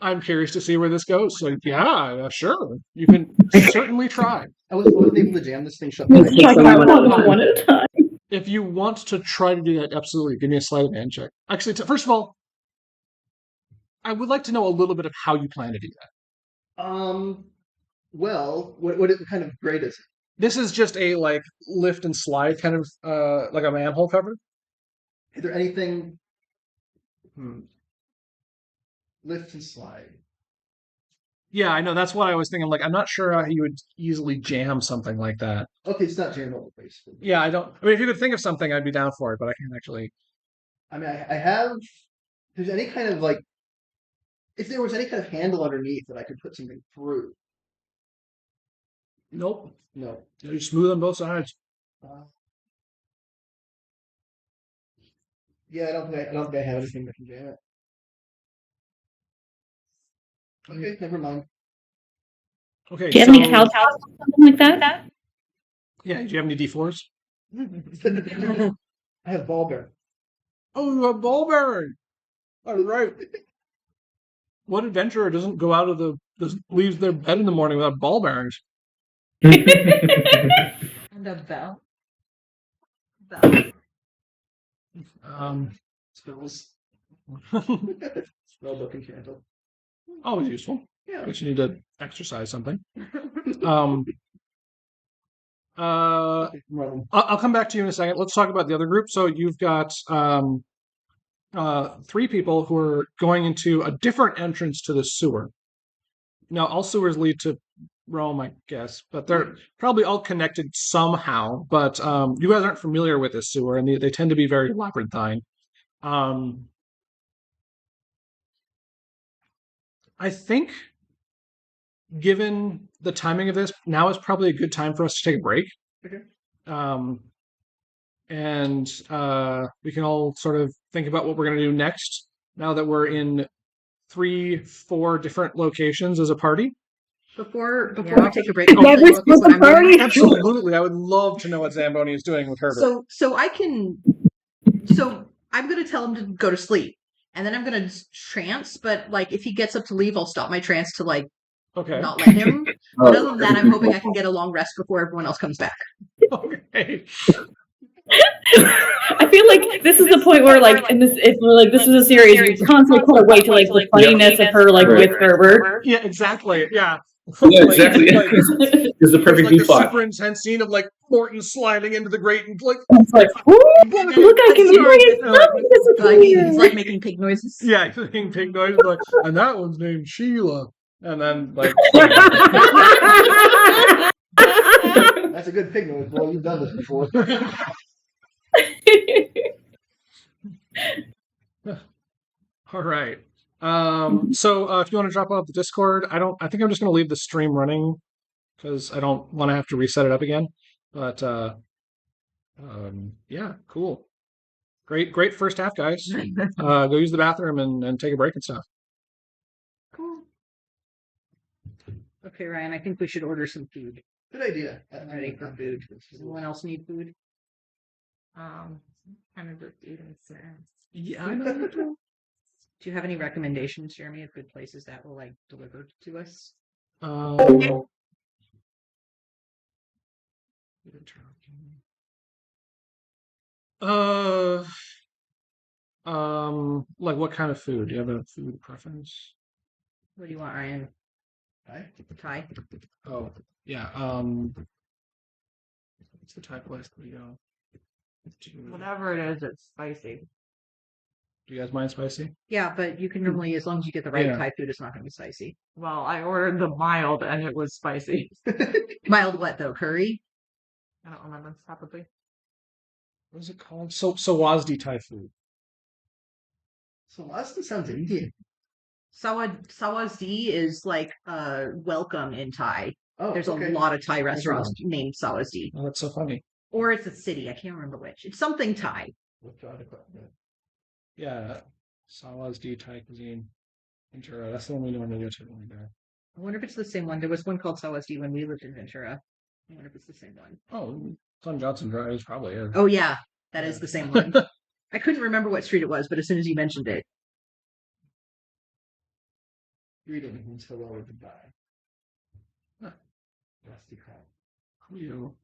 I'm curious to see where this goes. So yeah, sure, you can certainly try. I wasn't able to jam this thing shut. Let's take one at a time. If you want to try to do that, absolutely. Give me a sleight of hand check. Actually, first of all, I would like to know a little bit of how you plan to do that. Well, what kind of grade is it? This is just a like lift and slide kind of like a manhole cover. Is there anything? Lift and slide. Yeah, I know. That's what I was thinking. Like, I'm not sure how you would easily jam something like that. Okay, it's not jammable, basically. Yeah, I don't. I mean, if you could think of something, I'd be down for it, but I can't actually. I mean, I have there's any kind of if there was any kind of handle underneath that I could put something through. Nope. No. You're smooth on both sides. Yeah, I don't think I have anything that can jam it. Okay, never mind. Okay, Do you have any calcs or something like that? Yeah, do you have any D4s? I have ball bearing. Oh, you have ball bearing. All right. What adventurer doesn't leaves their bed in the morning without ball bearings? And a bell. Spells. Spellbook and candle. Always useful. Yeah. But you need to exercise something. I'll come back to you in a second. Let's talk about the other group. So you've got 3 people who are going into a different entrance to the sewer. Now, all sewers lead to Rome, I guess, but they're probably all connected somehow. But you guys aren't familiar with this sewer, and they tend to be very labyrinthine. I think, given the timing of this, now is probably a good time for us to take a break. Okay. And we can all sort of think about what we're going to do next. Now that we're in 3-4 different locations as a party. Before we take a break, Yeah, I'll tell you we're what I'm party. doing. Absolutely, I would love to know what Zamboni is doing with Herbert. So I'm gonna tell him to go to sleep, and then I'm gonna trance. But if he gets up to leave, I'll stop my trance to Okay. not let him. But other than that, I'm hoping I can get a long rest before everyone else comes back. Okay. I feel like this is the point where, this is a series, you constantly put away to the funniness of her, with Herbert. Yeah, exactly. Yeah. Yeah, exactly. It's the perfect the plot. super intense scene of Morton sliding into the grate and It's like, ooh, look, I can bring it. He's making pig noises. Yeah, he's making pig noises and that one's named Sheila. And then That's a good pig noise. Well, you've done this before. All right. So if you want to drop off the Discord, I think I'm just going to leave the stream running because I don't want to have to reset it up again. But yeah, cool. Great first half, guys. Go use the bathroom and take a break and stuff. Cool. Okay, Ryan, I think we should order some food. Good idea. I'm ready for food. Does anyone else need food? Kind of just eating snacks. Yeah, I know. Do you have any recommendations, Jeremy, of good places that will deliver to us? What kind of food? Do you have a food preference? What do you want, Ryan? Thai? Oh, yeah. What's the Thai place that we go to? Whatever it is, it's spicy. Do you guys mind spicy? Yeah, but you can normally, as long as you get the right Yeah. Thai food, it's not going to be spicy. Well, I ordered the mild and it was spicy. Mild what though? Curry? I don't remember. Probably. What is it called? Sawasdi Thai food. So that sounds Indian. Sawasdi is welcome in Thai. Oh, There's okay. a lot of Thai restaurants named Sawasdi. Oh, that's so funny. Or it's a city. I can't remember which. It's something Thai. Yeah, Sawasdi Thai cuisine. Ventura. That's the one we normally go to when we're there. I wonder if it's the same one. There was one called Sawasdi when we lived in Ventura. I wonder if it's the same one. Oh, it's on Johnson Drive. It probably is. Oh yeah, that is the same one. I couldn't remember what street it was, but as soon as you mentioned it. Greeting means hello or goodbye. Rusty crap. Cool.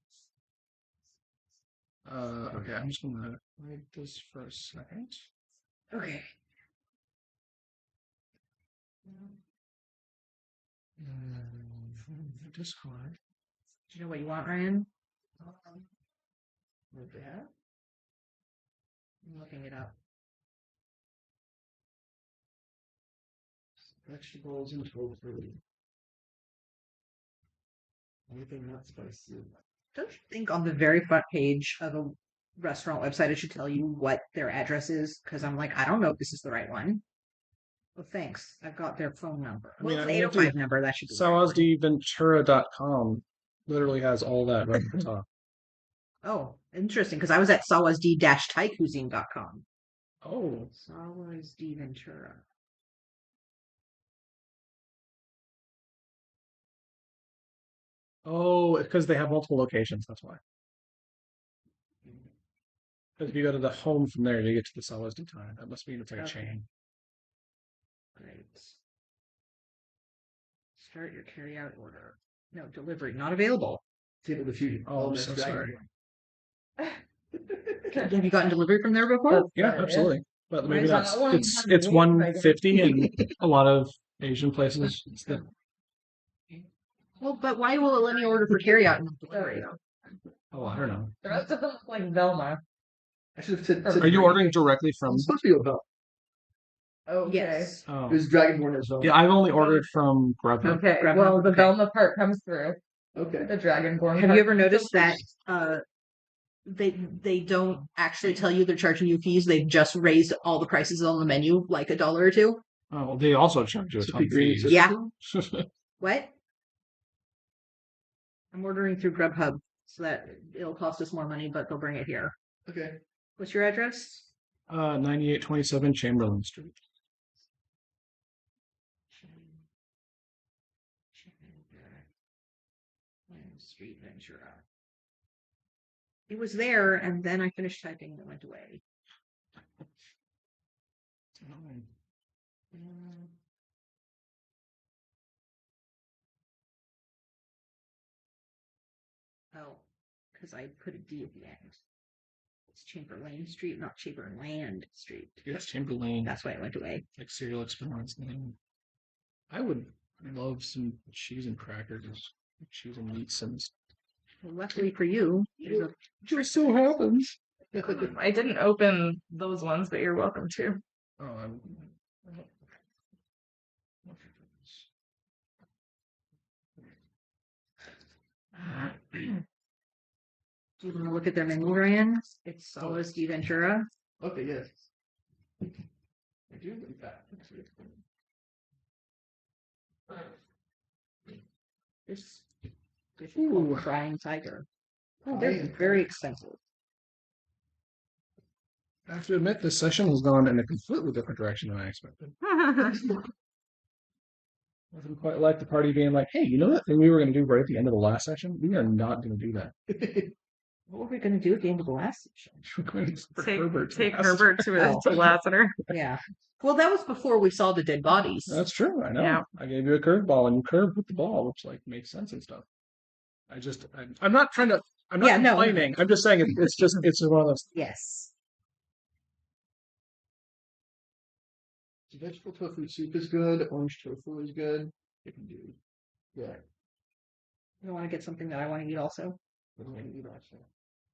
Okay, I'm just gonna write this for a second. Okay. Discord. Do you know what you want, Ryan? What they have? I'm looking it up. Vegetables and tofu. Anything not spicy. Don't you think on the very front page of restaurant website, it should tell you what their address is, because I'm like, I don't know if this is the right one. Well, thanks. I've got their phone number. I mean, Well, I it's the went to 805 number. That should be the right one. sawasdventura.com literally has all that right at the top. Oh, interesting, because I was at sawasd-thaicuisine.com. Oh, Sawasd Ventura. oh, because they have multiple locations. That's why. Because if you go to the home from there, you get to the Sawasd Thai. That must mean it's like a Okay. chain. Great. Start your carry-out order. No, delivery not available. Table of Fusion. Oh, I'm that's so Dragon sorry. Have you gotten delivery from there before? Yeah, Sorry. absolutely. But maybe Where's that's that one? it's 150 in a lot of Asian places. It's the, Well, but why will it let me order for carry-out and not delivery? oh, I don't know. The rest of them look like Velma. I should have said. Are you ordering directly from? It's supposed to be about. Okay. Yes. Oh. It was Dragonborn as well. Yeah, I've only ordered from Grubhub. Okay. Grab Well, one. the Okay. Velma part comes through. Okay. The Dragonborn. Have part you ever comes noticed through. that they don't actually tell you they're charging you fees? They've just raised all the prices on the menu like $1 or $2. Oh, well, they also charge you a So ton of green fees. Yeah. What? I'm ordering through Grubhub so that it'll cost us more money, but they'll bring it here. Okay. What's your address? 9827 Chamberlain Street. Street Ventura. It was there, and then I finished typing and it went away. Oh, because I put a D at the end. It's Chamberlain Street, not Chamberland Street. Yes, Chamberlain. That's why it went away. Like cereal experience name. I would love some cheese and crackers, cheese and meat sims. Well, luckily for you, there's a Just so happens. I didn't open those ones, but you're welcome to. Oh, I'm. Do you want to look at their menu, Ryan? It's Sawasd Ventura. Okay. Yes. I do in fact. This is called Crying Tiger. Oh, they're very expensive. I have to admit, this session has gone in a completely different direction than I expected. Wasn't quite like the party being like, "Hey, you know that thing we were going to do right at the end of the last session? We are not going to do that. What were we going to do at the end of the last session? We're going to Take Herbert to take last- Herbert to Lassiter. Yeah. Well, that was before we saw the dead bodies. That's true. I know. Yeah. I gave you a curveball, and you curved with the ball, which like makes sense and stuff. I'm not trying to. I'm not Yeah, no. complaining. I'm just saying it's just one of those. Yes. Vegetable tofu soup is good. Orange tofu is good. You can do. Yeah. You want to get something that I want to eat also? What do I need also?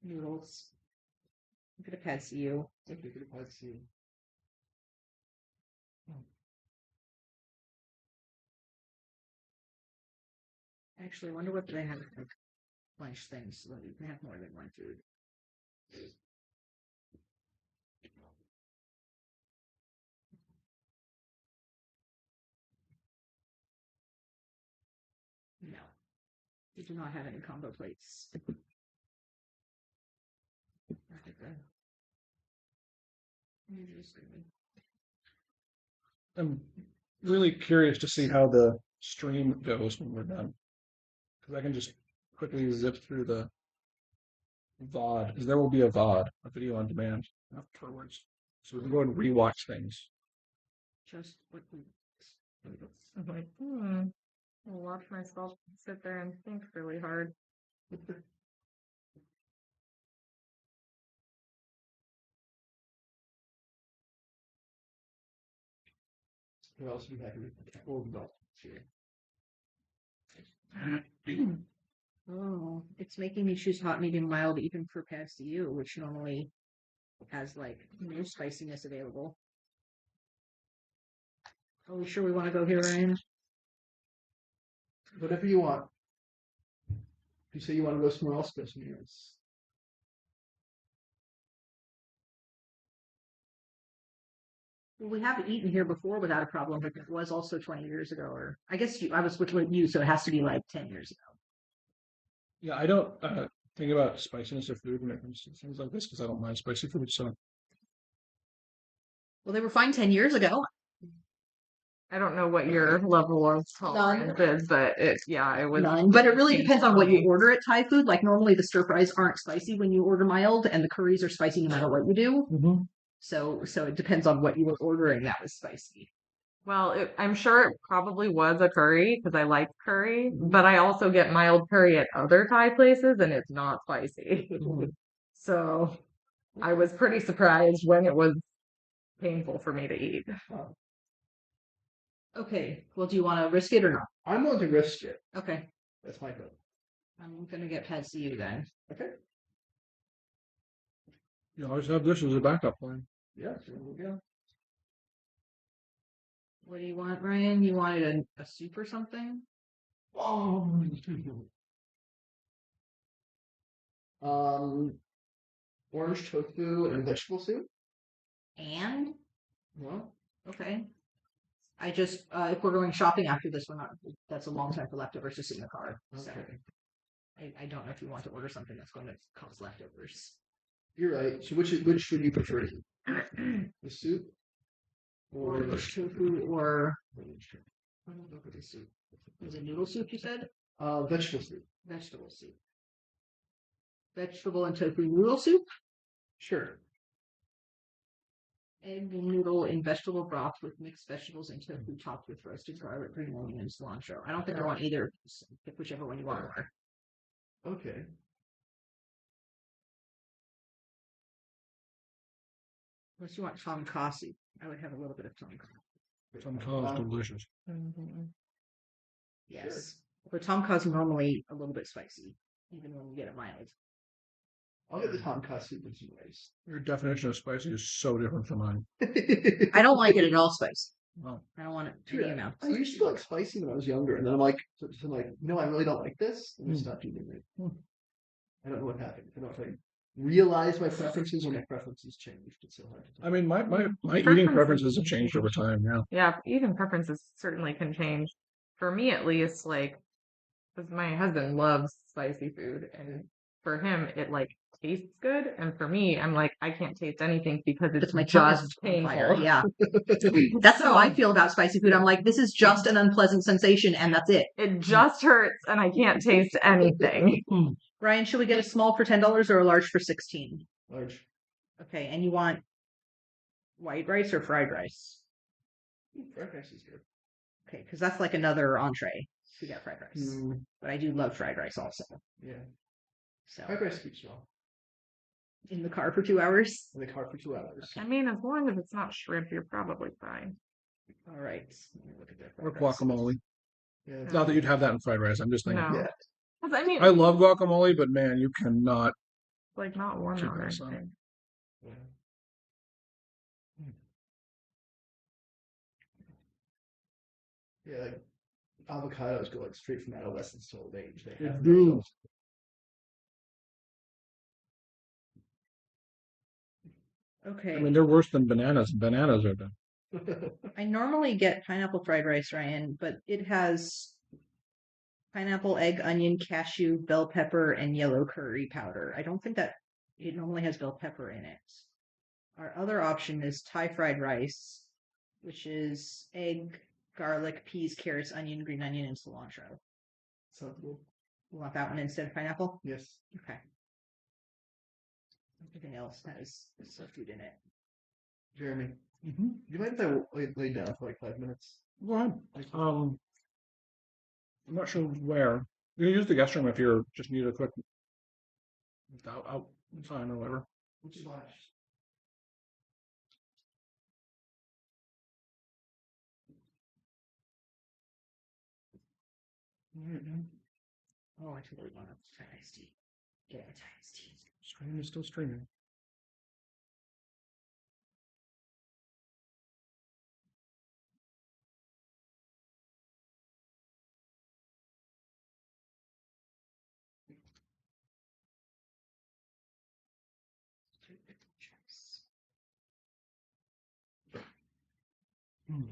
Noodles. Look at a pad CU. Okay, good. Let's see. Actually, I wonder what they have like lunch things so that you can have more than one food. No. We do not have any combo plates. I'm really curious to see how the stream goes when we're done, because I can just quickly zip through the VOD, because there will be a VOD, a video on demand afterwards, so we can go and rewatch things. Just what we. I'm like, I'll watch myself sit there and think really hard. We'll also be happy with the old adult here. Oh, it's making me choose hot, medium, mild, even for pad CU, which normally has like no spiciness available. Are we sure we want to go here, Ryan? Whatever you want. If you say you want to go somewhere else, go somewhere else. We haven't eaten here before without a problem, but it was also 20 years ago, or I guess I was with you, so it has to be like 10 years ago. Yeah, I don't think about spiciness of food when it comes to things like this because I don't mind spicy food. So Well, they were fine 10 years ago. I don't know what your level of tolerance is, but it was None. But it really depends on what you order at Thai food. Like normally the stir fries aren't spicy when you order mild, and the curries are spicy no matter what you do. So it depends on what you were ordering that was spicy. Well, I'm sure it probably was a curry because I like curry, but I also get mild curry at other Thai places and it's not spicy. So I was pretty surprised when it was painful for me to eat. Okay. Well, do you want to risk it or not? I'm willing to risk it. Okay. That's my vote. I'm gonna get past you then. Okay. you always have this as a backup plan. Yeah, so there we go. What do you want, Ryan? You wanted a soup or something? Oh. Orange tofu and vegetable soup. And Well, okay. I just if we're going shopping after this, we're not. That's a long time for leftovers to sit in the car. So okay. I don't know if you want to order something that's going to cause leftovers. You're right. So which would you prefer? The soup or Orange tofu or I don't know what the soup. Is it noodle soup you said? vegetable soup? Vegetable soup. Vegetable and tofu noodle soup? Sure. Egg noodle in vegetable broth with mixed vegetables and tofu topped with roasted garlic, green onion, and cilantro. I don't think I want either. Pick whichever one you want more. Okay. Unless you want tonkatsu. I would have a little bit of tonkatsu. Sometimes delicious. Yes. But tonkatsu normally a little bit spicy, even when you get it mild. I'll get the tonkatsu with some rice. Your definition of spicy is so different from mine. I don't like it at all spicy. Wow. I don't want it to be amount. I used to like spicy when I was younger, and then I'm like, no, I really don't like this, and I stopped eating it. I don't know what happened. I don't know if I realized my preferences or my preferences changed. It's so hard to tell. I mean, my eating preferences have changed over time. Yeah. Yeah, eating preferences certainly can change. For me, at least, like, because my husband loves spicy food, and for him, it like tastes good, and for me, I'm like, I can't taste anything because it's My tongue is just on fire. painful. Yeah. That's how I feel about spicy food. I'm like, this is just an unpleasant sensation, and that's it. It just hurts, and I can't taste anything. Ryan, should we get a small for $10 or a large for 16? Large. Okay, and you want white rice or fried rice? Fried rice is good. Okay, because that's like another entree. We got fried rice, but I do love fried rice also. Yeah. So Fried rice keeps you in the car for 2 hours. in the car for 2 hours. I mean, as long as it's not shrimp, you're probably fine. All right. Let me look at that Or fried rice. guacamole. Yeah. Not that you'd have that in fried rice. I'm just thinking. No. Yeah. 'Cause I mean, I love guacamole, but man, you cannot. like not warm Keep out or it aside. anything. Yeah. Yeah, like avocados go like straight from adolescence to old age. They have do. no Okay. I mean, they're worse than bananas. Bananas are the. shelf. I normally get pineapple fried rice, Ryan, but it has pineapple, egg, onion, cashew, bell pepper, and yellow curry powder. I don't think that it normally has bell pepper in it. Our other option is Thai fried rice, which is egg, garlic, peas, carrots, onion, green onion, and cilantro. Sounds good. You want that one instead of pineapple? Yes. Okay. Everything else has food in it. Jeremy, do you mind if I lay down for like 5 minutes? Go ahead. I'm not sure where. You can use the guest room if you just need a quick out sign or whatever. Which is why. Oh, I totally want to try iced tea. Get a Thai iced tea. Stream is still streaming. Hmm.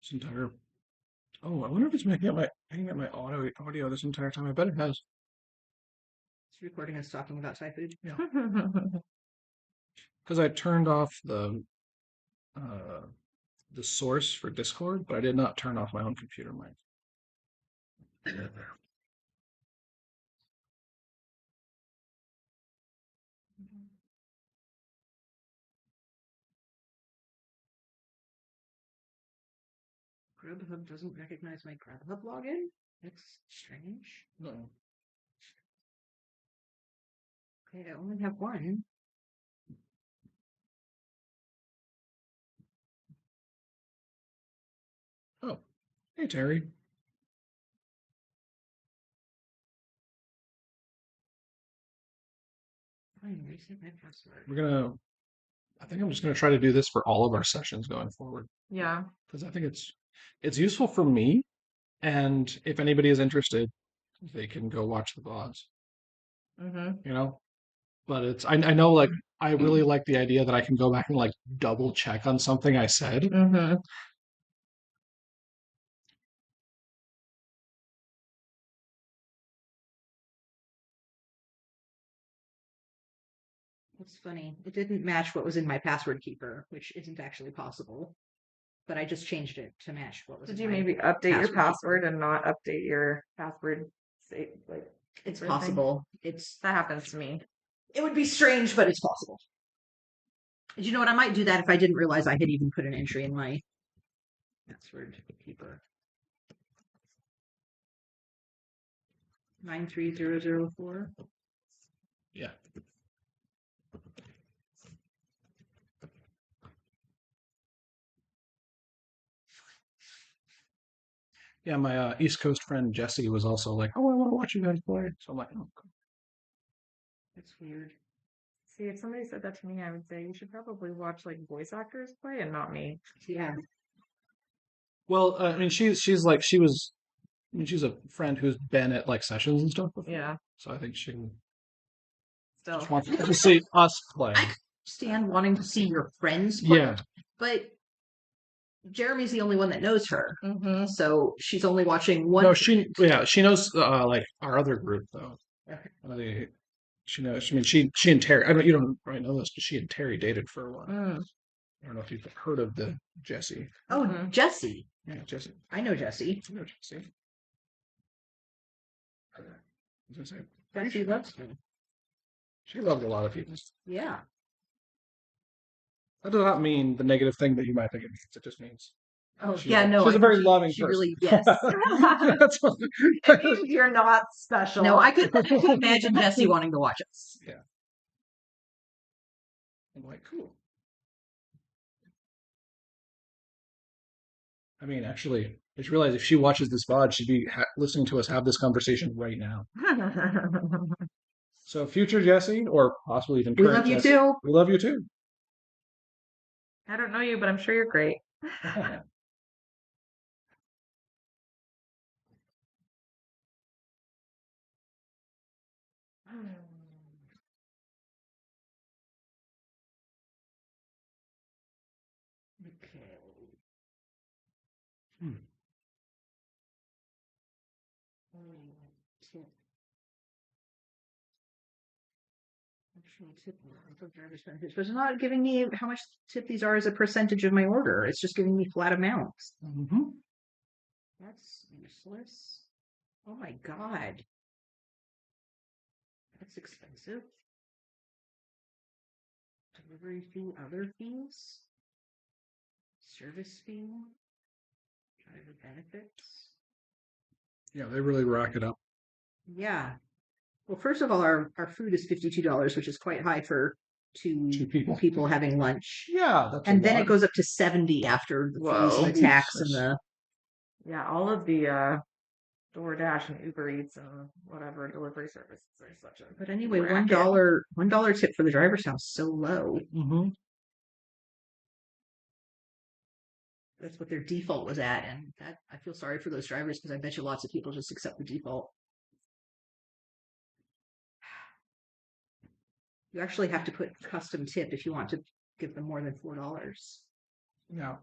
This entire. Oh, I wonder if it's making up my audio this entire time. I bet it has. It's recording us talking about Thai food. Yeah. Because I turned off the source for Discord, but I did not turn off my own computer mic. Grubhub doesn't recognize my Grubhub login? That's strange. No. Okay, I only have one. Oh, hey Terry. Fine, reset my password. I think I'm just gonna try to do this for all of our sessions going forward Yeah. because I think it's useful for me, and if anybody is interested, they can go watch the VODs. Mm-hmm. You know, but I know like I really like the idea that I can go back and like double check on something I said. Mm-hmm. It's funny. It didn't match what was in my password keeper, which isn't actually possible. But I just changed it to match what was Did in you my maybe update your password password and not update your password save like It's keeper thing? possible. That happens to me. It would be strange, but it's possible. Do you know what? I might do that if I didn't realize I had even put an entry in my password keeper. 93004. Yeah. Yeah, my East Coast friend Jesse was also like, "Oh, I want to watch you guys play." So I'm like, "Oh, cool." That's weird. See, if somebody said that to me, I would say you should probably watch like voice actors play and not me. Yeah. Well, I mean, she's like she was. I mean, she's a friend who's been at like sessions and stuff before. Yeah. So I think she Still. just wants to see us play. I understand wanting to see your friends play, Yeah. but Jeremy's the only one that knows her. Mm-hmm. So she's only watching one. No, she knows like our other group though. Okay. She knows. I mean, she and Terry. I don't. You don't probably know this, but she and Terry dated for a while. Mm. I don't know if you've heard of the Jesse. Oh, Mhm. Jesse. Yeah, Jesse. I know Jesse. You know Jesse. I was gonna say, Jesse loves me. she loves a lot of people. Yeah. That does not mean the negative thing that you might think it means. It just means Oh, she's yeah, no. she's I a very think loving she person. really, yes. That's what, It means you're not special. No, I could imagine Jesse wanting to watch us. yeah. I'm like, cool. I mean, actually, I just realized if she watches this VOD, she'd be listening to us have this conversation right now. So, future Jesse, or possibly even We current love you Jesse, too. we love you too. I don't know you, but I'm sure you're great. Okay. Hmm. Tip. Optional tip for driver's benefits, but it's not giving me how much tip these are as a percentage of my order. It's just giving me flat amounts. Mm-hmm. That's useless. Oh my god. That's expensive. Delivery fee, other fees, service fee, driver benefits. Yeah, they really rack it up. Yeah. Well, first of all, our food is $52, which is quite high for two Two people. people having lunch. Yeah, that's And a then lot. it goes up to 70 after the fees Whoa. and the tax and Jesus. the. Yeah, all of the DoorDash and Uber Eats and whatever delivery services are such a. But anyway, racket. $1 tip for the driver sounds so low. Mm-hmm. That's what their default was at, and that I feel sorry for those drivers because I bet you lots of people just accept the default. You actually have to put custom tip if you want to give them more than $4. Yeah.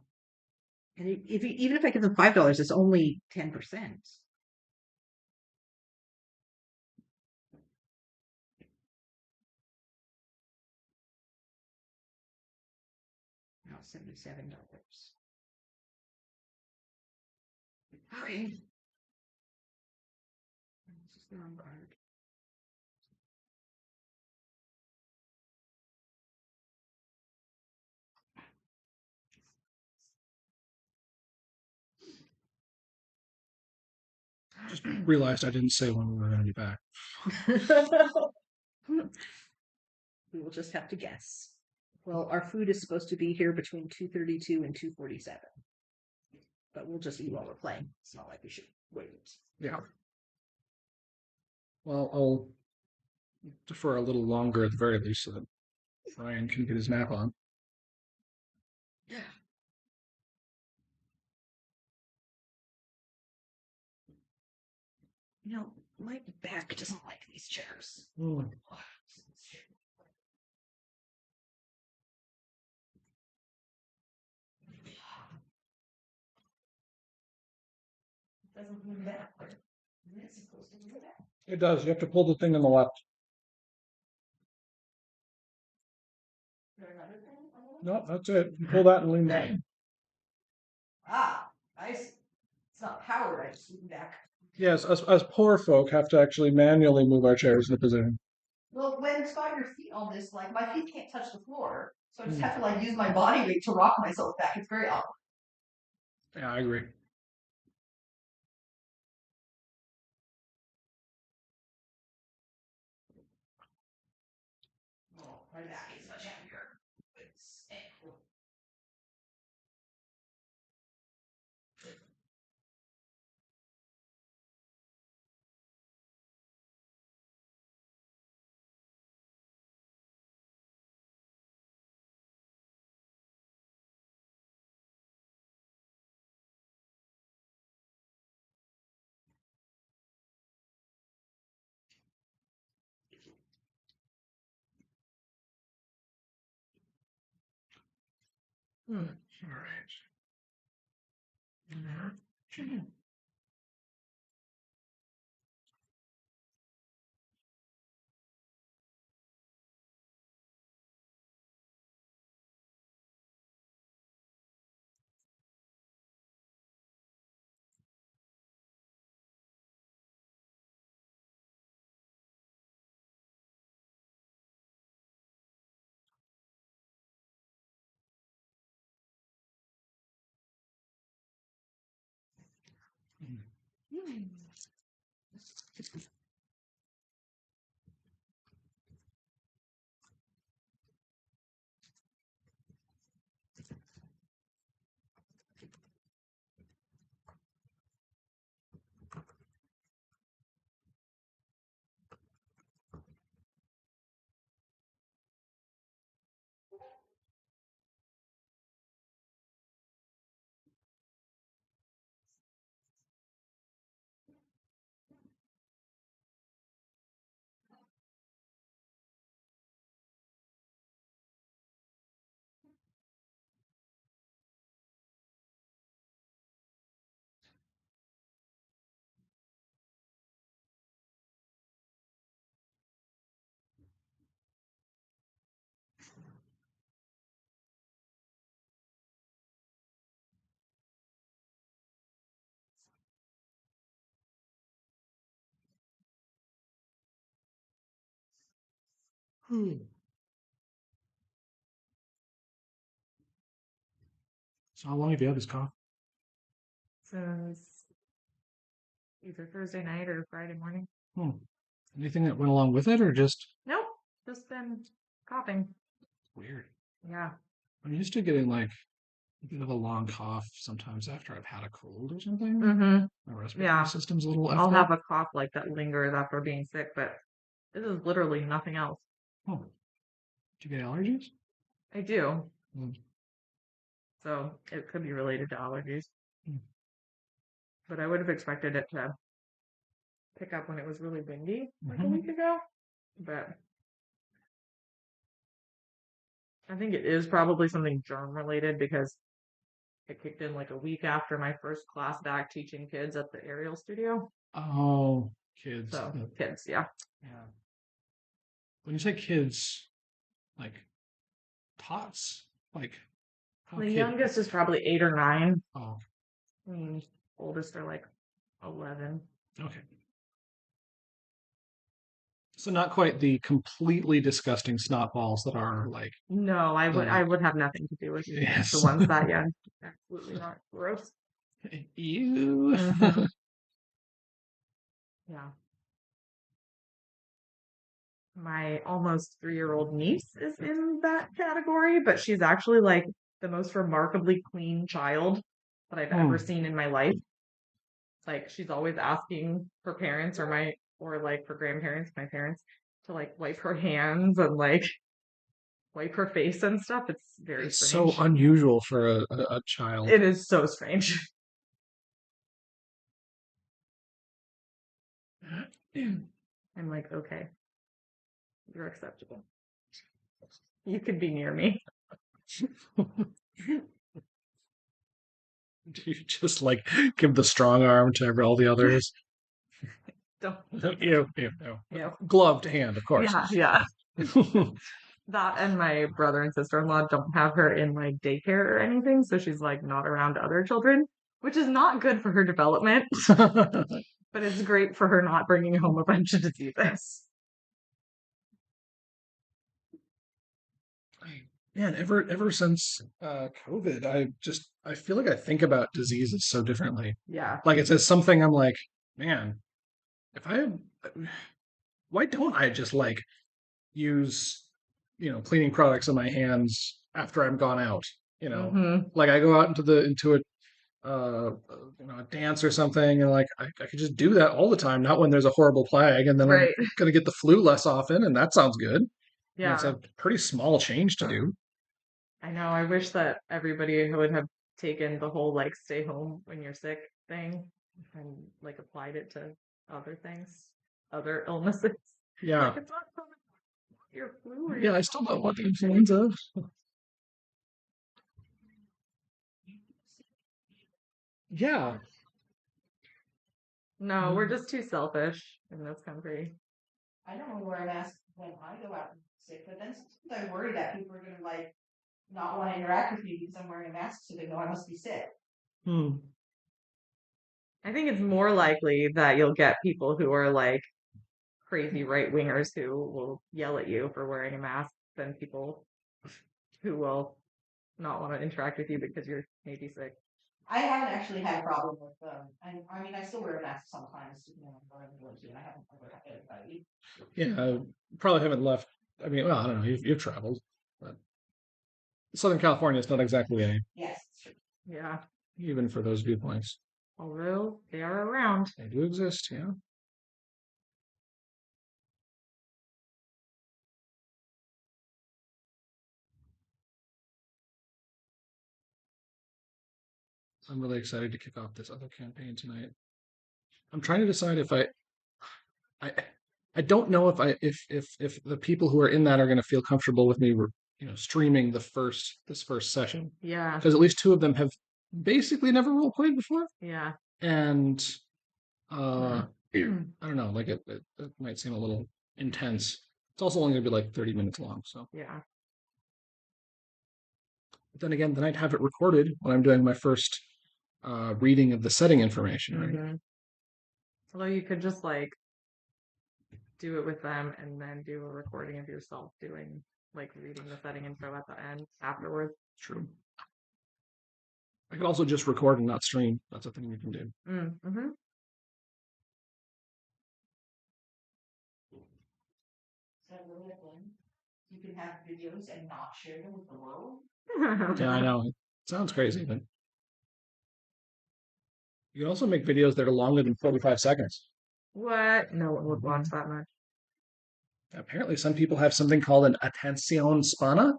And even if I give them $5, it's only 10%. Now $77. Okay. This is the wrong card. Just realized I didn't say when we were going to be back. We will just have to guess. Well, our food is supposed to be here between 2:32 and 2:47. But we'll just eat while we're playing. It's not like we should wait. Yeah. Well, I'll defer a little longer at the very least so that Ryan can get his nap on. Yeah. My back doesn't like these chairs. Mm. It doesn't move backward. It's supposed to move back. It does. You have to pull the thing on the left. Is there another thing? No, that's it. You pull that and lean back. Ah, I see. It's not powered, I just lean back. Yes, us poor folk have to actually manually move our chairs into position. Well, when it's got your feet on this, like my feet can't touch the floor, so I just have to use my body weight to rock myself back. It's very awkward. Yeah, I agree. Oh, my back is much heavier. It's ankle. All right. So how long have you had this cough? Since either Thursday night or Friday morning. Anything that went along with it, or just Nope, just been coughing. weird? Yeah. I'm used to getting like a bit of a long cough sometimes after I've had a cold or something. Mm-hmm. My respiratory Yeah. system's a little. I'll effed have up. a cough like that lingers after being sick, but this is literally nothing else. Oh. Do you get allergies? I do. Mm. So it could be related to allergies. Mm. But I would have expected it to pick up when it was really windy like a Mhm. week ago. But I think it is probably something germ related because it kicked in like a week after my first class back teaching kids at the aerial studio. Oh, kids. So kids, yeah. Yeah. When you say kids, like tots, like how The kid? youngest is probably 8 or 9. Oh, Oldest are like 11. okay. So not quite the completely disgusting snot balls that are like. No, I would have nothing to do with Yes. the ones that young. Absolutely not. Gross. Ew. Mhm. Yeah. My almost 3-year-old niece is in that category, but she's actually like the most remarkably clean child that I've ever seen in my life. Like she's always asking her parents or like her grandparents, my parents, to like wipe her hands and like wipe her face and stuff. It's very It's so strange. unusual for a child. It is so strange. I'm like, okay, you're acceptable. You could be near me. Do you just like give the strong arm to all the others? Don't. Ew. Yeah. Gloved hand, of course. Yeah. That and my brother and sister-in-law don't have her in like daycare or anything, so she's like not around other children, which is not good for her development, but it's great for her not bringing home a bunch of diseases. Man, ever since COVID, I feel like I think about diseases so differently. Yeah. Like it's something I'm like, man, if I why don't I just like use cleaning products in my hands after I'm gone out? Like I go out into a a dance or something, and like I could just do that all the time, not when there's a horrible plague, and then I'm Right. gonna get the flu less often, and that sounds good. And it's Yeah. a pretty small change to do. I know. I wish that everybody would have taken the whole like stay home when you're sick thing and like applied it to other things, other illnesses. Yeah. Like it's not from your flu or Yeah, I still don't want the influenza. Yeah. No, we're just too selfish in this country. I don't know wear a mask when I go out and sick, but then sometimes I worry that people are gonna like not want to interact with me because I'm wearing a mask, so they know I must be sick. I think it's more likely that you'll get people who are like crazy right wingers who will yell at you for wearing a mask than people who will not want to interact with you because you're maybe sick. I haven't actually had a problem with I mean, I still wear a mask sometimes, and I haven't ever had anybody. Yeah, I probably haven't left. I mean, well, I don't know. You've traveled, but Southern California is not exactly a Yes, it's true. Yeah. even for those viewpoints. Although they are around. They do exist, yeah. I'm really excited to kick off this other campaign tonight. I'm trying to decide if I, I don't know if the people who are in that are going to feel comfortable with me, streaming this first session. Yeah. Because at least two of them have basically never role played before, Yeah. and I don't know, like it might seem a little intense. It's also only going to be like 30 minutes long, so. Yeah. But then again, then I'd have it recorded when I'm doing my first reading of the setting information, right? Mhm. Although you could just like do it with them and then do a recording of yourself doing like reading the setting info at the end afterwards. True. I could also just record and not stream. That's a thing you can do. Mm-hmm. So really fun. You can have videos and not share them with the world. Yeah, I know. It sounds crazy, but you can also make videos that are longer than 45 seconds. What? No one would watch that much. Apparently, some people have something called an attention spanner.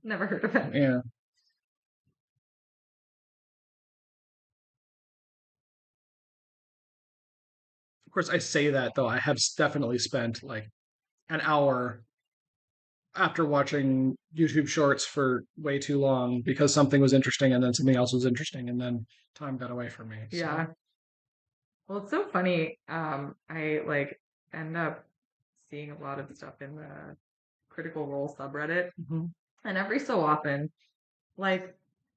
Never heard of it. Yeah. Of course, I say that though. I have definitely spent like an hour after watching YouTube shorts for way too long because something was interesting and then something else was interesting and then time got away from me. So Yeah. Well, it's so funny. I like end up seeing a lot of stuff in the Critical Role subreddit, mhm. and every so often, like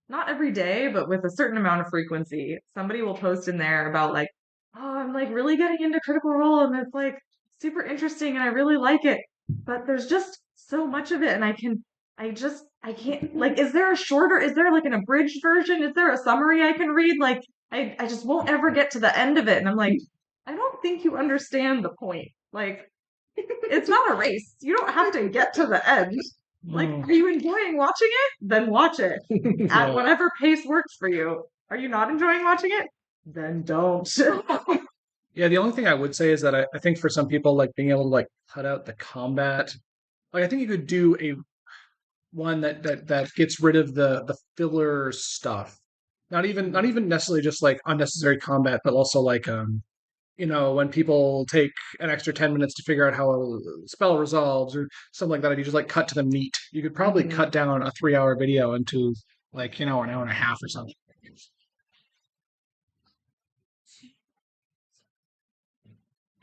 not every day, but with a certain amount of frequency, somebody will post in there about like, oh, I'm like really getting into Critical Role and it's like super interesting and I really like it, but there's just so much of it and I can't like, is there like an abridged version? Is there a summary I can read? Like I just won't ever get to the end of it. And I'm like, I don't think you understand the point. Like it's not a race. You don't have to get to the end. Like, Mm. are you enjoying watching it? Then watch it at Yeah. whatever pace works for you. Are you not enjoying watching it? Then don't. Yeah, the only thing I would say is that I think for some people, like being able to like cut out the combat, like I think you could do a one that gets rid of the filler stuff. Not even necessarily just like unnecessary combat, but also like when people take an extra 10 minutes to figure out how a spell resolves or something like that, if you just like cut to the meat, you could probably Mhm. cut down a 3 hour video into like, an hour and a half or something.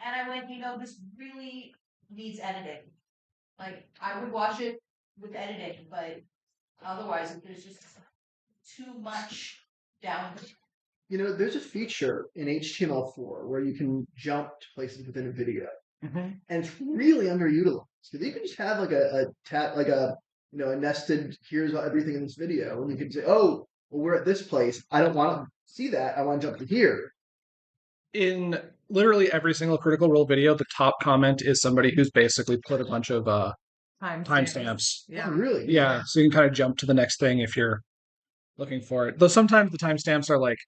And I went, this really needs editing. Like, I would watch it with editing, but otherwise, there's just too much down. There's a feature in HTML4 where you can jump to places within a video, Mhm. and it's really underutilized because you can just have like a nested here's everything in this video, and you can say, oh, well, we're at this place. I don't want to see that. I want to jump to here. In literally every single Critical Role video, the top comment is somebody who's basically put a bunch of timestamps. Oh, Yeah. really? Yeah, so you can kind of jump to the next thing if you're looking for it. Though sometimes the timestamps are like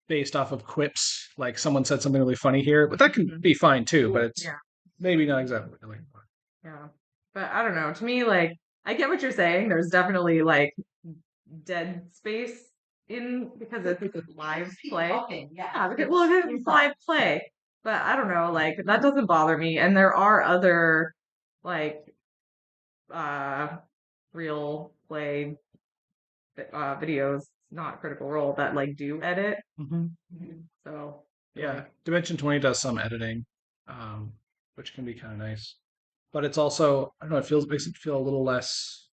based off of quips, like someone said something really funny here, but that can Mhm. be fine too, but Cool. it's Yeah. maybe not exactly what you're looking for. Yeah. But I don't know. To me, like, I get what you're saying. There's definitely like dead space because it's live People play. talking, Yeah, because it's live play. But I don't know, like that doesn't bother me. And there are other like uh real play videos, not Critical Role, that like do edit. Hmm. So Yeah, like, Dimension 20 does some editing, um, which can be kind of nice. But it's also, I don't know, makes it feel a little less,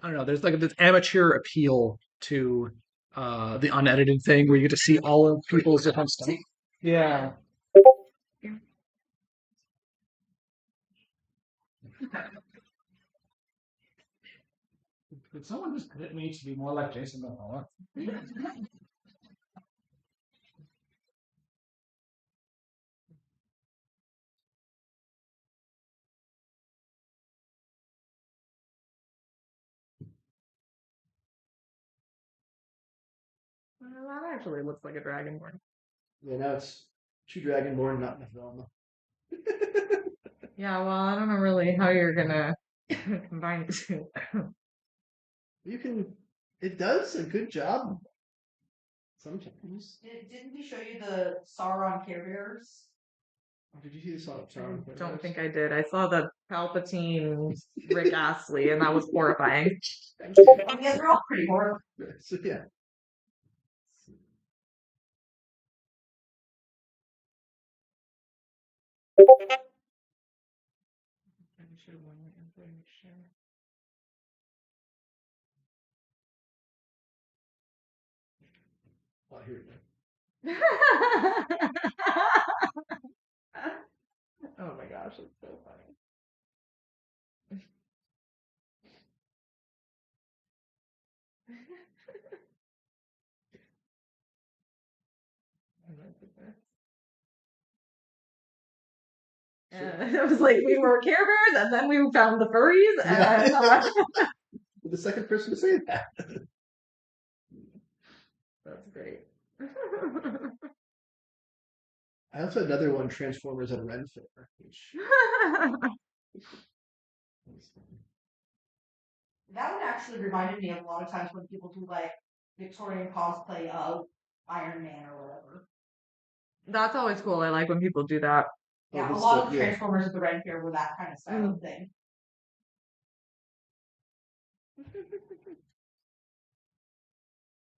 I don't know, there's like this amateur appeal to the unedited thing where you get to see all of people's different stuff. Yeah. Could someone just edit me to be more like Jason Momoa? that actually looks like a dragonborn. Yeah, now it's True Dragonborn, not Nephilim. Yeah, well, I don't know really how you're gonna combine the two. You can. It does a good job sometimes. Didn't we show you the Sauron Care Bears? Oh, did you see the song? I don't think I did. I saw the Palpatine Rick Astley, and that was horrifying. Yeah, they're all pretty horrible. So yeah. Oh, here we go. Oh my gosh, it's so funny. Oh my goodness. It was like we were Care Bears, and then we found the furries, and The second person to say that. that's great. I also had another one, Transformers at a Ren Fair, which That one actually reminded me of a lot of times when people do like Victorian cosplay of Iron Man or whatever. That's always cool. I like when people do that. Yeah, a this lot stuff, of the Transformers of the Red here were that kind of style of thing.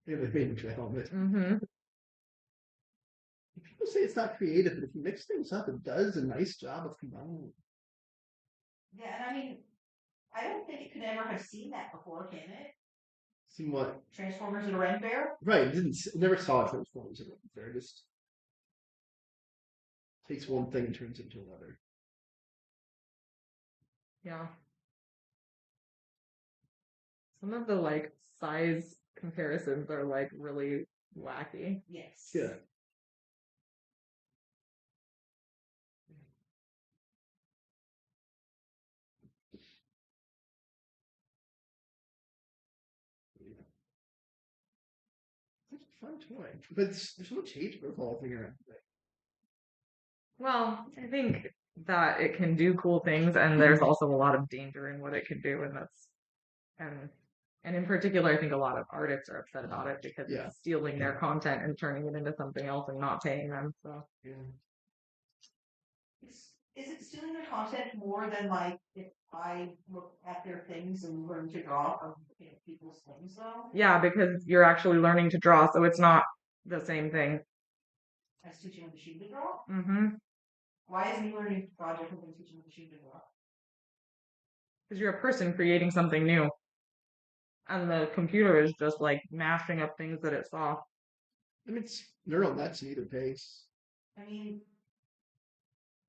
Yeah, they made into a helmet. Mm-hmm. People say it's not creative, but if you mix things up, it does a nice job of combining. Yeah, and I mean, I don't think it could ever have seen that before, can it? See what? Transformers and a Red Bear? Right, never saw Transformers in there. Just takes one thing and turns it into another. Yeah. Some of the like size comparisons are like really wacky. Yes. Yeah. It's a fun toy, but there's so much hate revolving around it. Well, I think that it can do cool things, and there's also a lot of danger in what it can do, and that's and in particular, I think a lot of artists are upset about it because it's stealing their content and turning it into something else and not paying them. So Yeah. Is it stealing their content more than like if I look at their things and learn to draw from people's things though? yeah, because you're actually learning to draw, so it's not the same thing. As teaching a machine to draw? Mm-hmm. Why is me learning to draw different than teaching a machine to draw? Because you're a person creating something new. And the computer is just like mashing up things that it saw. I mean, it's neural nets in either case. I mean,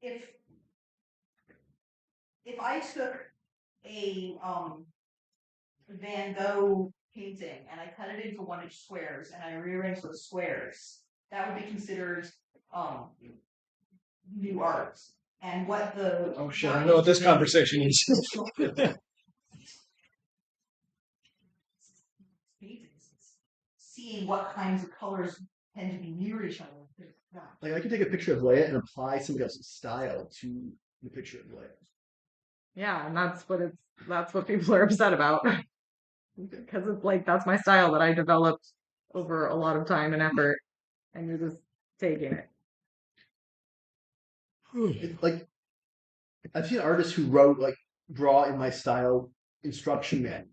if I took a Van Gogh painting and I cut it into 1-inch squares and I rearranged those squares, that would be considered new art. And what the Oh shit! I know what this conversation is. seeing what kinds of colors tend to be near each other. Like I can take a picture of Leia and apply somebody else's style to the picture of Leia. Yeah, and that's what people are upset about. Because it's like that's my style that I developed over a lot of time and effort, and you're just taking it. Like I've seen artists who wrote like draw in my style instruction manuals.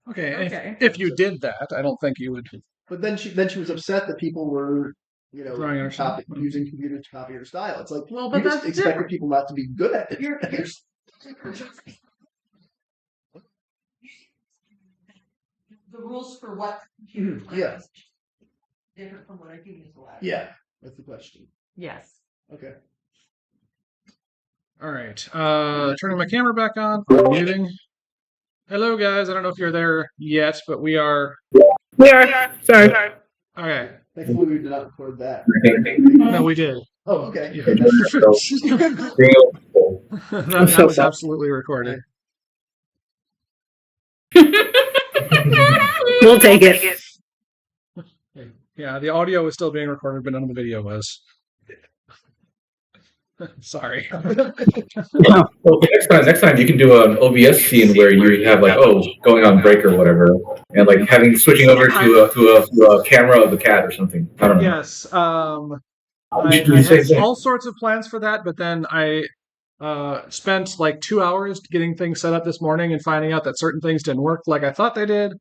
Okay, if you did that, I don't think you would. But then she was upset that people were, Drawing her style. using computers to copy her style. It's like, Well, you but just that's expected different. people not to be good at it. Here's the rules for what computers Yeah. different from what a human is allowed. Yeah, that's the question. Yes. Okay. All right. Turning my camera back on. Muting. Hello, guys. I don't know if you're there yet, but we are. We are. Sorry. Okay. Thankfully, we did not record that. No, we did. Oh, okay. Yeah. So, that was absolutely recorded. We'll take it. Yeah, the audio was still being recorded, but none of the video was. Sorry. well, next time you can do an OBS scene where you have like going on break or whatever, and like switching over to a camera of a cat or something. I don't know. Yes. I had all sorts of plans for that, but then I spent like 2 hours getting things set up this morning and finding out that certain things didn't work like I thought they did.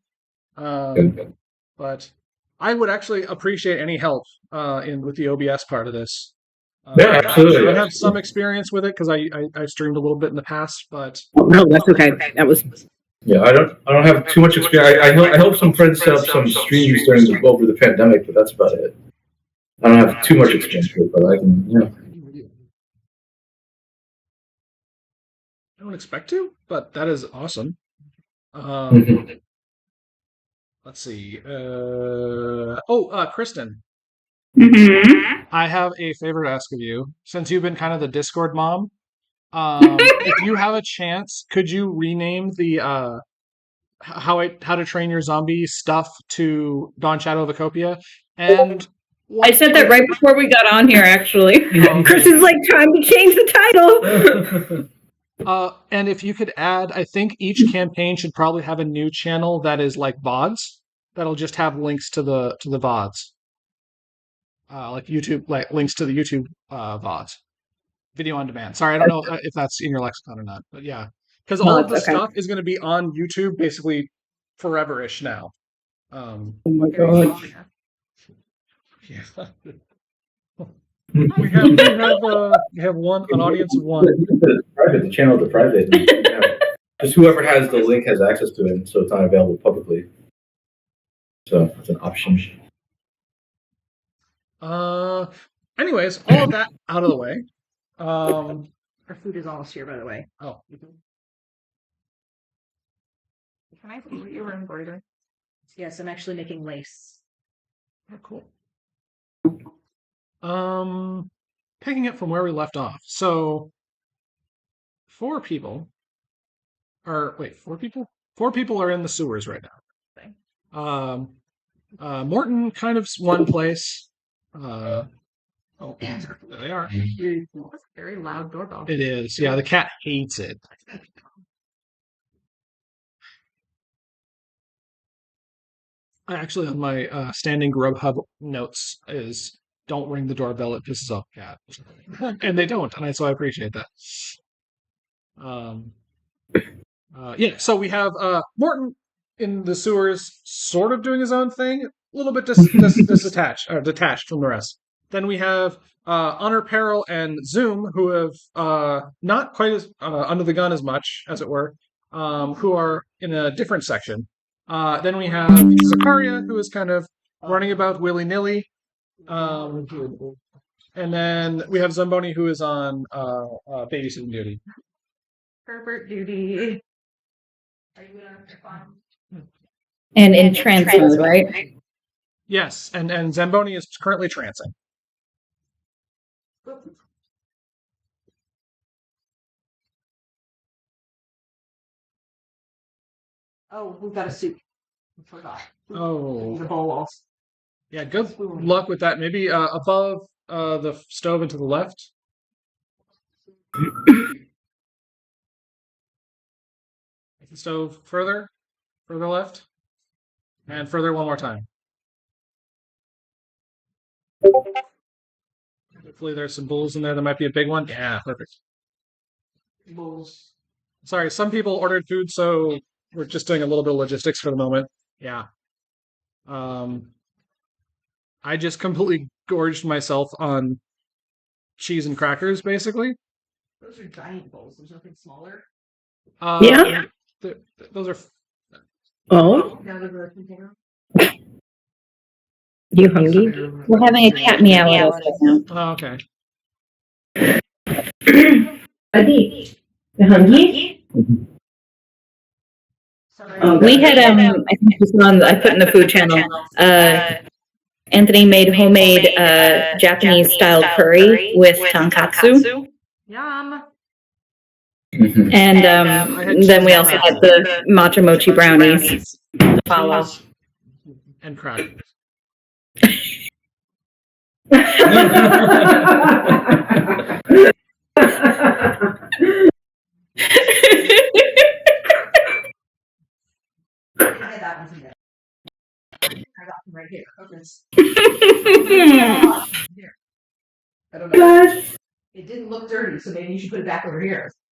But I would actually appreciate any help with the OBS part of this. Yeah, absolutely. I have some experience with it because I streamed a little bit in the past, but No, that's okay. That was. Yeah, I don't have too much experience. I helped some friends set up some streams over the pandemic, but that's about it. I don't have too much experience with it, but I can. I don't expect to, but that is awesome. Let's see. Kristen. Mm-hmm. I have a favor to ask of you. Since you've been kind of the Discord mom, if you have a chance, could you rename the how to train your zombie stuff to Dawn Shadow of Acopia? And I said that right before we got on here, actually. Okay. Chris is like, time to change the title. And if you could add, I think each campaign should probably have a new channel that is like VODs. That'll just have links to the VODs. Like YouTube, like links to the YouTube VODs. video on demand. Sorry, I don't know if that's in your lexicon or not, but yeah, because No, all of it's the okay. stuff is going to be on YouTube basically forever-ish now. Oh my god. Yeah. We have an audience of one. It's private. The channel is private. Just whoever has the link has access to it, so it's not available publicly. So it's an option. Anyways, all of that out of the way. Our food is almost here, by the way. Oh, Can I see what you were embroidering? Yes, I'm actually making lace. cool. Picking it from where we left off. So, 4 people four people? 4 people are in the sewers right now. Morton kind of one place. Oh, there they are. That's a very loud doorbell. It is. Yeah, the cat hates it. I actually, on my standing Grubhub notes is don't ring the doorbell, it pisses off the cat. And they don't, and so I appreciate that. Yeah, so we have Morton in the sewers sort of doing his own thing, a little bit detached from the rest. Then we have Honor Peril and Zoom, who have not quite as under the gun as much, as it were, who are in a different section. Then we have Zakaria, who is kind of running about willy-nilly. And then we have Zamboni, who is on babysitting duty. Herbert duty. Are you gonna respond? And in trance mode, right? Yes, and Zamboni is currently trancing. Oh, we've got a soup. I forgot. Oh. The bowl. Yeah, good luck with that. Maybe above the stove and to the left. The stove further left, and further one more time. Hopefully there's some bowls in there. There might be a big one. Yeah, perfect. Bowls. Sorry, some people ordered food, so we're just doing a little bit of logistics for the moment. Yeah. I just completely gorged myself on cheese and crackers, basically. Those are giant bowls. There's nothing smaller. Yeah. Those are. Oh, Now they're a container. you hungry? We're having a cat meow at us right now. Oh, okay. Buddy, you hungry? We had I think it was I put in the food channel. Anthony made homemade Japanese style curry with tonkatsu. Yum. And then we also had the matcha mochi brownies to follow. And crackers. I had that one today. I got them right here. Here. I don't know. It didn't look dirty, so maybe you should put it back over here.